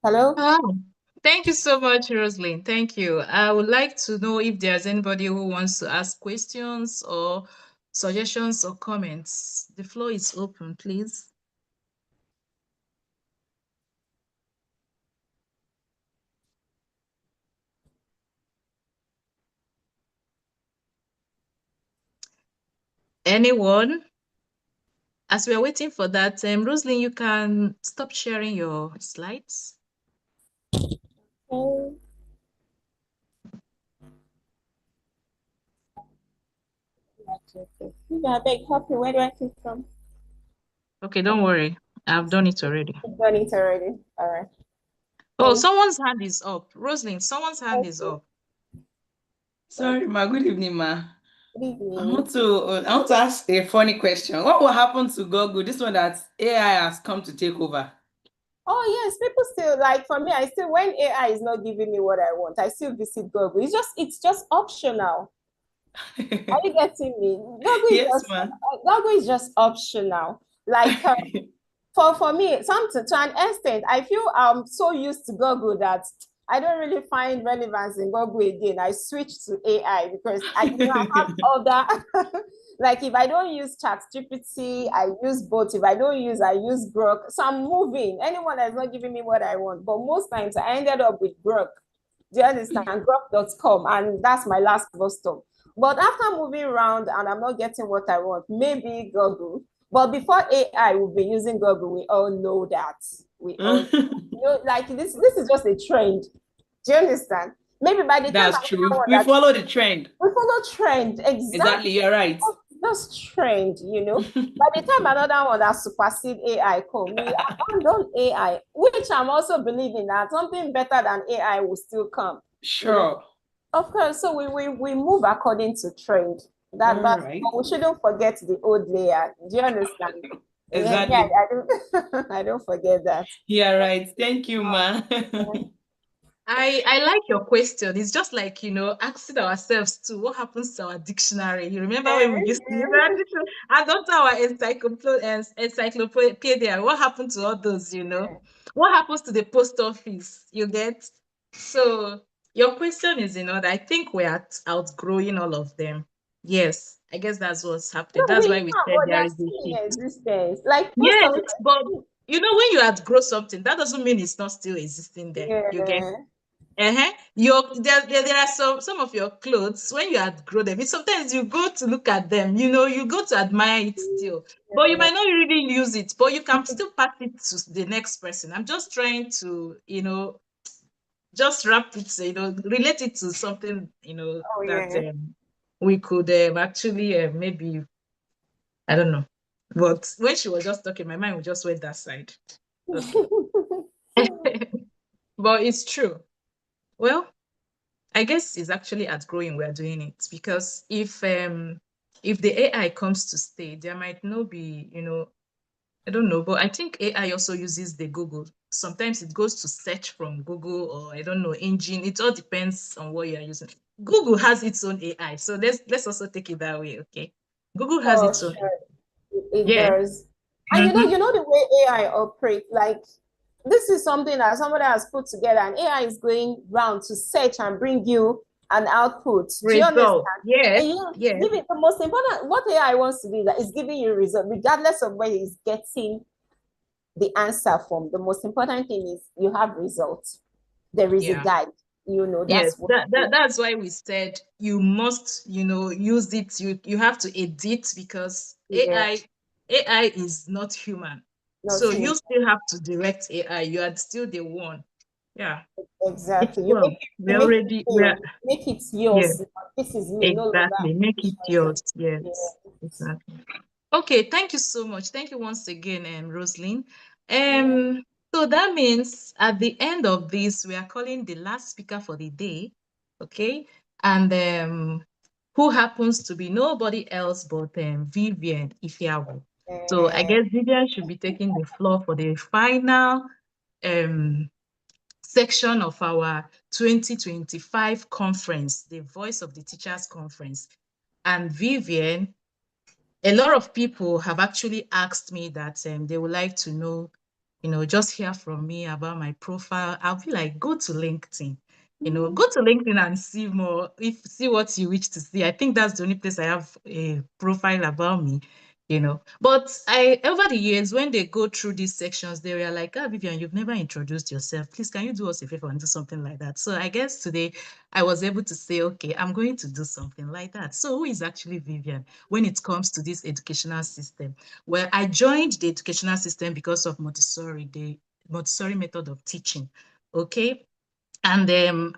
Hello? Oh, thank you so much, Roslyn. Thank you. I would like to know if there's anybody who wants to ask questions or suggestions or comments. The floor is open, please. Anyone? As we're waiting for that, Roslyn, you can stop sharing your slides. Okay. I beg help you. Where do I click from? Okay, don't worry. I've done it already. I've done it already. All right. Oh, Thank someone's hand is up. Roslyn, someone's hand is up. Sorry, ma. Good evening, ma. Good evening. I want to ask a funny question. What will happen to Google? This one that AI has come to take over. Oh yes, people still like for me, I still when AI is not giving me what I want, I still visit Google. It's just optional. Are you getting me? Yes, ma. Google is just optional. Like for me, something to an extent, I feel I'm so used to Google that I don't really find relevance in Google again. I switch to AI because I have other like if I don't use ChatGPT, I use both. If I don't use, I use Grok. So I'm moving. Anyone that's not giving me what I want. But most times I ended up with Grok. Do you understand? Grok.com, and that's my last bus stop. But after moving around and I'm not getting what I want, maybe Google. But before AI, we've been using Google. We all know that. We all know, like this is just a trend. Do you understand? Maybe by the time That's another true. one We that follow the trend. we follow trend, exactly. Exactly, you're right. Just trend, By the time another one that supersede AI come, we abandon AI, which I'm also believing that something better than AI will still come. Sure. Of course, so we move according to trend. All But right. we shouldn't forget the old layer. Do you understand? Yeah, Exactly. I don't I don't forget that. You're right. Thank you, ma. I like your question. It's just like, asking ourselves too, what happens to our dictionary? You remember when we used to use our dictionary? And not our encyclopedia. What happened to all those? What happens to the post office? You get? So your question is in order. I think we're outgrowing all of them. Yes, I guess that's what's happening. No, That's we why we have, said but they there are is a still in shift. existence. Like most Yes, of but them. when you outgrow something, that doesn't mean it's not still existing there. You get? Yeah. There are some of your clothes when you outgrow them. Sometimes you go to look at them, you go to admire it still, but you might not really use it, but you can still pass it to the next person. I'm just trying to, just wrap it, relate it to something, Oh that yeah. we could actually maybe, I don't know. But when she was just talking, my mind just went that side. Okay. But it's true. Well, I guess it's actually at growing we're doing it, because if the AI comes to stay, there might not be, I don't know, but I think AI also uses the Google. Sometimes it goes to search from Google, or I don't know, engine. It all depends on what you're using. Google has its own AI. So let's also take it that way, okay? Google has For its own sure. AI. It Yeah. does. And Mm-hmm. you know the way AI operates, like this is something that somebody has put together, and AI is going round to search and bring you an output. Do you understand? Result. Yes. And yeah, Yes. give it the most important what AI wants to do is that it's giving you a result, regardless of where it's getting the answer from. The most important thing is you have results. There is a Yeah. guide. Yes, That's what that's why we said you must, use it. You have to edit, because yeah, AI is not human. not So human. you still have to direct AI. You are still the one. Yeah. It's Exactly. You well. make it, you We're make it already real. we're Make it Yeah, yours. This is me, no longer exactly. Make it patronizing. yours. Yes. Yeah. Exactly. Okay, thank you so much. Thank you once again, Rosalind. Yeah. So that means at the end of this, we are calling the last speaker for the day. Okay. And who happens to be nobody else but Vivian Ifeawu. So I Uh, guess Vivian should be taking the floor for the final section of our 2025 conference, the Voice of the Teachers Conference. And Vivian, a lot of people have actually asked me that they would like to know, just hear from me about my profile. I'll be like, go to LinkedIn, go to LinkedIn and see more, see what you wish to see. I think that's the only place I have a profile about me. But over the years, when they go through these sections, they were like, Vivian, you've never introduced yourself. Please, can you do us a favor and do something like that? So I guess today I was able to say, okay, I'm going to do something like that. So who is actually Vivian when it comes to this educational system? Well, I joined the educational system because of Montessori, the Montessori method of teaching. Okay. And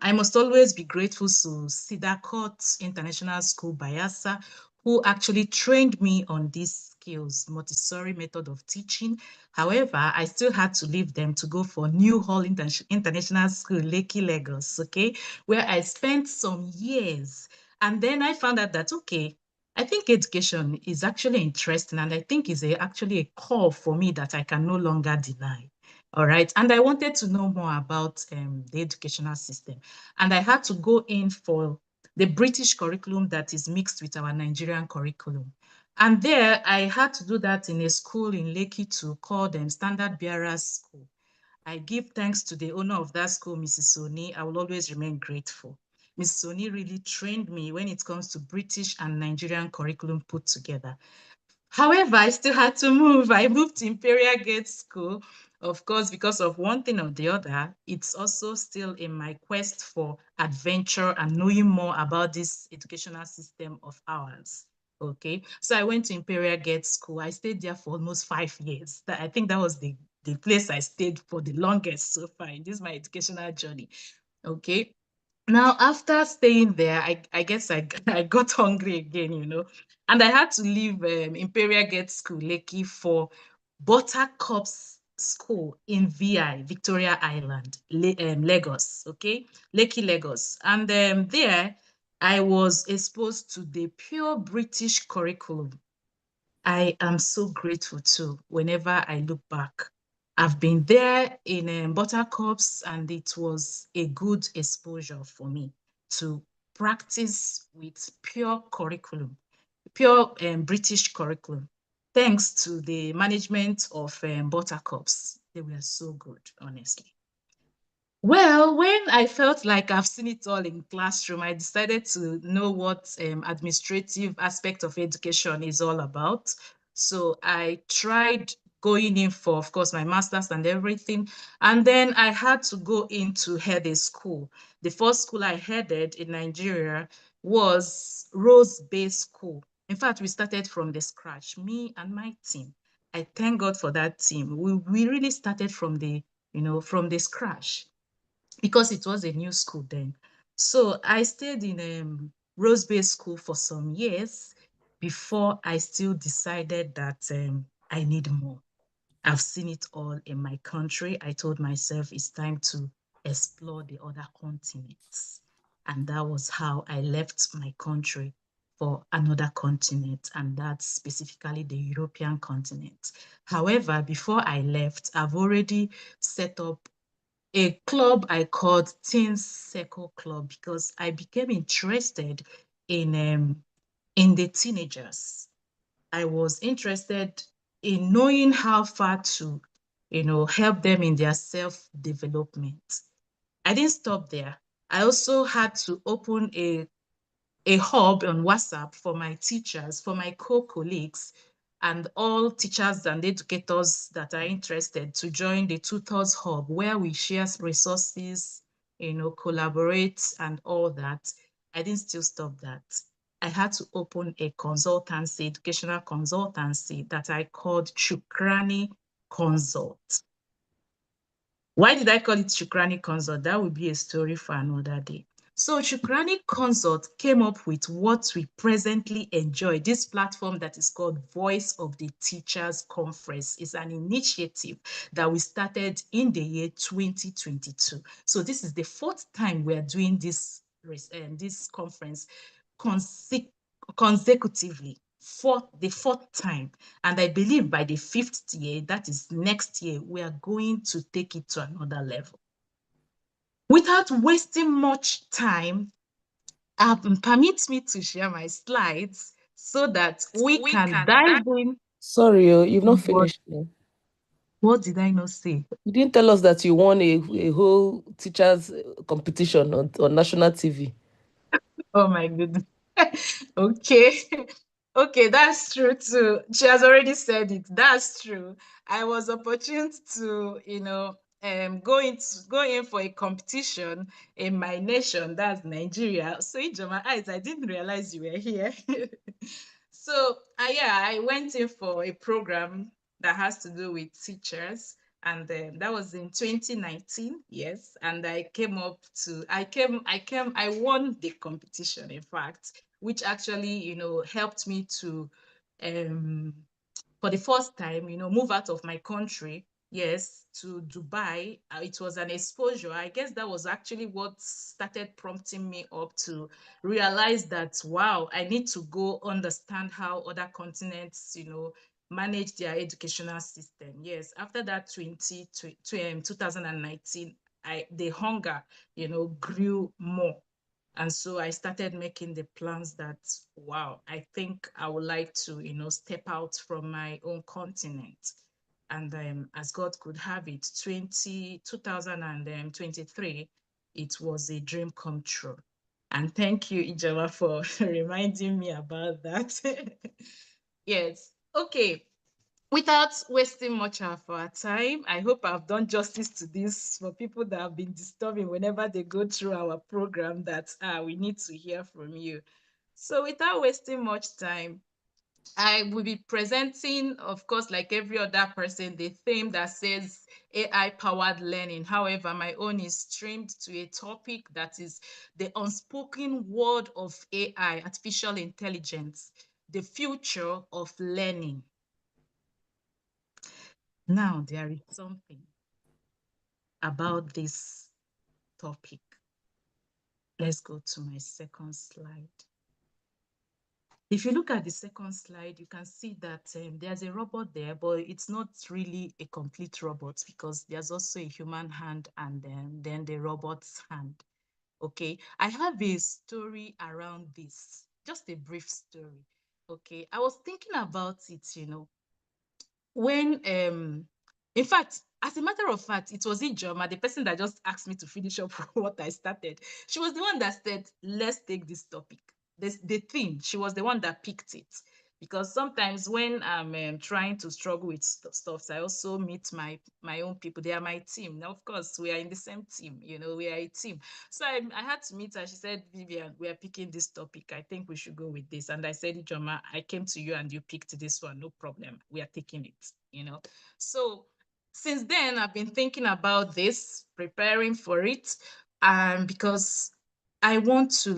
I must always be grateful to Cedar Court International School, Bayelsa, who actually trained me on these skills, Montessori method of teaching. However, I still had to leave them to go for New Hall International School, Lekki, Lagos, okay, where I spent some years. And then I found out that, okay, I think education is actually interesting, and I think is actually a call for me that I can no longer deny. All right. And I wanted to know more about the educational system. And I had to go in for the British curriculum that is mixed with our Nigerian curriculum. And there I had to do that in a school in Lekki to call them Standard Bearers School. I give thanks to the owner of that school, Mrs. Soni. I will always remain grateful. Mrs. Soni really trained me when it comes to British and Nigerian curriculum put together. However, I still had to move. I moved to Imperial Gate School, of course, because of one thing or the other. It's also still in my quest for adventure and knowing more about this educational system of ours. Okay, so I went to Imperial Gate School. I stayed there for almost 5 years. I think that was the place I stayed for the longest so far in this my educational journey. Okay. Now, after staying there, I guess I got hungry again, and I had to leave Imperial Gate School, Lekki, for Buttercups School in VI, Victoria Island, Lagos, okay? Lekki, Lagos. And there, I was exposed to the pure British curriculum. I am so grateful too, whenever I look back. I've been there in Buttercups, and it was a good exposure for me to practice with pure curriculum, pure British curriculum. Thanks to the management of Buttercups. They were so good, honestly. Well, when I felt like I've seen it all in classroom, I decided to know what administrative aspect of education is all about. So I tried going in for, of course, my master's and everything. And then I had to go in to head a school. The first school I headed in Nigeria was Rose Bay School. In fact, we started from the scratch, me and my team. I thank God for that team. We really started from from the scratch, because it was a new school then. So I stayed in Rose Bay School for some years before I still decided that I need more. I've seen it all in my country. I told myself it's time to explore the other continents. And that was how I left my country for another continent, and that's specifically the European continent. However, before I left, I've already set up a club I called Teen Circle Club, because I became interested in the teenagers. I was interested in knowing how far to, help them in their self-development. I didn't stop there. I also had to open a hub on WhatsApp for my teachers, for my co-colleagues, and all teachers and educators that are interested to join the Tutors Hub, where we share resources, collaborate and all that. I didn't still stop that. I had to open a consultancy, educational consultancy, that I called Shukrani Consult. Why did I call it Shukrani Consult? That would be a story for another day. So Shukrani Consult came up with what we presently enjoy, this platform that is called Voice of the Teachers Conference. It's an initiative that we started in the year 2022. So this is the fourth time we are doing this conference consecutively, for the fourth time. And I believe by the fifth year, that is next year, we are going to take it to another level. Without wasting much time, permit me to share my slides so that we can dive in. Sorry, you've not What, finished. No. what did I not say? You didn't tell us that you won a whole teachers competition on national TV. Oh my goodness. Okay. Okay, that's true too. She has already said it. That's true. I was opportune to, go in for a competition in my nation, that's Nigeria. So in my eyes, I didn't realize you were here. So yeah, I went in for a program that has to do with teachers, and that was in 2019. Yes, and I won the competition, in fact, which actually helped me to for the first time move out of my country, yes, to Dubai. It was an exposure. I guess that was actually what started prompting me up to realize that, wow, I need to go understand how other continents manage their educational system. Yes, after that 2019, the hunger, grew more. And so I started making the plans that, wow, I think I would like to, step out from my own continent. And as God could have it, 2023, it was a dream come true. And thank you, Ijeoma, for reminding me about that. Yes. Okay. Without wasting much of our time, I hope I've done justice to this for people that have been disturbing whenever they go through our program, that we need to hear from you. So without wasting much time, I will be presenting, of course, like every other person, the theme that says AI-powered learning. However, my own is streamed to a topic that is the unspoken word of AI, artificial intelligence, the future of learning. Now, there is something about this topic. Let's go to my second slide. If you look at the second slide, you can see that there's a robot there, but it's not really a complete robot because there's also a human hand and then the robot's hand. Okay, I have a story around this, just a brief story. Okay, I was thinking about it, when in fact, as a matter of fact, it was Ijeoma, the person that just asked me to finish up what I started. She was the one that said, let's take this topic. The theme, she was the one that picked it. Because sometimes when I'm trying to struggle with stuff, I also meet my own people. They are my team. Now, of course, we are in the same team. We are a team. So I had to meet her. She said, Vivian, we are picking this topic. I think we should go with this. And I said, Ijeoma, I came to you and you picked this one. No problem. We are taking it, So since then, I've been thinking about this, preparing for it, because I want to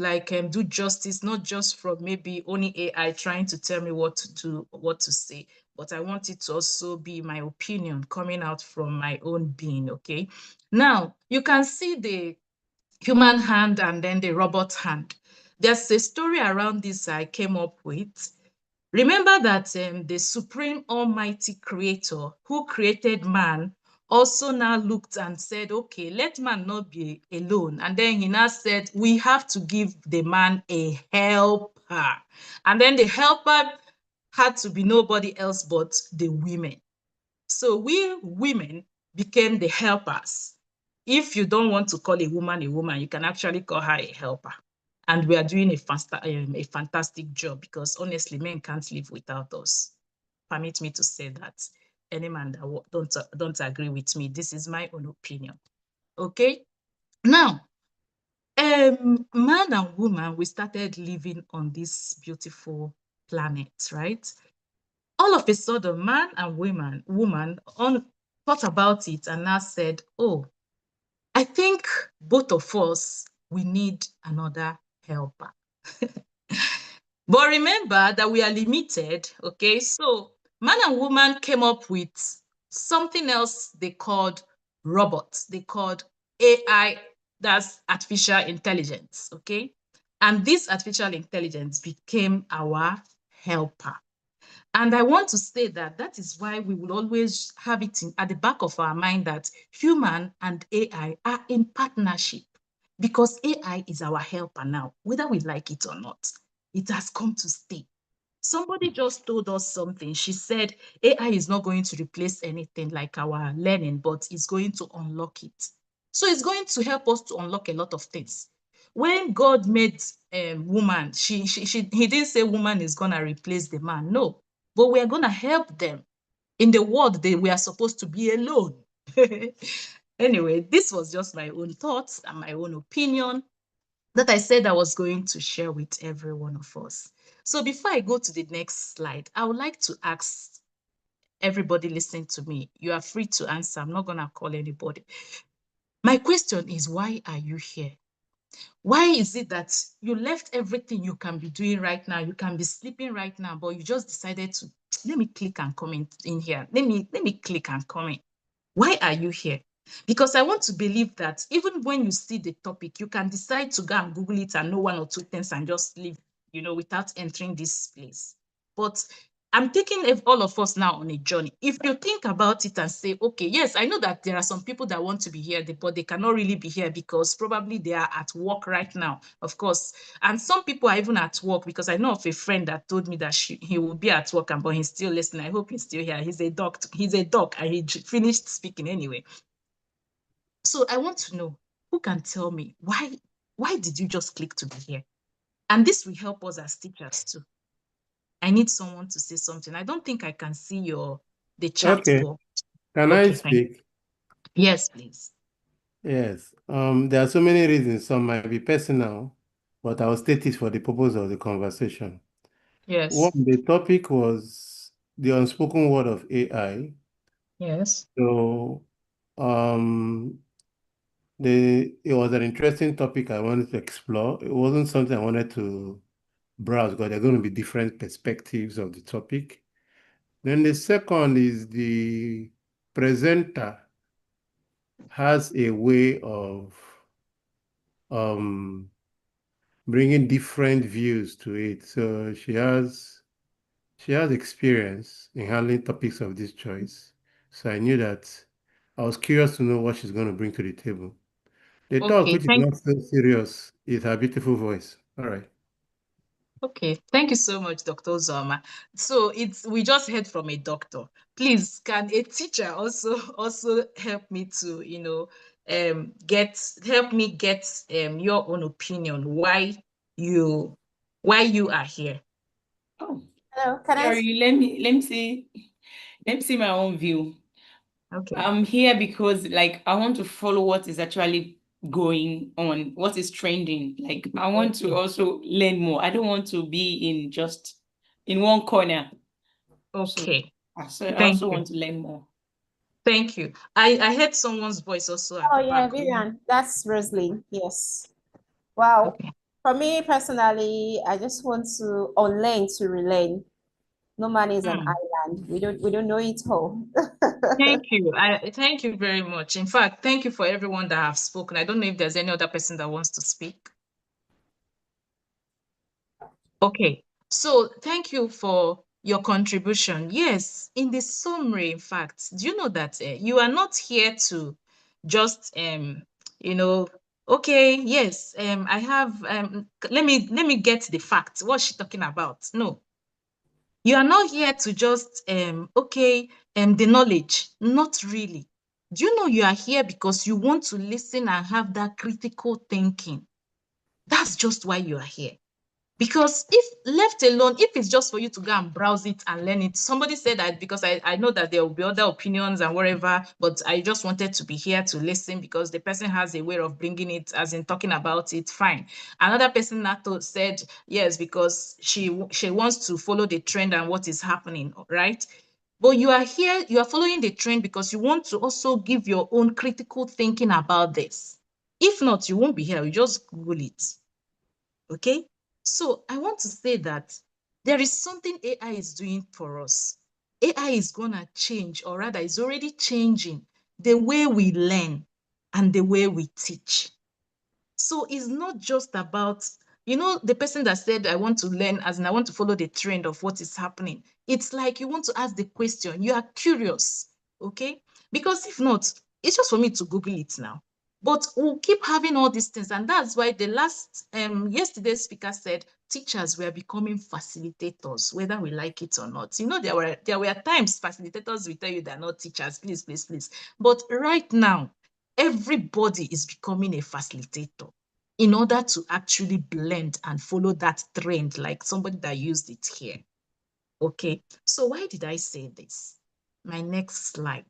do justice, not just from maybe only AI trying to tell me what to do, what to say, but I want it to also be my opinion coming out from my own being, okay? Now, you can see the human hand and then the robot hand. There's a story around this I came up with. Remember that the supreme almighty creator who created man also now looked and said, okay, let man not be alone. And then he now said, we have to give the man a helper. And then the helper had to be nobody else but the women. So we women became the helpers. If you don't want to call a woman, you can actually call her a helper. And we are doing a fantastic job because honestly, men can't live without us. Permit me to say that. Any man that don't agree with me, this is my own opinion. Okay. Now, man and woman, we started living on this beautiful planet, right? All of a sudden, man and woman thought about it and now said, oh, I think both of us, we need another helper. But remember that we are limited, okay? So man and woman came up with something else they called robots. They called AI, that's artificial intelligence, okay? And this artificial intelligence became our helper. And I want to say that is why we will always have it at the back of our mind that human and AI are in partnership, because AI is our helper now, whether we like it or not. It has come to stay. Somebody just told us something. She said AI is not going to replace anything like our learning, but it's going to unlock it. So it's going to help us to unlock a lot of things. When God made woman, he didn't say woman is going to replace the man. No, but we are going to help them. In the world, we are supposed to be alone. Anyway, this was just my own thoughts and my own opinion that I said I was going to share with every one of us. So before I go to the next slide, I would like to ask everybody listening to me, you are free to answer. I'm not going to call anybody. My question is, why are you here? Why is it that you left everything you can be doing right now? You can be sleeping right now, but you just decided to, let me click and comment in here. Let me click and comment. Why are you here? Because I want to believe that even when you see the topic, you can decide to go and Google it and know one or two things and just leave, without entering this place. But I'm taking all of us now on a journey. If you think about it and say, okay, yes, I know that there are some people that want to be here, but they cannot really be here because probably they are at work right now, of course. And some people are even at work, because I know of a friend that told me that he will be at work, but he's still listening. I hope he's still here. He's a doc, and he finished speaking anyway. So I want to know, who can tell me why did you just click to be here? And this will help us as teachers too. I need someone to say something. I don't think I can see the chat Okay. box. Can I Okay, thank you. speak? Yes, please. Yes. There are so many reasons. Some might be personal, but I'll state it for the purpose of the conversation. Yes. The topic was the unspoken word of AI. Yes. So, it was an interesting topic I wanted to explore. It wasn't something I wanted to browse, because there are going to be different perspectives of the topic. Then the second is the presenter has a way of bringing different views to it. So she has experience in handling topics of this choice. So I knew that I was curious to know what she's going to bring to the table. The talk, Okay, which is not so serious, is her beautiful voice. All right. okay. Thank you so much, Dr. Uzoma. So we just heard from a doctor. Please, can a teacher also help me to, help me get your own opinion why you are here? Oh, Hello, can I? sorry, let me see my own view. Okay. I'm here because I want to follow what is actually going on, what is trending. I want to also learn more. I don't want to be in just in one corner. Okay. So I Thank also you. want to learn more. Thank you. I heard someone's voice also at Oh the yeah, back. Vivian, that's Rosalie. Yes. Wow. Okay. For me personally, I just want to unlearn to relearn. No man is an island. We don't know it all. Thank you. Thank you very much. In fact, thank you for everyone that have spoken. I don't know if there's any other person that wants to speak. Okay. So thank you for your contribution. Yes, in the summary, in fact, do you know that you are not here to just okay, yes, I have let me get the facts. What's she talking about? No. You are not here to just the knowledge. Not really. Do you know you are here because you want to listen and have that critical thinking? That's just why you are here. Because if left alone, if it's just for you to go and browse it and learn it, somebody said that, because I know that there will be other opinions and whatever, but I just wanted to be here to listen because the person has a way of bringing it, as in talking about it, fine. Another person said, yes, because she wants to follow the trend and what is happening, right? But you are here, you are following the trend because you want to also give your own critical thinking about this. If not, you won't be here, you just Google it. Okay? So I want to say that there is something AI is doing for us. AI is going to change, or rather is already changing the way we learn and the way we teach. So it's not just about, the person that said, I want to learn, as in I want to follow the trend of what is happening. It's like you want to ask the question, you are curious, okay? Because if not, it's just for me to Google it now. But we'll keep having all these things. And that's why yesterday's speaker said, teachers were becoming facilitators, whether we like it or not. There were times facilitators will tell you they're not teachers, please, please, please. But right now, everybody is becoming a facilitator in order to actually blend and follow that trend, like somebody that used it here. Okay, so why did I say this? My next slide.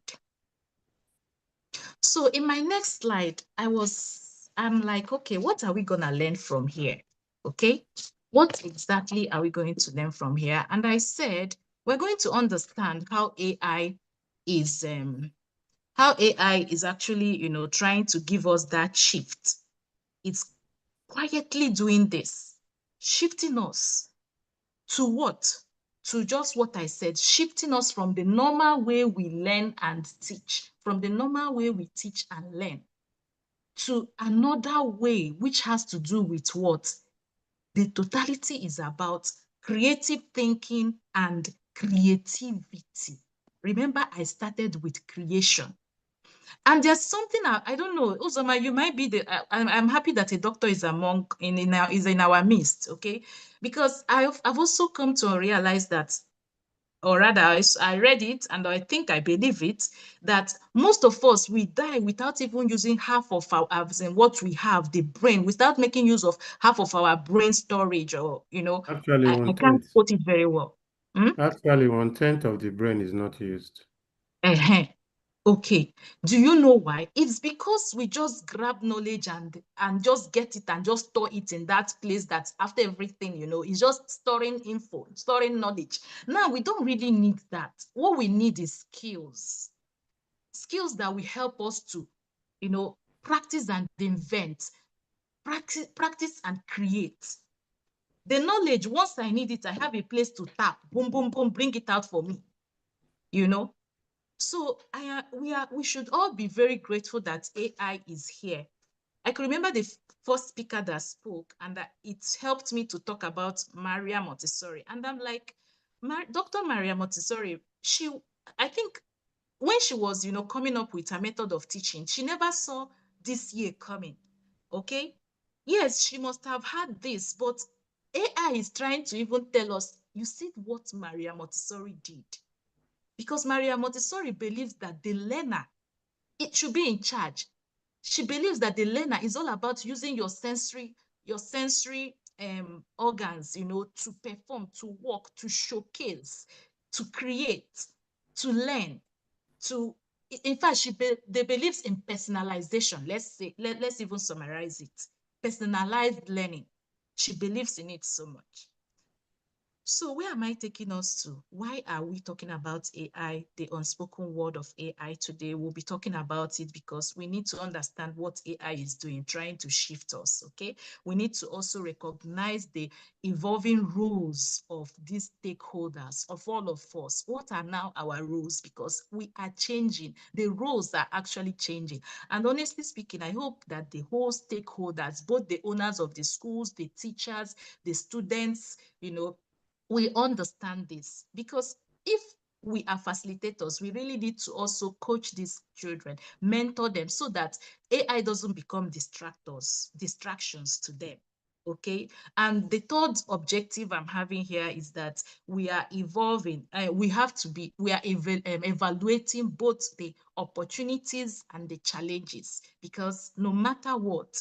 So in my next slide, I'm like, okay, what are we gonna learn from here? Okay, what exactly are we going to learn from here? And I said, we're going to understand how AI is actually, trying to give us that shift. It's quietly doing this, shifting us to what? To just what I said, shifting us from the normal way we learn and teach, from the normal way we teach and learn, to another way, which has to do with what? The totality is about creative thinking and creativity. Remember, I started with creation. And there's something I don't know, Uzoma, you might be I'm happy that a doctor is is in our midst, okay? Because I've also come to realize that, or rather, I read it and I think I believe it, that most of us, we die without even using half of our, as in what we have, the brain, without making use of half of our brain storage, or, Actually, I can't quote it very well. Actually, 1/10 of the brain is not used. Uh-huh. Okay. Do you know why? It's because we just grab knowledge and just get it and just store it in that place that after everything, it's just storing info, storing knowledge. Now we don't really need that. What we need is skills. Skills that will help us to, practice and invent, practice and create. The knowledge, once I need it, I have a place to tap. Boom, boom, boom, bring it out for me. So we should all be very grateful that AI is here. I can remember the first speaker that spoke, and that it helped me to talk about Maria Montessori. And I'm like, Dr. Maria Montessori, I think when she was, coming up with her method of teaching, she never saw this year coming. Okay? Yes, she must have had this, but AI is trying to even tell us, you see what Maria Montessori did. Because Maria Montessori believes that the learner, it should be in charge. She believes that the learner is all about using your sensory organs, to perform, to work, to showcase, to create, to learn, to, in fact, they believes in personalization. Let's even summarize it. Personalized learning. She believes in it so much. So where am I taking us to? Why are we talking about AI, the unspoken word of AI today? We'll be talking about it because we need to understand what AI is doing, trying to shift us, okay? We need to also recognize the evolving rules of these stakeholders, of all of us. What are now our rules? Because we are changing. The rules are actually changing. And honestly speaking, I hope that the whole stakeholders, both the owners of the schools, the teachers, the students, we understand this, because if we are facilitators, we really need to also coach these children, mentor them, so that AI doesn't become distractions to them. Okay. And the third objective I'm having here is that we are evolving. We are evaluating both the opportunities and the challenges, because no matter what,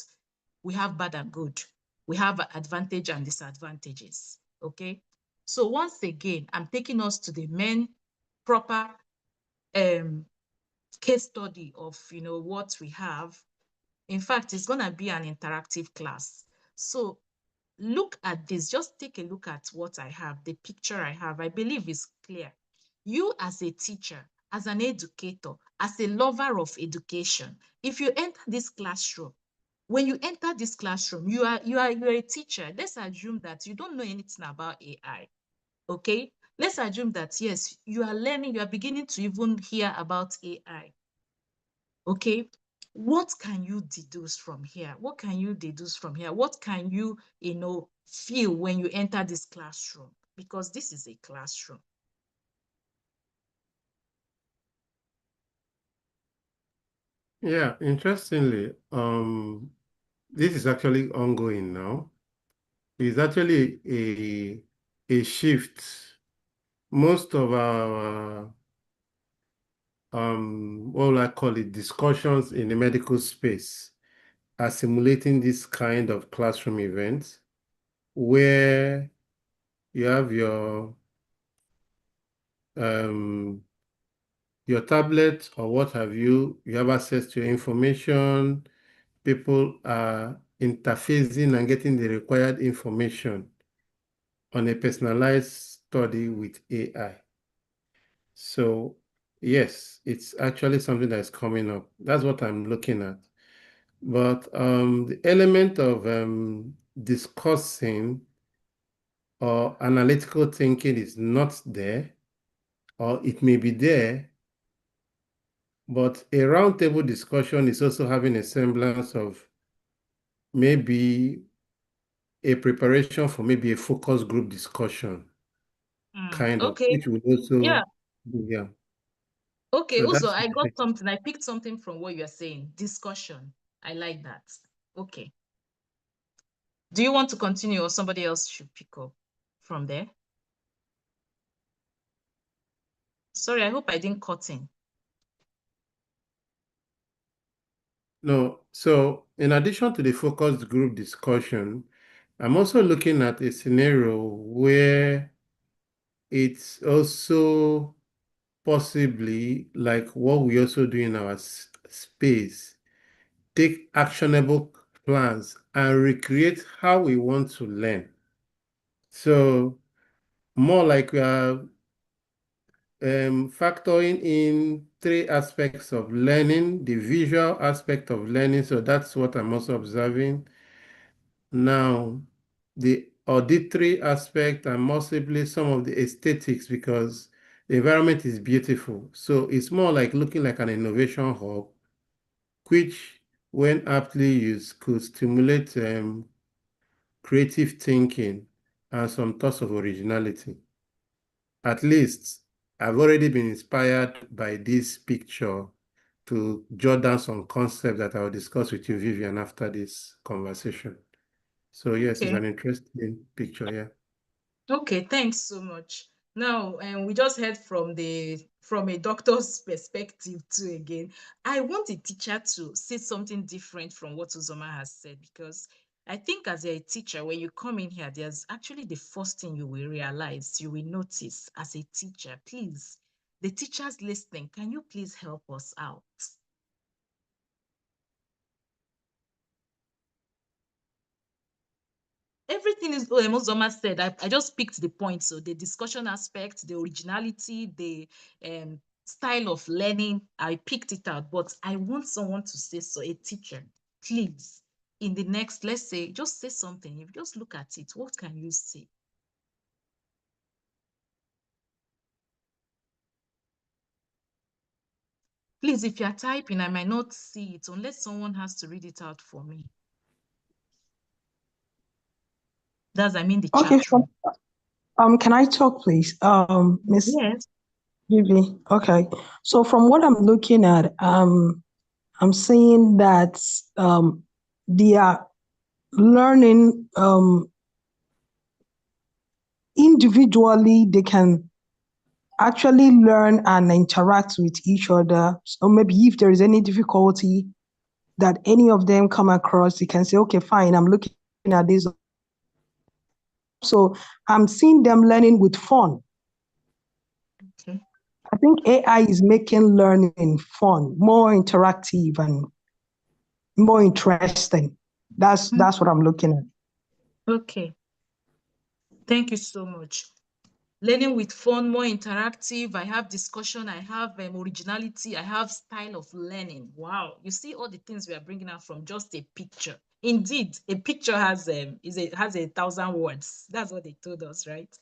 we have bad and good. We have advantage and disadvantages. Okay. So once again, I'm taking us to the main proper case study of what we have. In fact, it's going to be an interactive class. So look at this. Just take a look at what I have, the picture I have. I believe is clear. You as a teacher, as an educator, as a lover of education, if you enter this classroom, when you enter this classroom, you're a teacher. Let's assume that you don't know anything about AI. Okay, let's assume that, yes, you are learning, you are beginning to even hear about AI. Okay, what can you deduce from here? What can you deduce from here? What can you, feel when you enter this classroom? Because this is a classroom. Yeah, interestingly, this is actually ongoing now. It's actually a shift. Most of our what will I call it, discussions in the medical space are simulating this kind of classroom events where you have your tablet or what have you, you have access to information, people are interfacing and getting the required information on a personalized study with AI. So yes, it's actually something that's coming up. That's what I'm looking at. But the element of discussing or analytical thinking is not there, or it may be there, but a roundtable discussion is also having a semblance of maybe a preparation for maybe a focus group discussion. kind of, Okay. which would also, Yeah. yeah. Okay. So Also, that's I my got take. something. I picked something from what you're saying. Discussion. I like that. Okay. Do you want to continue or somebody else should pick up from there? Sorry, I hope I didn't cut in. No, so in addition to the focus group discussion, I'm also looking at a scenario where it's also possibly like what we also do in our space, take actionable plans and recreate how we want to learn. So more like we are factoring in three aspects of learning, the visual aspect of learning. So that's what I'm also observing. Now, the auditory aspect and possibly some of the aesthetics, because the environment is beautiful. So it's more like looking like an innovation hub, which, when aptly used, could stimulate creative thinking and some thoughts of originality. At least I've already been inspired by this picture to jot down some concepts that I'll discuss with you, Vivian, after this conversation. So yes, it's Okay. an interesting picture, yeah. Okay, thanks so much. Now, we just heard from a doctor's perspective too again. I want a teacher to say something different from what Uzoma has said, because I think as a teacher, when you come in here, there's actually the first thing you will realize, you will notice as a teacher. Please, the teachers listening, can you please help us out? Everything is Uzoma said. I just picked the points. So the discussion aspect, the originality, the style of learning, I picked it out. But I want someone to say so, a teacher, please, in the next, let's say, just say something. If you just look at it, what can you say? Please, if you're typing, I might not see it unless someone has to read it out for me. That's, I mean, the Okay, chat room. can I talk, please? Miss Yes. Vivi. Okay. So from what I'm looking at, I'm seeing that they are learning individually. They can actually learn and interact with each other. So maybe if there is any difficulty that any of them come across, they can say, okay, fine, I'm looking at this. So I'm seeing them learning with fun. Okay. I think AI is making learning fun, more interactive and more interesting. That's what I'm looking at. Okay. Thank you so much. Learning with fun, more interactive. I have discussion. I have originality. I have style of learning. Wow. You see all the things we are bringing out from just a picture. Indeed, a picture has 1,000 words. That's what they told us, right?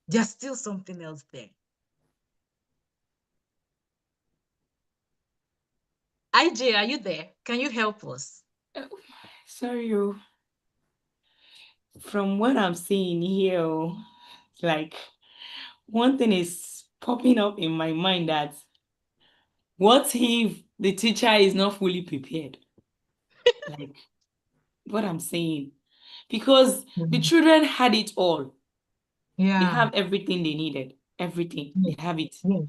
There's still something else there. IJ, are you there? Can you help us? Sorry, from what I'm seeing here, like one thing is popping up in my mind, that what if the teacher is not fully prepared? Like what I'm saying. Because the children had it all. They Yeah. have everything they needed. Everything. They have it. Yeah.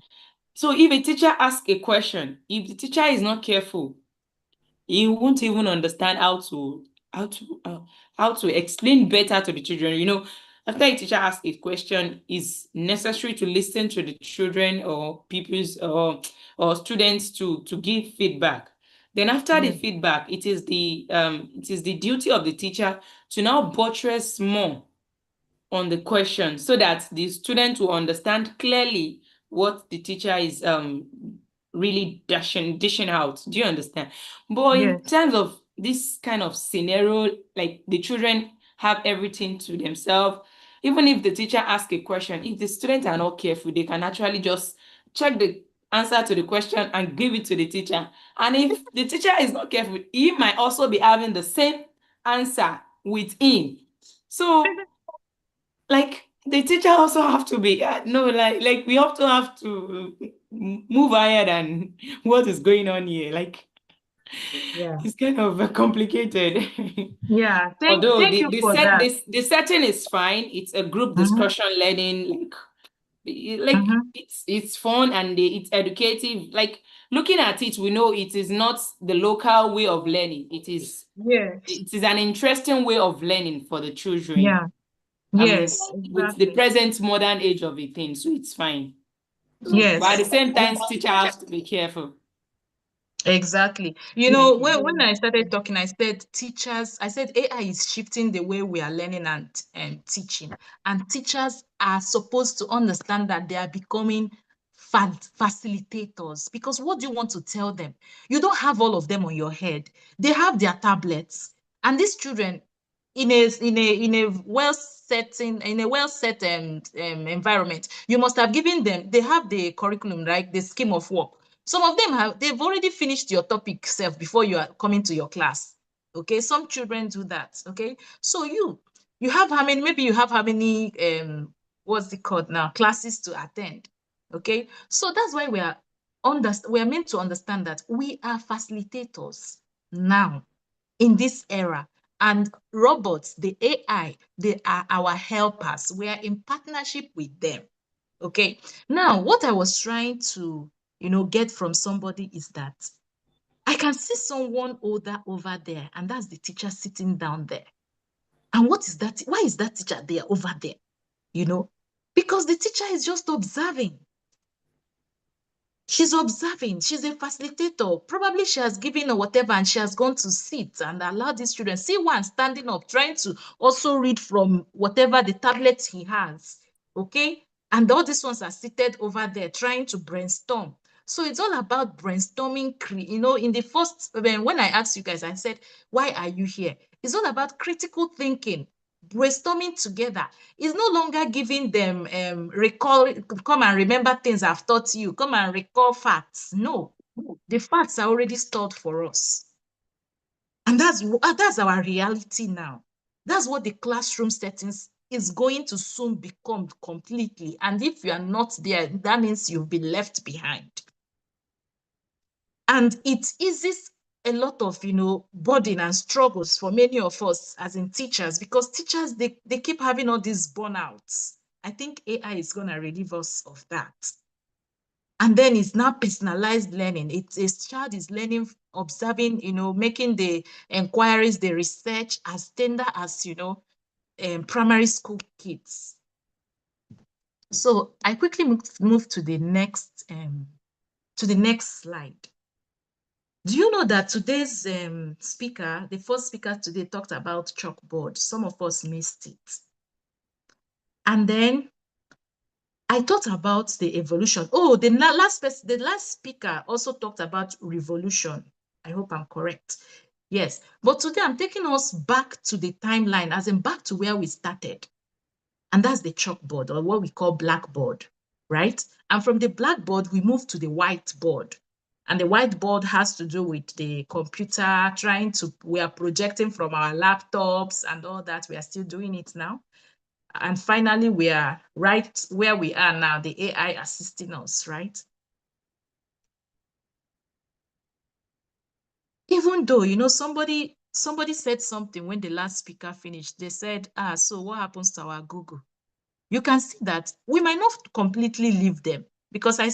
So if a teacher asks a question, if the teacher is not careful, he won't even understand how to explain better to the children. You know, after a teacher asks a question, it's necessary to listen to the children or pupils or students to give feedback. Then after the feedback, it is the duty of the teacher to now buttress more on the question so that the student will understand clearly what the teacher is really dishing out. Do you understand? But in terms of this kind of scenario, like the children have everything to themselves, even if the teacher asks a question, if the students are not careful, they can actually just check the answer to the question and give it to the teacher. And if the teacher is not careful, he might also be having the same answer with him. So like the teacher also have to be no, like we have to move higher than what is going on here. Like Yeah. it's kind of complicated. Yeah. Although Thank you for that. the setting is fine. It's a group discussion learning, like Mhm. it's fun and it's educative. Like looking at it, we know it is not the local way of learning. Yes. It is an interesting way of learning for the children. Yeah. Yes. With the Exactly. present modern age of a thing, so it's fine. Yes. But at the same time, teacher has to be careful. Exactly. You know, when I started talking, I said AI is shifting the way we are learning and teaching. And teachers are supposed to understand that they are becoming facilitators. Because what do you want to tell them? You don't have all of them on your head. They have their tablets. And these children, in a well set environment, you must have given them, they have the curriculum, right? The scheme of work. Some of them they've already finished your topic self before you are coming to your class. Okay, some children do that. Okay, so you have how many, maybe you have how many what's it called now, classes to attend. Okay, so that's why we are meant to understand that we are facilitators now in this era. And robots, the AI, they are our helpers. We are in partnership with them. Okay. Now, what I was trying to, get from somebody is that I can see someone older over there, and that's the teacher sitting down there. And what is that? Why is that teacher there over there? Because the teacher is just observing. She's observing. She's a facilitator. Probably she has given or whatever, and she has gone to sit and allow these children. See one standing up, trying to also read from whatever the tablet he has. Okay? And all these ones are seated over there trying to brainstorm. So it's all about brainstorming. In the first, when I asked you guys, I said, why are you here? It's all about critical thinking, brainstorming together. Is no longer giving them recall, come and remember things I've taught you, come and recall facts. No, the facts are already stored for us. And that's our reality now. That's what the classroom settings is going to soon become completely. And if you are not there, that means you've been left behind. And it eases a lot of, burden and struggles for many of us as in teachers, because teachers, they keep having all these burnouts. I think AI is going to relieve us of that. And then it's now personalized learning. A child is learning, observing, making the inquiries, the research as tender as, primary school kids. So I quickly move to the next slide. Do you know that today's speaker, the first speaker today, talked about chalkboard? Some of us missed it. And then I thought about the evolution. Oh, the last speaker also talked about revolution. I hope I'm correct. Yes, but today I'm taking us back to the timeline, as in back to where we started. And that's the chalkboard, or what we call blackboard, right? And from the blackboard, we move to the whiteboard. And the whiteboard has to do with the computer, we are projecting from our laptops and all that. We are still doing it now. And finally, we are right where we are now, the AI assisting us, right? Even though, somebody said something when the last speaker finished. They said, so what happens to our Google? You can see that we might not completely leave them, because I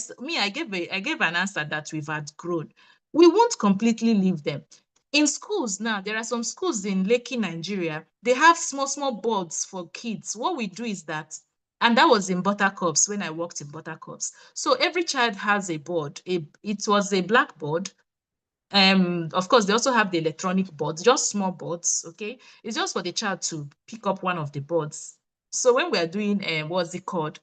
gave an answer that we've outgrown. We won't completely leave them. In schools now, there are some schools in Lekki, Nigeria. They have small boards for kids. What we do is that, and that was in Buttercups when I worked in Buttercups. So every child has a board. It was a blackboard. Of course, they also have the electronic boards, just small boards. Okay, it's just for the child to pick up one of the boards. So when we're doing what's it called,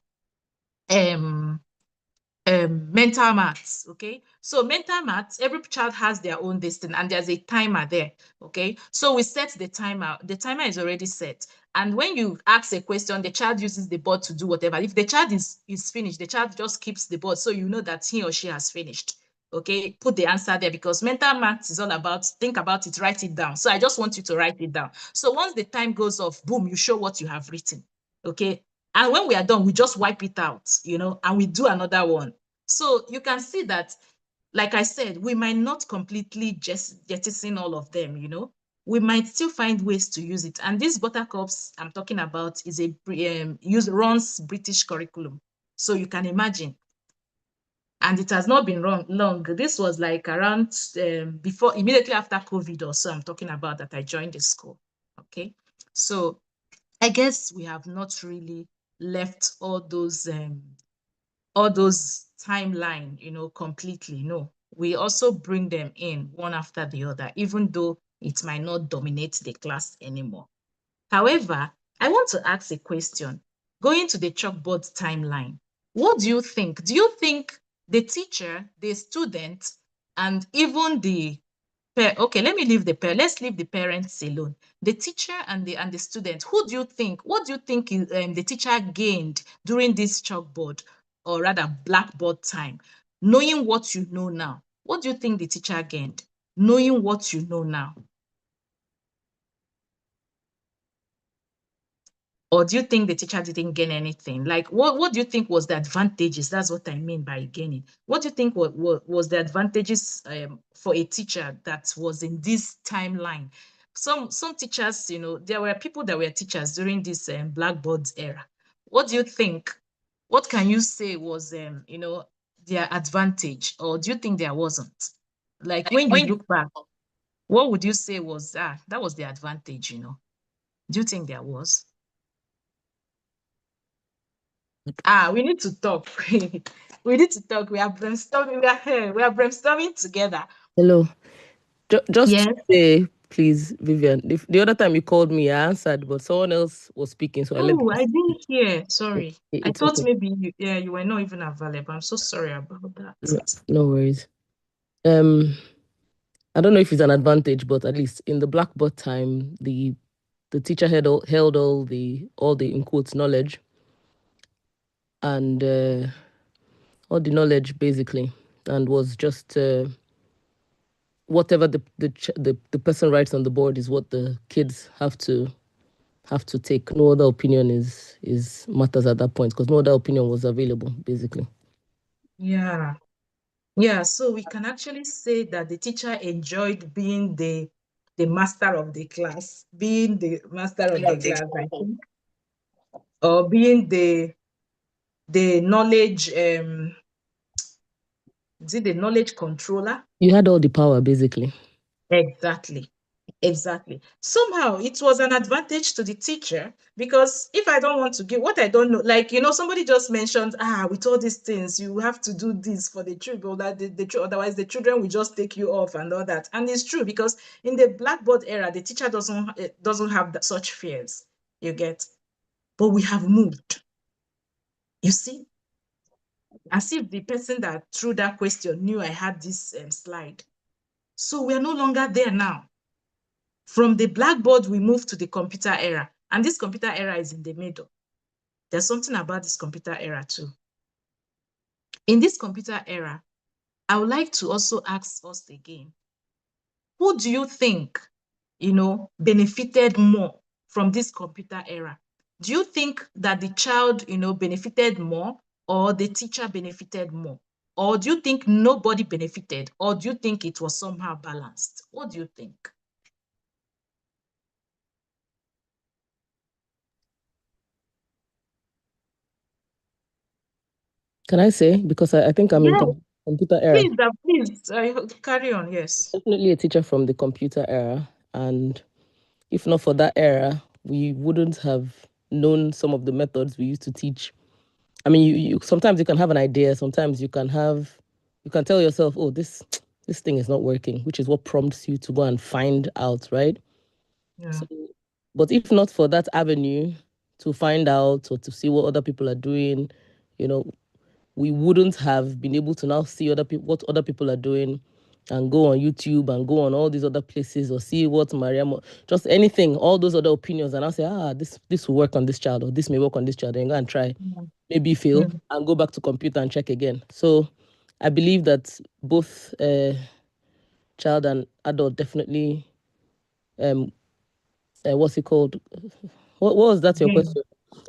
mental maths, okay? So mental maths, every child has their own destiny, and there's a timer there, okay? So we set the timer. The timer is already set. And when you ask a question, the child uses the board to do whatever. If the child is finished, the child just keeps the board, so you know that he or she has finished. Okay, put the answer there, because mental maths is all about, think about it, write it down. So I just want you to write it down. So once the time goes off, boom, you show what you have written. Okay, And when we are done, we just wipe it out, and we do another one. So you can see that, like I said, we might not completely just jettison all of them, we might still find ways to use it. And this Buttercups I'm talking about is runs British curriculum. So you can imagine. And it has not been long. This was like around before, immediately after COVID or so, I'm talking about, that I joined the school. Okay. So I guess we have not really left all those timeline, completely. No, we also bring them in one after the other, even though it might not dominate the class anymore. However, I want to ask a question. Going to the chalkboard timeline, what do you think? Do you think the teacher, the student, and even okay, let me leave let's leave the parents alone. The teacher and the student, what do you think the teacher gained during this chalkboard, or rather blackboard time, knowing what you know now? What do you think the teacher gained, knowing what you know now? Or do you think the teacher didn't gain anything? Like, what do you think was the advantages? That's what I mean by gaining. What do you think was the advantages for a teacher that was in this timeline? Some teachers, there were people that were teachers during this Blackboard era. What do you think? What can you say was, their advantage? Or do you think there wasn't? Like, when you look back, what would you say was, that was the advantage, Do you think there was? We need to talk. We need to talk. We are brainstorming. We are brainstorming together. Hello. Just Yes. say, please, Vivian. The other time you called me, I answered, but someone else was speaking, so I let. Oh, I didn't hear. Sorry. I It's thought okay. maybe you were not even available. I'm so sorry about that. No worries. I don't know if it's an advantage, but at least in the blackboard time, the teacher held all the in quotes knowledge, and all the knowledge basically, and was just whatever the person writes on the board is what the kids have to take. No other opinion is matters at that point, because no other opinion was available basically. Yeah. So we can actually say that the teacher enjoyed being the master of the class, being the master of the class, I think, or being the knowledge is it the knowledge controller? You had all the power basically. Exactly. Somehow it was an advantage to the teacher, because if I don't want to give what I don't know, like, somebody just mentioned, with all these things, you have to do this for the children, that otherwise the children will just take you off and all that. And it's true, because in the Blackboard era, the teacher doesn't have such fears, you get. But we have moved. You see, as if the person that threw that question knew I had this slide. So we are no longer there now. From the blackboard, we move to the computer era. And this computer era is in the middle. There's something about this computer era too. In this computer era, I would like to also ask us again, who do you think, benefited more from this computer era? Do you think that the child, benefited more, or the teacher benefited more? Or do you think nobody benefited? Or do you think it was somehow balanced? What do you think? Can I say? Because I think I'm in computer era. Please, carry on, yes. Definitely a teacher from the computer era. And if not for that era, we wouldn't have known some of the methods we used to teach. I mean, you sometimes you can have an idea, sometimes you can tell yourself, oh, this thing is not working, which is what prompts you to go and find out, right? Yeah. So, but if not for that avenue to find out or to see what other people are doing, we wouldn't have been able to now see what other people are doing, and go on YouTube and go on all these other places, or see what Mariam, just anything, all those other opinions, and I'll say, this will work on this child, or this may work on this child, and go and try, maybe fail, and go back to computer and check again. So I believe that both child and adult definitely, what's it called? What was that your question?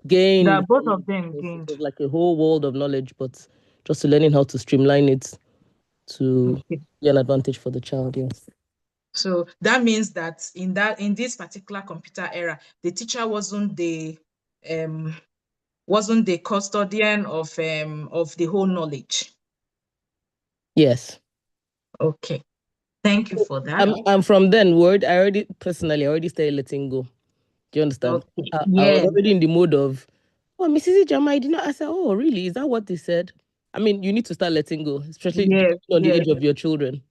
gained. That both of them It gained. was like a whole world of knowledge, but just learning how to streamline it to Okay. be an advantage for the child. Yes. So that means that in this particular computer era, the teacher wasn't the custodian of the whole knowledge. Yes. Okay. Thank you for that. I'm from then. I already started letting go. Do you understand? Okay. I was Yes. already in the mode of, oh, Mrs. Ijama, I did not. I said, oh, really? Is that what they said? I mean, you need to start letting go, especially Yes. depending on the Yes. age of your children,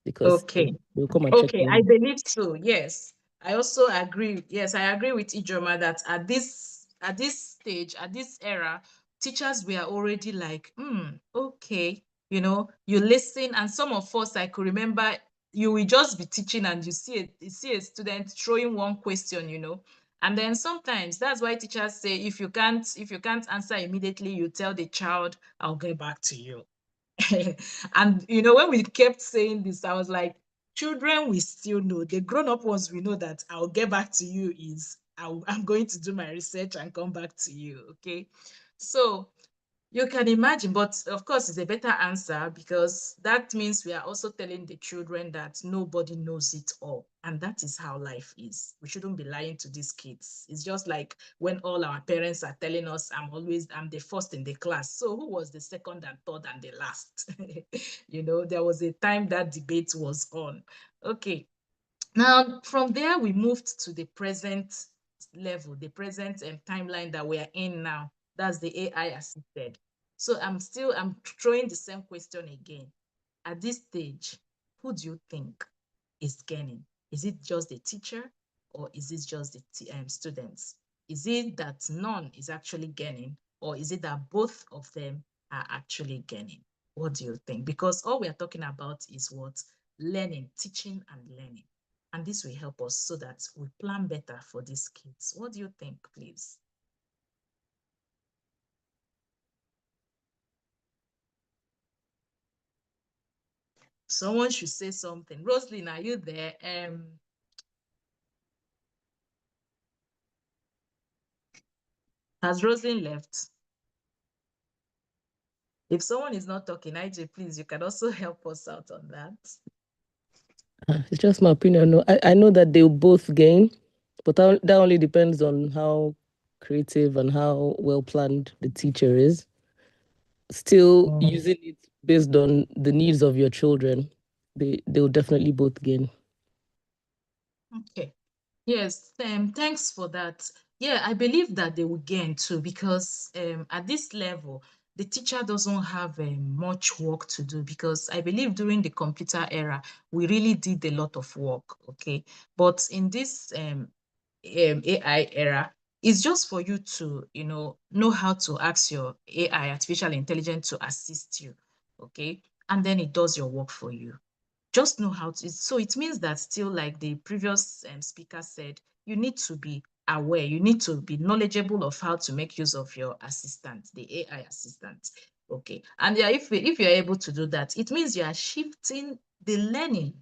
because Okay. they'll come and check Okay, you. I believe so. Yes, I also agree. Yes, I agree with Ijoma that at this stage, at this era, teachers were already like, okay, you listen, and some of us, I could remember, you will just be teaching and you see a student throwing one question, and then sometimes that's why teachers say if you can't answer immediately, you tell the child, I'll get back to you. And when we kept saying this, I was like, children, we still know. The grown-up ones, we know that I'll get back to you is I'm going to do my research and come back to you. Okay. So you can imagine, but of course, it's a better answer because that means we are also telling the children that nobody knows it all. And that is how life is. We shouldn't be lying to these kids. It's just like when all our parents are telling us, I'm the first in the class. So who was the second and third and the last? There was a time that debate was on. Okay. Now, from there, we moved to the present level, the present timeline that we are in now. That's the AI assisted. So I'm throwing the same question again. At this stage, who do you think is gaining? Is it just the teacher or is it just the students? Is it that none is actually gaining or is it that both of them are actually gaining? What do you think? Because all we are talking about is what? Learning, teaching and learning. And this will help us so that we plan better for these kids. What do you think, please? Someone should say something. Roslyn, are you there? Has Roslyn left? If someone is not talking, IJ, please, you can also help us out on that. It's just my opinion. No, I know that they'll both gain, but that only depends on how creative and how well planned the teacher is. Still using it based on the needs of your children, they'll definitely both gain. Okay. Yes, thanks for that. Yeah, I believe that they will gain too because at this level, the teacher doesn't have much work to do because I believe during the computer era, we really did a lot of work, okay? But in this AI era, it's just for you to, know how to ask your AI, artificial intelligence, to assist you, okay? And then it does your work for you. Just know how to. So it means that still, like the previous speaker said, you need to be aware. You need to be knowledgeable of how to make use of your assistant, the AI assistant. Okay. And yeah, if you're able to do that, it means you are shifting the learning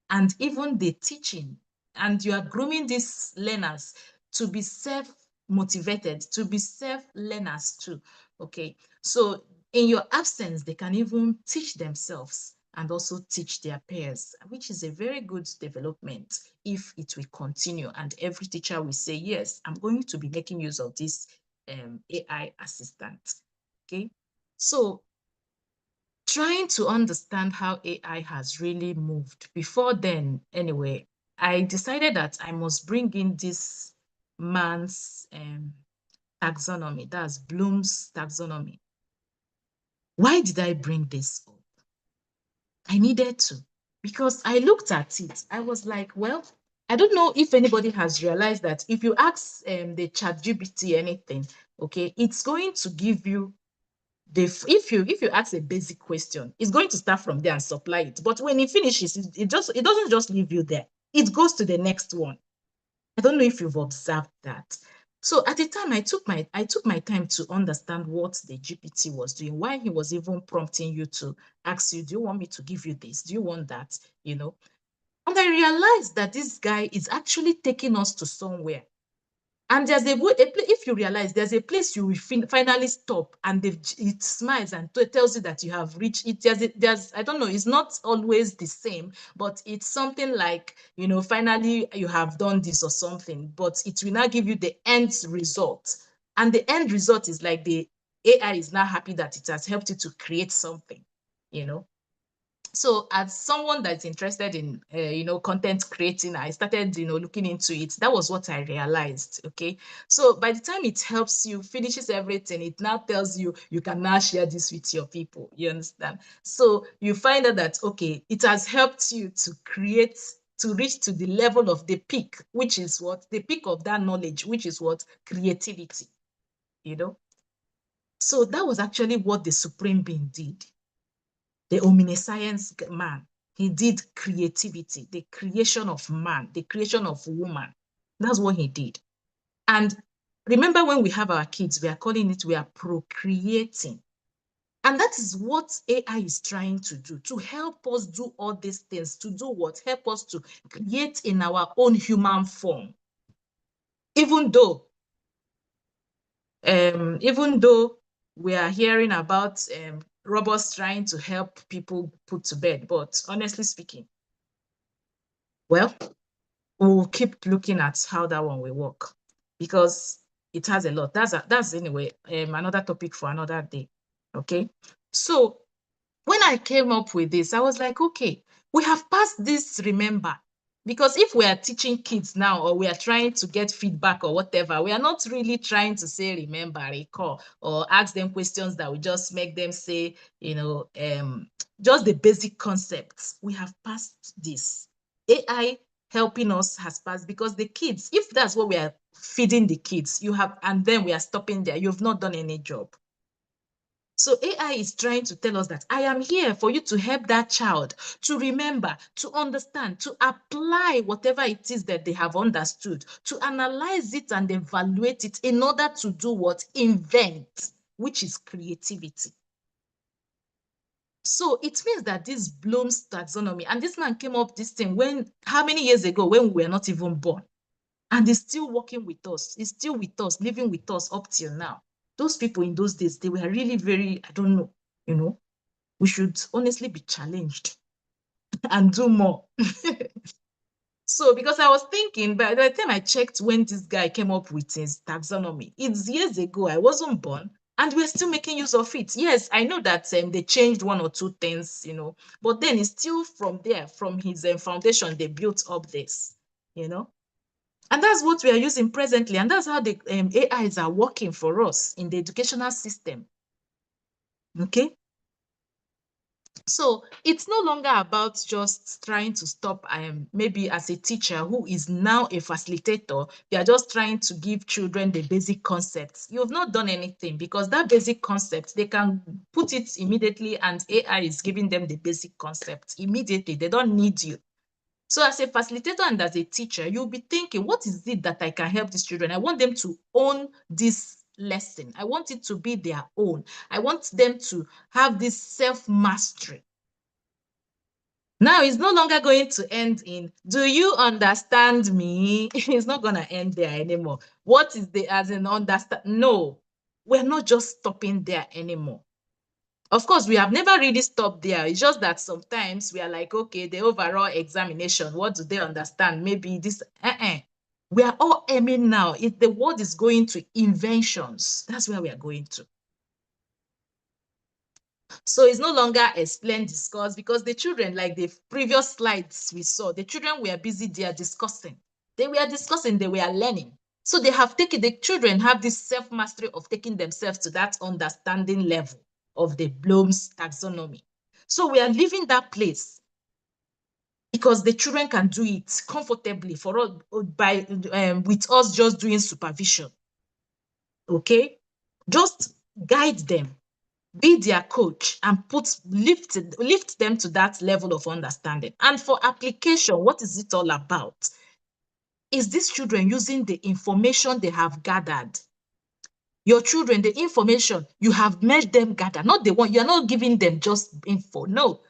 and even the teaching, and you are grooming these learners to be self-motivated, to be self-learners too. Okay. So in your absence, they can even teach themselves and also teach their peers, which is a very good development if it will continue. And every teacher will say, yes, I'm going to be making use of this AI assistant. Okay. So trying to understand how AI has really moved. Before then, anyway, I decided that I must bring in this man's taxonomy, that's Bloom's taxonomy. Why did I bring this up? I needed to, because I looked at it. I was like, well, I don't know if anybody has realized that if you ask the ChatGPT anything, okay, it's going to give you if you ask a basic question, it's going to start from there and supply it. But when it finishes, it doesn't just leave you there. It goes to the next one. I don't know if you've observed that. So at the time, I took my time to understand what the GPT was doing, why he was even prompting you to ask you, do you want me to give you this? Do you want that? And I realized that this guy is actually taking us to somewhere. And there's if you realize there's a place you will finally stop, and it smiles and tells you that you have reached it. There's I don't know, it's not always the same, but it's something like, finally you have done this or something, but it will now give you the end result. And the end result is like the AI is now happy that it has helped you to create something, So as someone that's interested in, content creating, I started, looking into it. That was what I realized. Okay. So by the time it helps you, finishes everything, it now tells you, you can now share this with your people. You understand? So you find out that, okay, it has helped you to create, to reach to the level of the peak, which is what? The peak of that knowledge, which is what? Creativity, So that was actually what the Supreme Being did. The omniscience man, he did creativity, the creation of man, the creation of woman. That's what he did. And remember, when we have our kids, we are calling it, we are procreating. And that is what AI is trying to do, to help us do all these things, to do what? Help us to create in our own human form. Even though we are hearing about robots trying to help people put to bed, but honestly speaking, well, we'll keep looking at how that one will work, because it has a lot. That's anyway another topic for another day. Okay, so when I came up with this, I was like, okay, we have passed this, remember, because if we are teaching kids now, or we are trying to get feedback or whatever, we are not really trying to say, remember, recall, or ask them questions that will just make them say, just the basic concepts. We have passed this. AI helping us has passed, because the kids, if that's what we are feeding the kids, and then we are stopping there, you've not done any job. So AI is trying to tell us that I am here for you to help that child to remember, to understand, to apply whatever it is that they have understood, to analyze it and evaluate it in order to do what? Invent, which is creativity. So it means that this Bloom's taxonomy, and this man came up this thing how many years ago, when we were not even born, and he's still working with us. He's still with us, living with us up till now. Those people in those days, they were really very, I don't know, we should honestly be challenged and do more. So, because I was thinking, by the time I checked when this guy came up with his taxonomy, it's years ago. I wasn't born, and we're still making use of it. Yes, I know that they changed one or two things, but then it's still from there, from his foundation, they built up this, And that's what we are using presently. And that's how the AIs are working for us in the educational system. Okay. So it's no longer about just trying to stop, maybe as a teacher who is now a facilitator, you are just trying to give children the basic concepts. You've not done anything, because that basic concept, they can put it immediately, and AI is giving them the basic concept immediately. They don't need you. So as a facilitator and as a teacher, you'll be thinking, what is it that I can help these children? I want them to own this lesson. I want it to be their own. I want them to have this self-mastery. Now, it's no longer going to end in, do you understand me? It's not going to end there anymore. What is the, as in understand? No, we're not just stopping there anymore. Of course, we have never really stopped there. It's just that sometimes we are like, okay, the overall examination, what do they understand? Maybe this, We are all aiming now. If the world is going to inventions, that's where we are going to. So it's no longer explain, discuss, because the children, like the previous slides we saw, the children were busy there discussing. They were discussing, they were learning. So the children have this self-mastery of taking themselves to that understanding level of the Bloom's taxonomy. So we are leaving that place, because the children can do it comfortably for us with us just doing supervision. Okay, just guide them, be their coach, and lift them to that level of understanding. And for application, what is it all about? Is these children using the information they have gathered? Your children, the information you have made them gather, not the one, you're not giving them just info. No,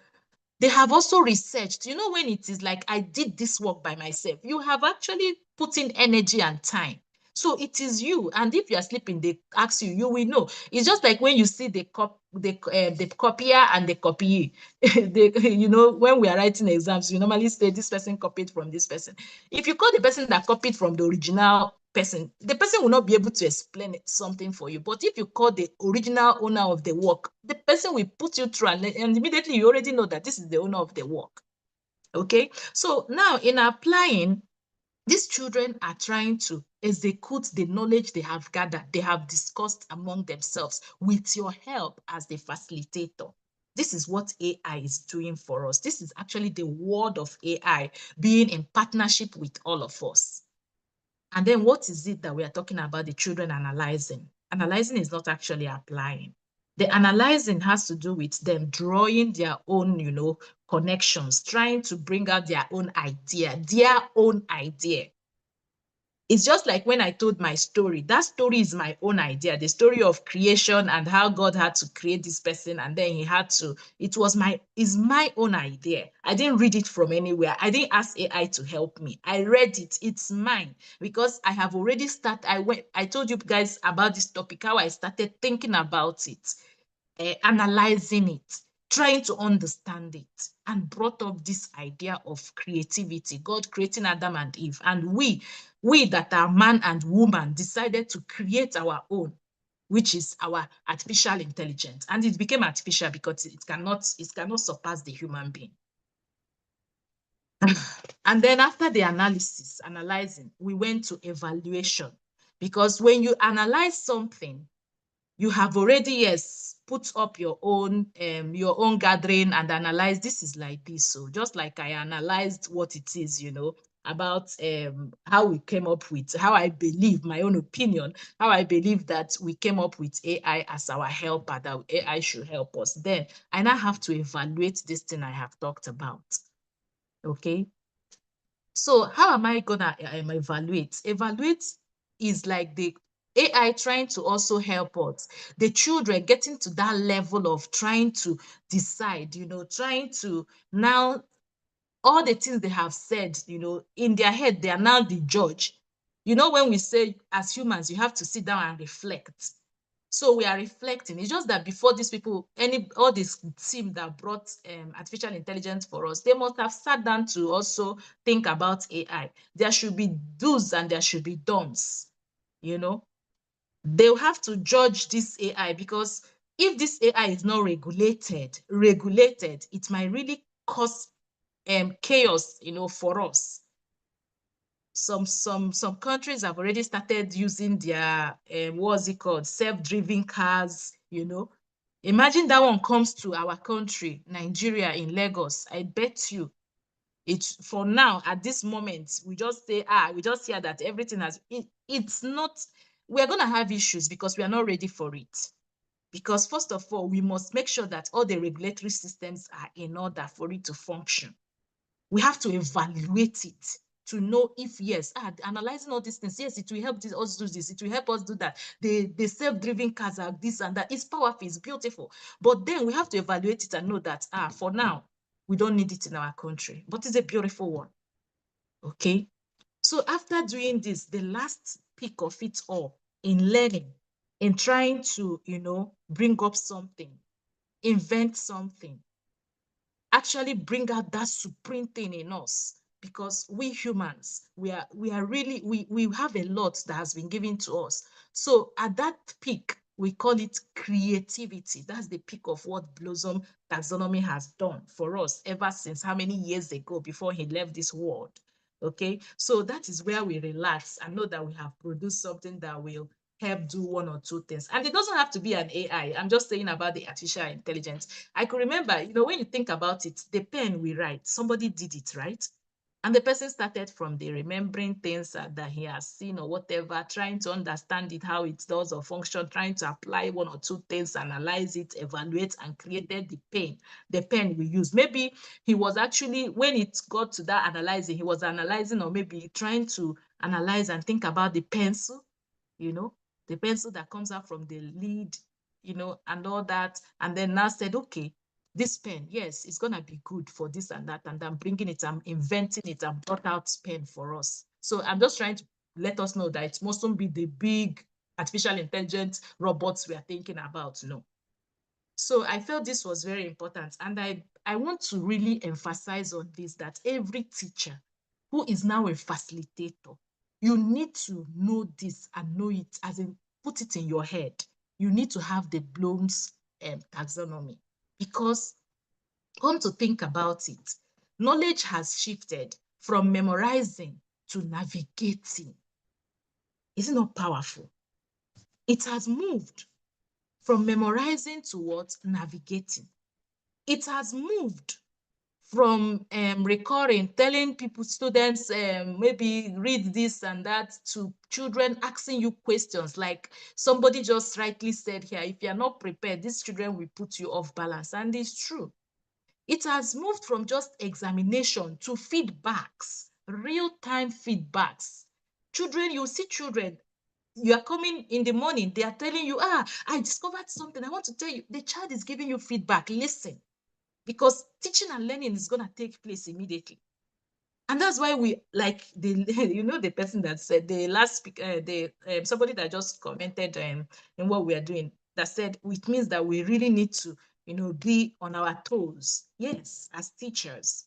they have also researched. When it is like, I did this work by myself, you have actually put in energy and time. So it is you, and if you are sleeping, they ask you, you will know. It's just like when you see the copier and the copyee. You know, when we are writing exams, you normally say this person copied from this person. If you call the person that copied from the original person, the person will not be able to explain something for you. But if you call the original owner of the work, the person will put you through, and immediately you already know that this is the owner of the work. Okay, so now in applying, these children are trying to execute the knowledge they have gathered, they have discussed among themselves with your help as the facilitator. This is what AI is doing for us. This is actually the word of AI being in partnership with all of us. And then what is it that we are talking about, the children analyzing? Analyzing is not actually applying. The analyzing has to do with them drawing their own, you know, connections, trying to bring out their own idea, It's just like when I told my story. That story is my own idea, the story of creation and how God had to create this person, and then he had to, is my own idea. I didn't read it from anywhere. I didn't ask AI to help me. I read it. It's mine because I have already started. I told you guys about this topic, how I started thinking about it, analyzing it, trying to understand it, and brought up this idea of creativity, God creating Adam and Eve, and we that are man and woman decided to create our own, which is our artificial intelligence. And it became artificial because it cannot surpass the human being. And then after the analyzing, we went to evaluation, because when you analyze something, you have already, yes, put up your own gathering and analyze, this is like this. So just like I analyzed what it is, you know, about how we came up with, how I believe, my own opinion, how I believe that we came up with AI as our helper, that AI should help us. Then I now have to evaluate this thing I have talked about. Okay. So how am I gonna evaluate? Evaluate is like the AI trying to also help us. The children getting to that level of trying to decide, you know, trying to now, all the things they have said, you know, in their head, they are now the judge. You know, when we say as humans, you have to sit down and reflect. So we are reflecting. It's just that before these people, all this team that brought artificial intelligence for us, they must have sat down to also think about AI. There should be do's and there should be don'ts. You know, they'll have to judge this AI, because if this AI is not regulated, it might really cause chaos, you know, for us. Some countries have already started using their what's it called, self-driven cars, you know. Imagine that one comes to our country, Nigeria, in Lagos. I bet you it's, for now, at this moment, we just say, we just hear that everything has it's not, we're going to have issues because we are not ready for it. Because first of all, we must make sure that all the regulatory systems are in order for it to function. We have to evaluate it to know if, yes, analyzing all these things, yes, it will help us do this, it will help us do that. The self-driven cars are this and that. It's powerful, it's beautiful. But then we have to evaluate it and know that, for now, we don't need it in our country. But it's a beautiful one. Okay? So after doing this, the last peak of it all, in learning, in trying to, you know, bring up something, invent something, actually bring out that supreme thing in us, because we humans, we are really, we have a lot that has been given to us. So at that peak, we call it creativity. That's the peak of what Blossom Taxonomy has done for us ever since how many years ago, before he left this world. Okay, so that is where we relax and know that we have produced something that will help do one or two things. And it doesn't have to be an AI. I'm just saying about the artificial intelligence. I could remember, you know, when you think about it, the pen we write, somebody did it, right? And the person started from the remembering things that he has seen or whatever, trying to understand it, how it does or function, trying to apply one or two things, analyze it, evaluate, and created the pen we use. Maybe he was actually, when it got to that analyzing, he was analyzing or maybe trying to analyze and think about the pencil, you know, the pencil that comes out from the lead, you know, and all that. And then now said, okay, this pen, yes, it's going to be good for this and that. And I'm bringing it, I'm inventing it, and brought out pen for us. So I'm just trying to let us know that it mustn't be the big artificial intelligence robots we are thinking about. No. So I felt this was very important. And I want to really emphasize on this, that every teacher who is now a facilitator, you need to know this and know it, as in put it in your head. You need to have the Bloom's taxonomy, because come to think about it, knowledge has shifted from memorizing to navigating. Is it not powerful? It has moved from memorizing to what? Navigating. It has moved from recurring, telling people, students, maybe read this and that, to children asking you questions like somebody just rightly said here, if you're not prepared, these children will put you off balance. And it's true. It has moved from just examination to feedbacks, real-time feedbacks. Children, you see children, you are coming in the morning, they are telling you, I discovered something, I want to tell you. The child is giving you feedback. Listen, because teaching and learning is going to take place immediately. And that's why we, like the the person that said, the last speaker, somebody that just commented in what we are doing, that said, it means that we really need to be on our toes. Yes, as teachers.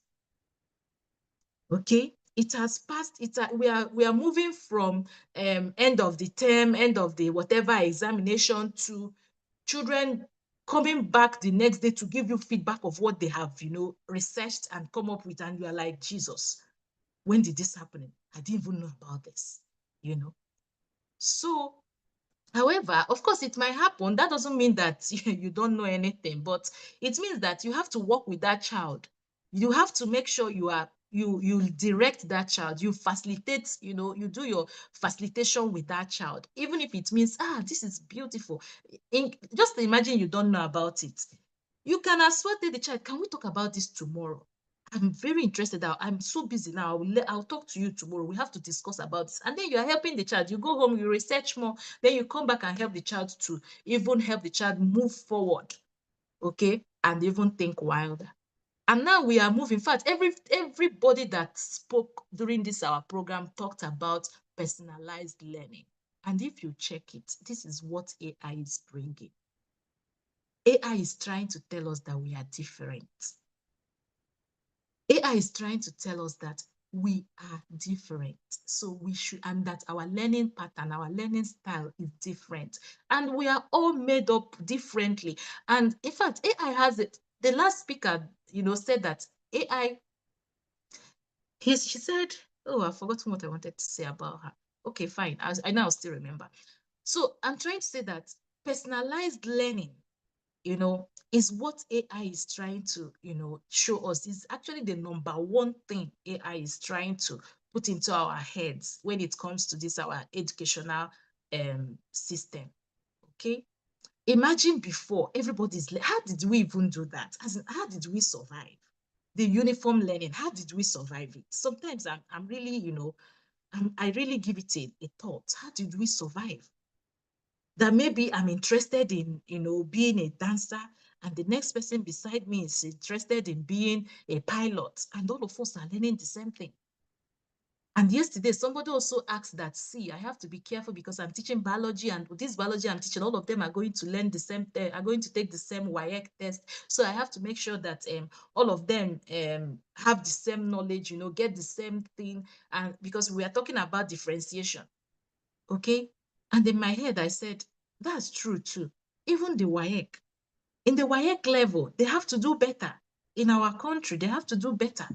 Okay, it has passed. We are moving from end of the term, end of the whatever examination, to children coming back the next day to give you feedback of what they have researched and come up with, and you are like, Jesus, when did this happen? I didn't even know about this. So, however, of course, it might happen. That doesn't mean that you don't know anything, but it means that you have to work with that child. You have to make sure you direct that child, you facilitate, you do your facilitation with that child, even if it means, this is beautiful. Just imagine you don't know about it. You can as well tell the child, can we talk about this tomorrow? I'm very interested. I'm so busy now. I'll talk to you tomorrow. We have to discuss about this. And then you're helping the child. You go home, you research more, then you come back and help the child to even help the child move forward, okay, and even think wilder. And now we are moving. In fact, everybody that spoke during this our program talked about personalized learning. And if you check it, this is what AI is bringing. AI is trying to tell us that we are different. AI is trying to tell us that we are different. So we should, and that our learning pattern, our learning style is different. And we are all made up differently. And in fact, AI has it. The last speaker, said that AI, she said, oh, I've forgotten what I wanted to say about her. Okay, fine. I now still remember. So I'm trying to say that personalized learning, is what AI is trying to, show us. Is actually the number one thing AI is trying to put into our heads when it comes to this, our educational system. Okay. Imagine before, everybody's, how did we even do that? As in, how did we survive? The uniform learning, how did we survive it? Sometimes I'm really, I really give it a thought. How did we survive? That maybe I'm interested in, being a dancer, and the next person beside me is interested in being a pilot, and all of us are learning the same thing. And yesterday, somebody also asked that, see, I have to be careful because I'm teaching biology, and with this biology I'm teaching, all of them are going to learn the same, are going to take the same WAEC test. So I have to make sure that all of them have the same knowledge, get the same thing. And because we are talking about differentiation, okay? And in my head, I said, that's true too. Even the WAEC, in the WAEC level, they have to do better. In our country, they have to do better.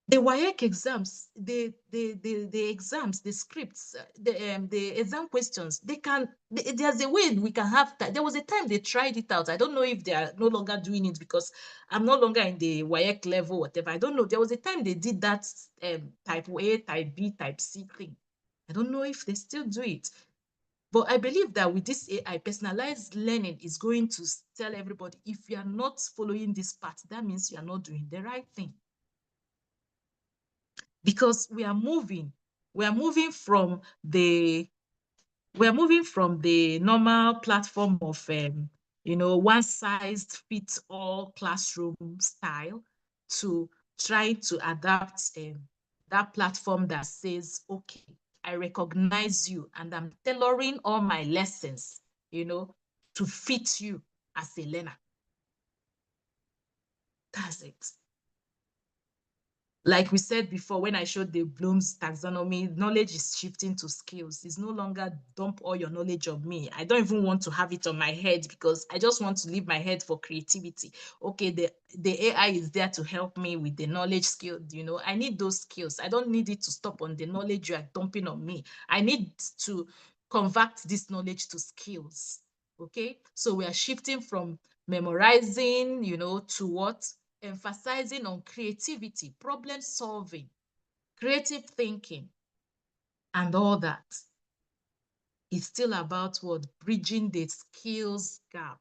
The WAEC exams, the exams, the scripts, the exam questions, there's a way we can have that. There was a time they tried it out. I don't know if they are no longer doing it because I'm no longer in the WAEC level, whatever. I don't know. There was a time they did that type A, type B, type C thing. I don't know if they still do it. But I believe that with this AI, personalized learning is going to tell everybody, if you are not following this path, that means you are not doing the right thing. Because we are moving from the normal platform of one size fits all classroom style to try to adapt that platform that says, okay, I recognize you and I'm tailoring all my lessons, to fit you as a learner. That's it. Like we said before, when I showed the Bloom's taxonomy, knowledge is shifting to skills. It's no longer dump all your knowledge on me. I don't even want to have it on my head because I just want to leave my head for creativity. Okay, the AI is there to help me with the knowledge skill. I need those skills. I don't need it to stop on the knowledge you are dumping on me. I need to convert this knowledge to skills. Okay, so we are shifting from memorizing, to what? Emphasizing on creativity, problem solving, creative thinking, and all that. It's still about what? Bridging the skills gap.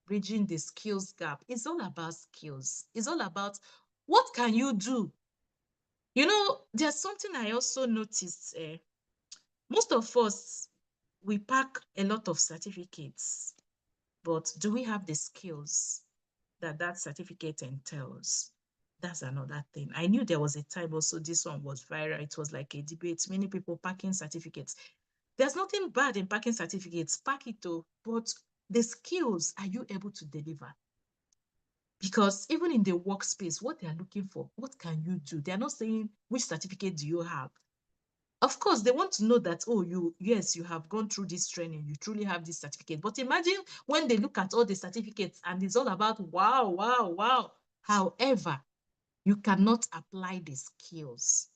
Bridging the skills gap. It's all about skills. It's all about what can you do? There's something I also noticed. Most of us, we pack a lot of certificates, but do we have the skills that certificate entails? That's another thing. I knew there was a time also this one was viral. It was like a debate. Many people packing certificates. There's nothing bad in packing certificates. Pack it though, but the skills, are you able to deliver? Because even in the workspace, what they are looking for, what can you do? They are not saying which certificate do you have. Of course, they want to know that, oh, yes, you have gone through this training, you truly have this certificate. But imagine when they look at all the certificates and it's all about wow, wow, wow. However, you cannot apply the skills.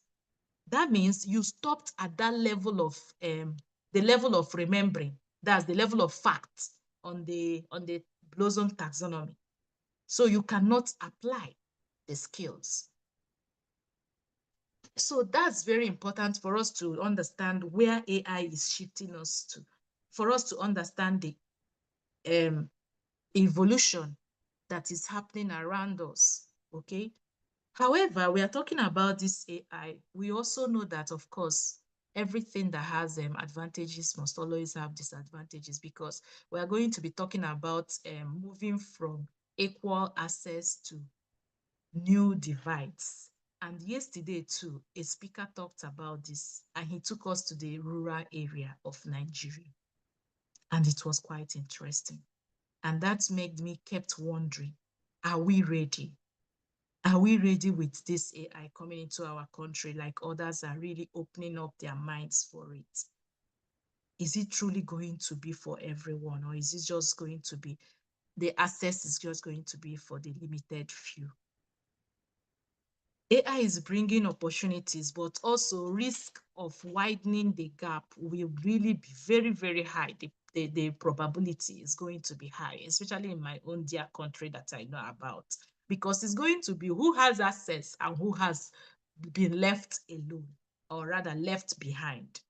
That means you stopped at that level of the level of remembering. That's the level of facts on the Blossom taxonomy. So you cannot apply the skills. So that's very important for us to understand where AI is shifting us to, for us to understand the evolution that is happening around us, okay? However, we are talking about this AI. We also know that, of course, everything that has advantages must always have disadvantages, because we are going to be talking about moving from equal access to new divides. And yesterday too, a speaker talked about this, and he took us to the rural area of Nigeria. And it was quite interesting. And that made me kept wondering, are we ready? Are we ready with this AI coming into our country like others are really opening up their minds for it? Is it truly going to be for everyone, or is it just going to be, the access is just going to be for the limited few? AI is bringing opportunities, but also risk of widening the gap will really be very, very high. The probability is going to be high, especially in my own dear country that I know about, because it's going to be who has access and who has been left alone, or rather left behind.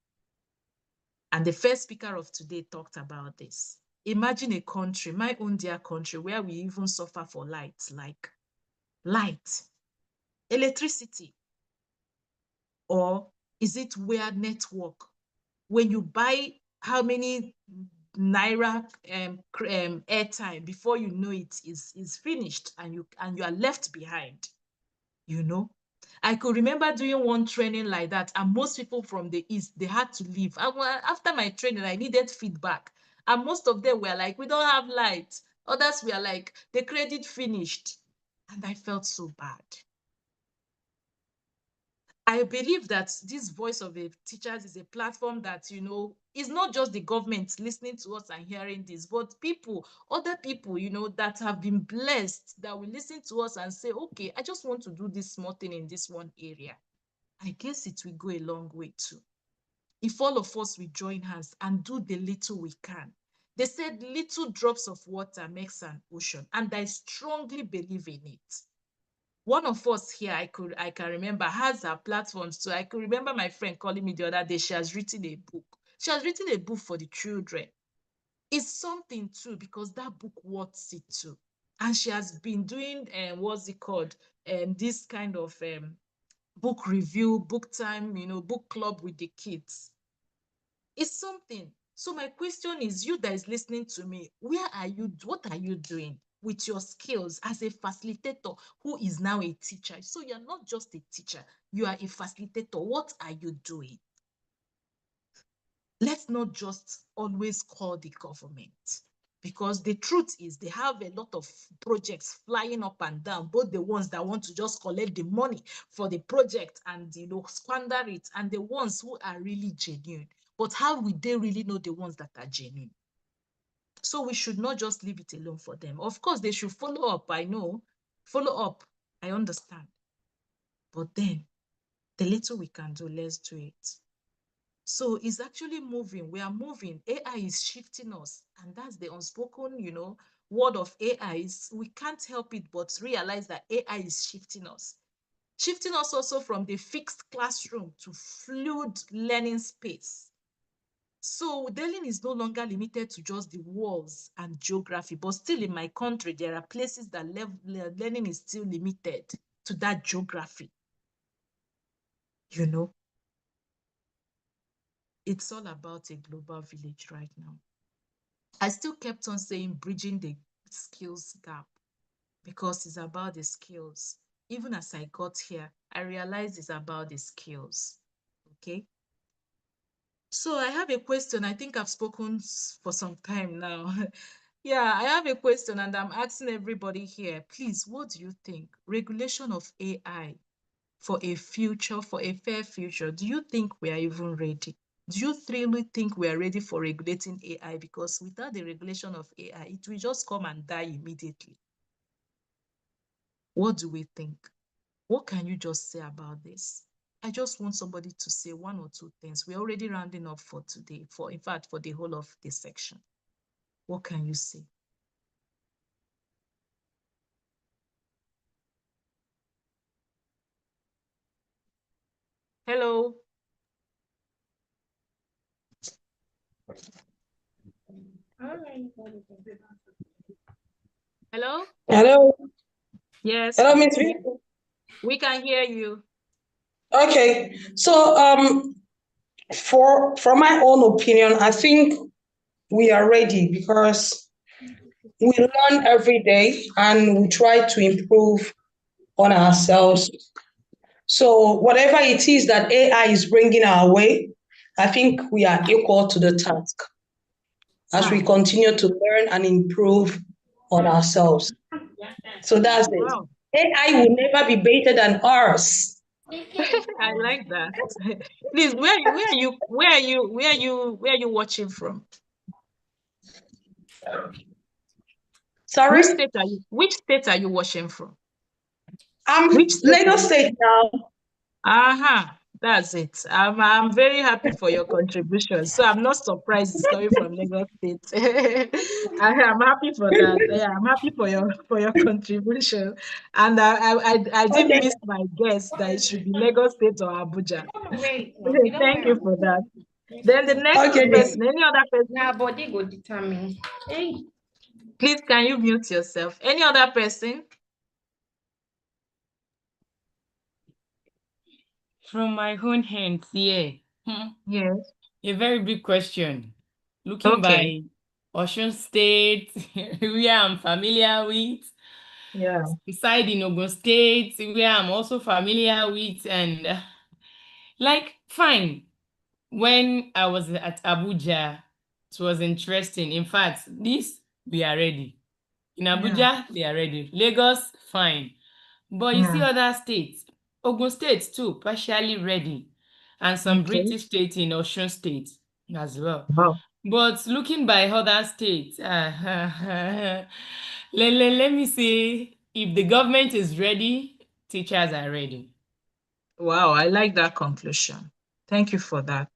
And the first speaker of today talked about this. Imagine a country, my own dear country, where we even suffer for light, like light, electricity, or is it where network? When you buy how many naira airtime, before you know it is finished, and you are left behind. I could remember doing one training like that, and most people from the East, they had to leave. After my training, I needed feedback, and most of them were like, we don't have light. Others were like, the credit finished. And I felt so bad. I believe that this Voice of the Teachers is a platform that, is not just the government listening to us and hearing this, but people, other people, that have been blessed, that will listen to us and say, okay, I just want to do this small thing in this one area. I guess it will go a long way too. If all of us will join hands and do the little we can. They said little drops of water makes an ocean, and I strongly believe in it. One of us here, I can remember, has her platforms. So I could remember my friend calling me the other day. She has written a book. She has written a book for the children. It's something too, because that book worth it too. And she has been doing what's it called? This kind of book review, book time, book club with the kids. It's something. So my question is, you that is listening to me, where are you? What are you doing? with your skills as a facilitator who is now a teacher. So you're not just a teacher, you are a facilitator. What are you doing? Let's not just always call the government, because the truth is they have a lot of projects flying up and down, both the ones that want to just collect the money for the project and, you know, squander it, and the ones who are really genuine. But how will they really know the ones that are genuine? So we should not just leave it alone for them. Of course, they should follow up. I know, follow up. I understand. But then the little we can do, let's do it. So it's actually moving. We are moving. AI is shifting us. And that's the unspoken, you know, word of AI. Is we can't help it but realize that AI is shifting us. Shifting us also from the fixed classroom to fluid learning space. So learning is no longer limited to just the walls and geography, but still in my country, there are places that learning is still limited to that geography. You know, it's all about a global village right now. I still kept on saying bridging the skills gap, because it's about the skills. Even as I got here, I realized it's about the skills. Okay. So I have a question. I think I've spoken for some time now. Yeah, I have a question and I'm asking everybody here, please, what do you think? Regulation of AI for a future, for a fair future, do you think we are even ready? Do you really think we are ready for regulating AI? Because without the regulation of AI, it will just come and die immediately. What do we think? What can you just say about this? I just want somebody to say one or two things. We're already rounding up for today, in fact, for the whole of this section. What can you say? Hello. Hello? Hello. Yes. Hello, Miss V. We can hear you. Okay. So for my own opinion, I think we are ready because we learn every day and we try to improve on ourselves. So whatever it is that AI is bringing our way, I think we are equal to the task as we continue to learn and improve on ourselves. So that's it. Wow. AI will never be better than us. I like that. Please, where are you watching from? Sorry? Which state are you watching from? Which Lagos State now. That's it. I'm very happy for your contribution. So I'm not surprised it's coming from Lagos State. I'm happy for that. Yeah, I'm happy for your contribution. And I didn't miss my guess that it should be Lagos State or Abuja. Thank you for that. Then the next person, any other person? Now body go determine. Hey. Please, can you mute yourself? Any other person? From my own hands, yeah. Yes. A very big question. Looking by Osun State, where I'm familiar with. Yeah. Beside in Ogun State, where I'm also familiar with, and like, fine. When I was at Abuja, it was interesting. In fact, we are ready. In Abuja, they are ready. Lagos, fine. But you see other states, Ogun State too, partially ready. And some British states in Osun State as well. Wow. But looking by other states, let me say, if the government is ready, teachers are ready. Wow, I like that conclusion. Thank you for that.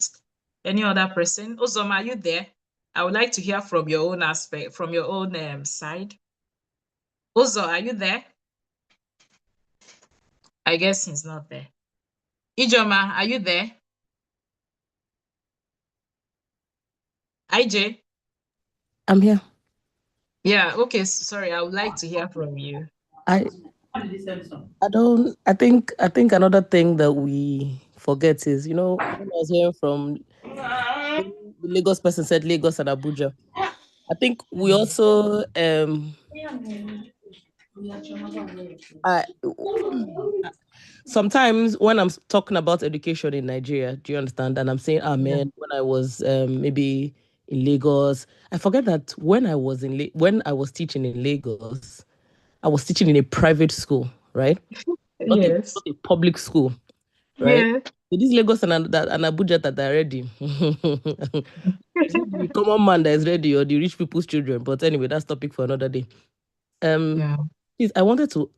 Any other person? Uzoma, are you there? I would like to hear from your own aspect, from your own side. Uzo, are you there? I guess he's not there. Ijoma, are you there? IJ? I'm here. Yeah, okay, sorry, I would like to hear from you. I think another thing that we forget is, when I was hearing from the Lagos person said Lagos and Abuja. I think we also I, sometimes when I'm talking about education in Nigeria, do you understand? And I'm saying, man, when I was maybe in Lagos, I forget that when I was when I was teaching in Lagos, I was teaching in a private school, right? Not Yes. a public school, right? Yeah. So this Lagos and Abuja that are ready. Is it the common man that is ready or the rich people's children? But anyway, that's topic for another day. Yeah. Please, I wanted to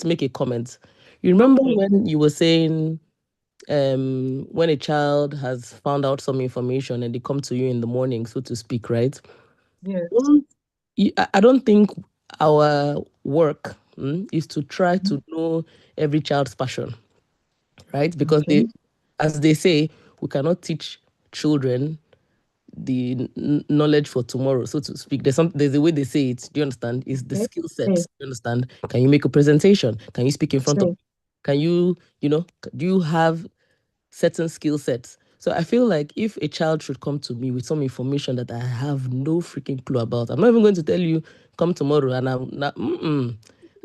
make a comment. You remember Okay. when you were saying when a child has found out some information and they come to you in the morning, so to speak, right? Yes. I don't think our work is to try to know every child's passion, right? Because Okay. as they say, we cannot teach children the knowledge for tomorrow, so to speak. There's a way they say it. Do you understand? Is the Okay. skill set. Yes. Do you understand? Can you make a presentation? Can you speak in front of? Yes. Can you, do you have certain skill sets? So I feel like if a child should come to me with some information that I have no freaking clue about, I'm not even going to tell you come tomorrow, and I'm not.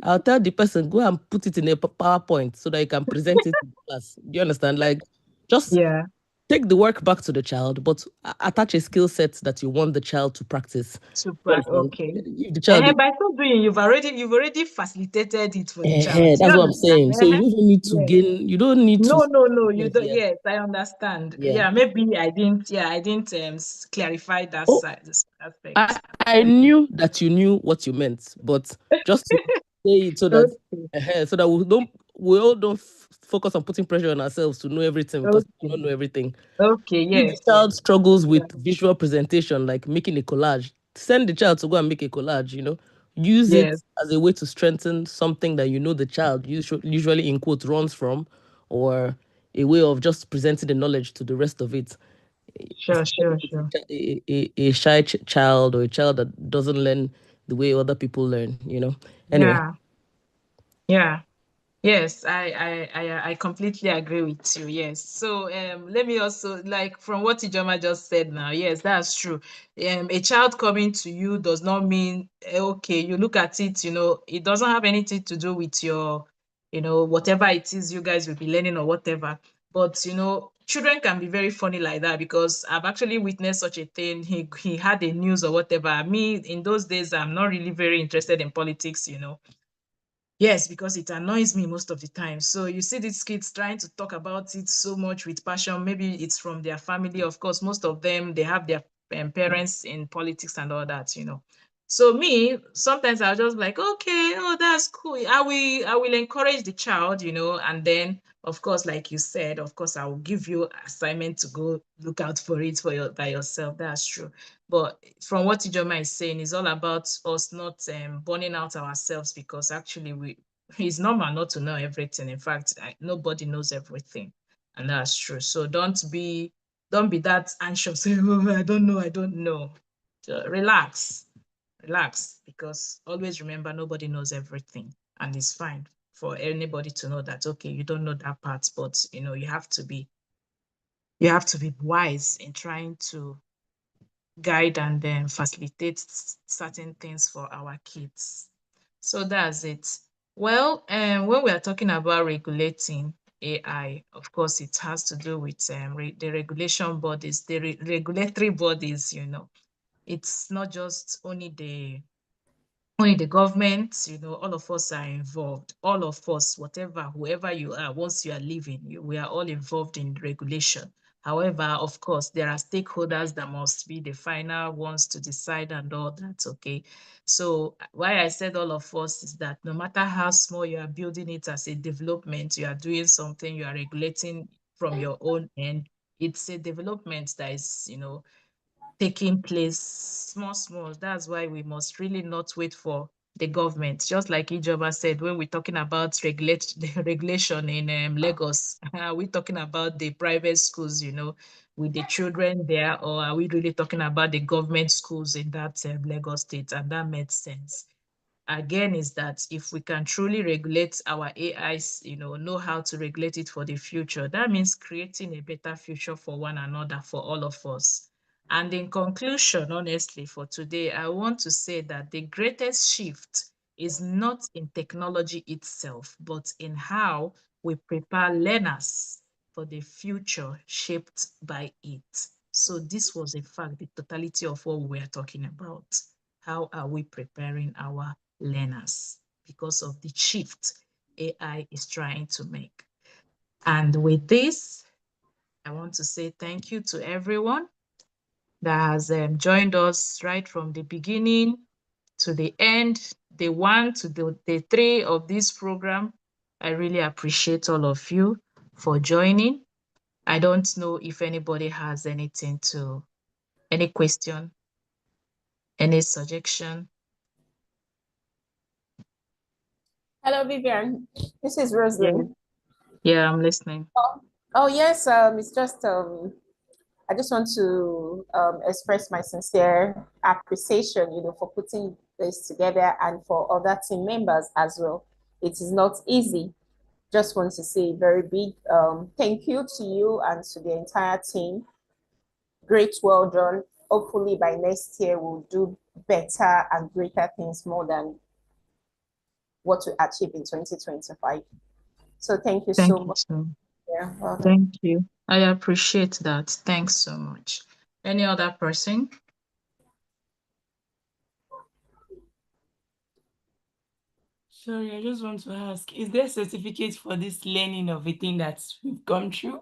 I'll tell the person go and put it in a PowerPoint so that you can present it in class. Do you understand? Like, just Yeah. take the work back to the child, but attach a skill set that you want the child to practice. Super. Okay. If the child By so doing, you've already facilitated it for the child. Do you that's what I'm understand? saying. So you don't need to Yes. gain. You don't need to. No, you don't. Yeah. Yes, I understand. Yeah. Yeah, maybe I didn't. Yeah, I didn't clarify that Oh, side, this aspect. I knew that you knew what you meant, but just to say it so that Okay. so that we all don't focus on putting pressure on ourselves to know everything because we Okay. don't know everything. Okay. If the Yes. child struggles with Yeah. visual presentation, like making a collage, send the child to go and make a collage. Use it Yes. as a way to strengthen something that the child usually in quote runs from, or a way of just presenting the knowledge to the rest of it. Sure. A shy child or a child that doesn't learn the way other people learn. Anyway. Yeah. Yes, I completely agree with you. Yes. So let me also, like, from what Ijoma just said now, yes, that's true. A child coming to you does not mean okay, you look at it, it doesn't have anything to do with your, whatever it is you guys will be learning or whatever. But children can be very funny like that, because I've actually witnessed such a thing. He had a news or whatever. Me, in those days, I'm not really very interested in politics. Yes, because it annoys me most of the time. So you see these kids trying to talk about it so much with passion. Maybe it's from their family. Of course, most of them, they have their parents in politics and all that. So me, sometimes I'll just like, okay, oh, that's cool. I will encourage the child, and then of course, like you said, of course, I will give you assignment to go look out for it by yourself. That's true. But from what Ijoma is saying, it's all about us not burning out ourselves, because actually it's normal not to know everything. In fact, nobody knows everything, and that's true. So don't be that anxious. Oh, I don't know. So relax, because always remember nobody knows everything, and it's fine for anybody to know that. Okay, you don't know that part, but you have to be wise in trying to guide and then facilitate certain things for our kids. So that's it. Well, when we are talking about regulating AI, of course, it has to do with the regulation bodies, the regulatory bodies. It's not just only the government, all of us are involved. All of us, whoever you are, once you are living, we are all involved in regulation. However, of course, there are stakeholders that must be the final ones to decide and all that, okay? So why I said all of us is that no matter how small you are building it as a development, you are doing something, you are regulating from your own end, it's a development that is, taking place small. That's why we must really not wait for the government. Just like Ijoba said, when we're talking about the regulation in Lagos, are we talking about the private schools, with the children there, or are we really talking about the government schools in that Lagos state? And that made sense. Again, is that if we can truly regulate our AIs, know how to regulate it for the future, that means creating a better future for one another, for all of us. And in conclusion, honestly, for today, I want to say that the greatest shift is not in technology itself, but in how we prepare learners for the future shaped by it. So this was, in fact, the totality of what we are talking about. How are we preparing our learners because of the shift AI is trying to make? And with this, I want to say thank you to everyone that has joined us right from the beginning to the end, the 1 to the 3 of this program. I really appreciate all of you for joining. I don't know if anybody has anything to, any question, any suggestion. Hello, Vivian. This is Yeah, Rosalind. yeah, I'm listening. Oh yes, it's just I just want to express my sincere appreciation, for putting this together and for other team members as well. It is not easy. Just want to say a very big thank you to you and to the entire team. Great, well done. Hopefully by next year we'll do better and greater things more than what we achieved in 2025. So thank you Thank so you much. so Yeah, welcome. Thank you. I appreciate that. Thanks so much. Any other person? Sorry, I just want to ask, is there a certificate for this learning of a thing that we've gone through?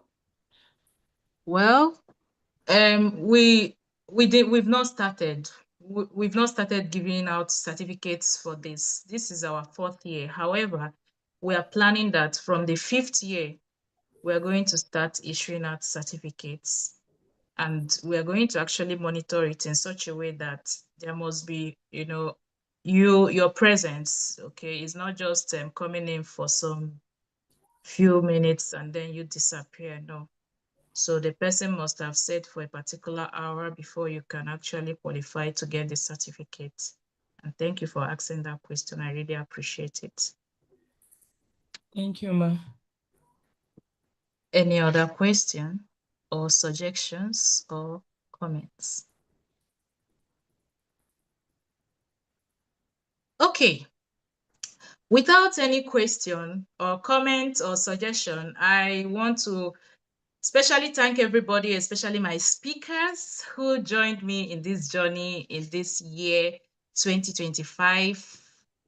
Well, we've not started. We've not started giving out certificates for this. This is our 4th year. However, we are planning that from the 5th year, we're going to start issuing out certificates. And we're going to actually monitor it in such a way that there must be, your presence, okay? It's not just coming in for some few minutes and then you disappear, no. So the person must have said for a particular hour before you can actually qualify to get the certificate. And thank you for asking that question. I really appreciate it. Thank you, ma. Any other question or suggestions or comments? Okay. Without any question or comment or suggestion, I want to especially thank everybody, especially my speakers who joined me in this journey in this year 2025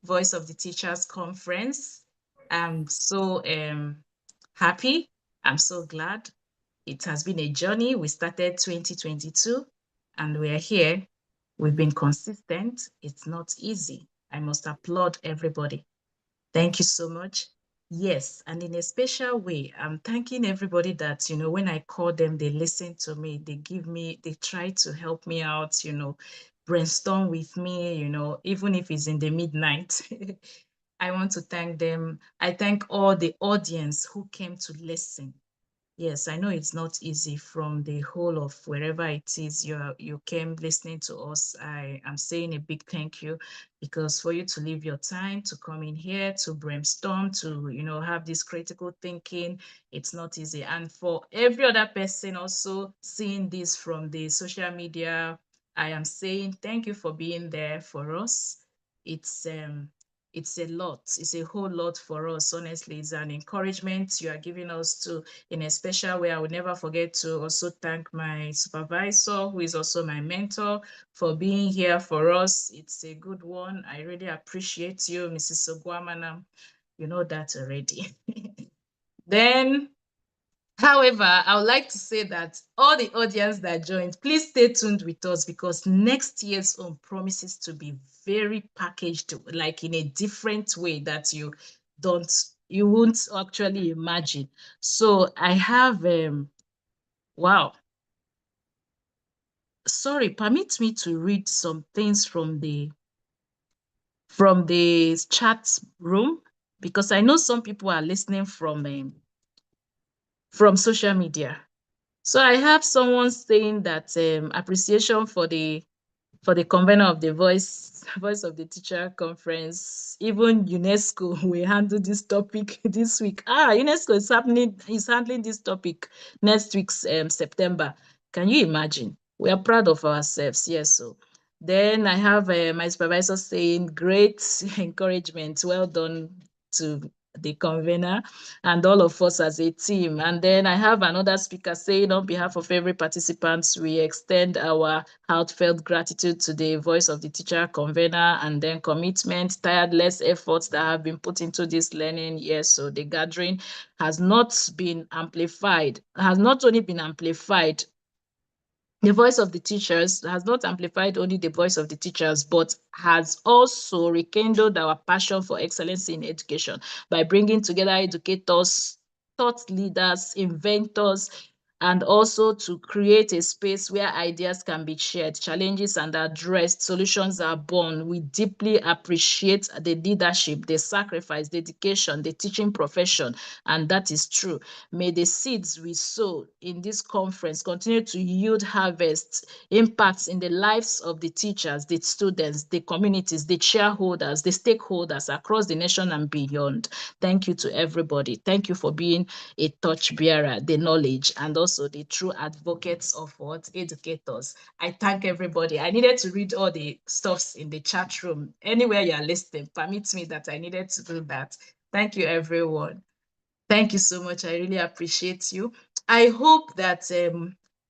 Voice of the Teachers Conference. I'm so happy. I'm so glad. It has been a journey. We started 2022 and we're here. We've been consistent. It's not easy. I must applaud everybody. Thank you so much. Yes, and in a special way, I'm thanking everybody that, when I call them, they listen to me, they try to help me out, brainstorm with me, even if it's in the midnight. I want to thank them. I thank all the audience who came to listen. Yes, I know it's not easy from the whole of wherever it is you came listening to us. I am saying a big thank you because for you to leave your time to come in here to brainstorm, to have this critical thinking, it's not easy. And for every other person also seeing this from the social media, I am saying thank you for being there for us. It's a lot. It's a whole lot for us. Honestly, it's an encouragement you are giving us to in a special way. I will never forget to also thank my supervisor, who is also my mentor, for being here for us. It's a good one. I really appreciate you, Mrs. Ogwamana. You know that already. Then, however, I would like to say that all the audience that joined, please stay tuned with us because next year's own promises to be very packaged, like in a different way that you won't actually imagine. So I have, wow. Sorry, permit me to read some things from the chat room because I know some people are listening from social media. So I have someone saying that appreciation for the convener of the Voice of the Teacher Conference. Even UNESCO will handle this topic this week. UNESCO is handling this topic next week's September. Can you imagine? we are proud of ourselves. Yes. So then I have my supervisor saying, great encouragement. Well done to the convener and all of us as a team. And then I have another speaker saying, on behalf of every participant, we extend our heartfelt gratitude to the Voice of the Teacher convener, and then commitment, tireless efforts that have been put into this learning. Yes, so the gathering has not been amplified, has not only been amplified, the voice of the teachers has not amplified only the voice of the teachers, but has also rekindled our passion for excellence in education by bringing together educators, thought leaders, inventors, and also to create a space where ideas can be shared, challenges and addressed, solutions are born. We deeply appreciate the leadership, the sacrifice, dedication, the teaching profession, and that is true. May the seeds we sow in this conference continue to yield harvests, impacts in the lives of the teachers, the students, the communities, the shareholders, the stakeholders across the nation and beyond. Thank you to everybody. Thank you for being a torch bearer, the knowledge, and also the true advocates of what? Educators. I thank everybody. I needed to read all the stuffs in the chat room. Anywhere you are listening, permit me that I needed to do that. Thank you, everyone. Thank you so much. I really appreciate you. I hope that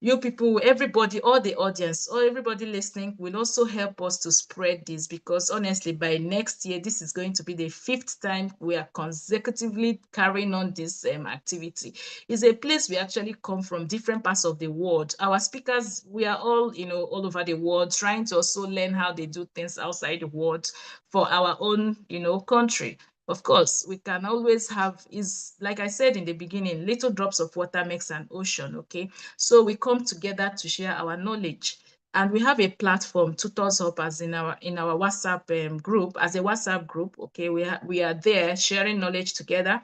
you people, everybody, all the audience, or everybody listening will also help us to spread this, because honestly, by next year, this is going to be the 5th time we are consecutively carrying on this activity. It's a place we actually come from, different parts of the world. Our speakers, we are all, all over the world, trying to also learn how they do things outside the world for our own, country. Of course, we can always have, is like I said in the beginning, little drops of water makes an ocean, okay? So we come together to share our knowledge. And we have a platform, Tutors Hub, as in our WhatsApp group, as a WhatsApp group, okay? We are there sharing knowledge together,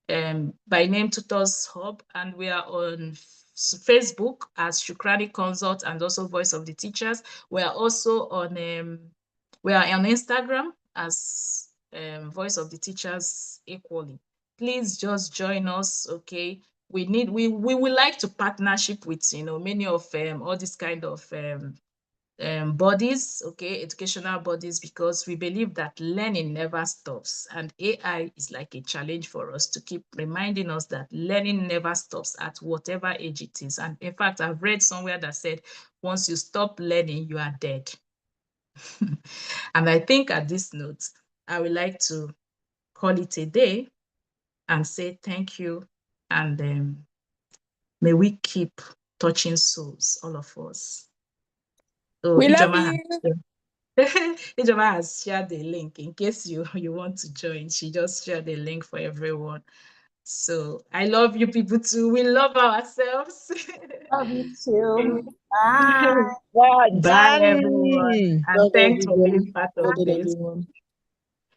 by name Tutors Hub, and we are on Facebook as Shukrani Consult and also Voice of the Teachers. We are also on Instagram as Voice of the Teachers equally. Please just join us, okay? We would like to partnership with many of all these kind of bodies, okay, educational bodies, because we believe that learning never stops, and AI is like a challenge for us to keep reminding us that learning never stops at whatever age it is. And in fact, I've read somewhere that said, once you stop learning, you are dead. And I think at this note, I would like to call it a day and say thank you, and may we keep touching souls, all of us. So We love Ijoma you. Ijoma has shared the link in case you want to join. She just shared the link for everyone. So I love you people too. We love ourselves. Love you too. Bye. Well Bye done. everyone. And Love thanks for being everybody. part Well of done, this. everyone.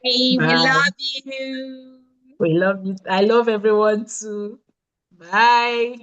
Hey, we Bye. love you. We love you. I love everyone too. Bye.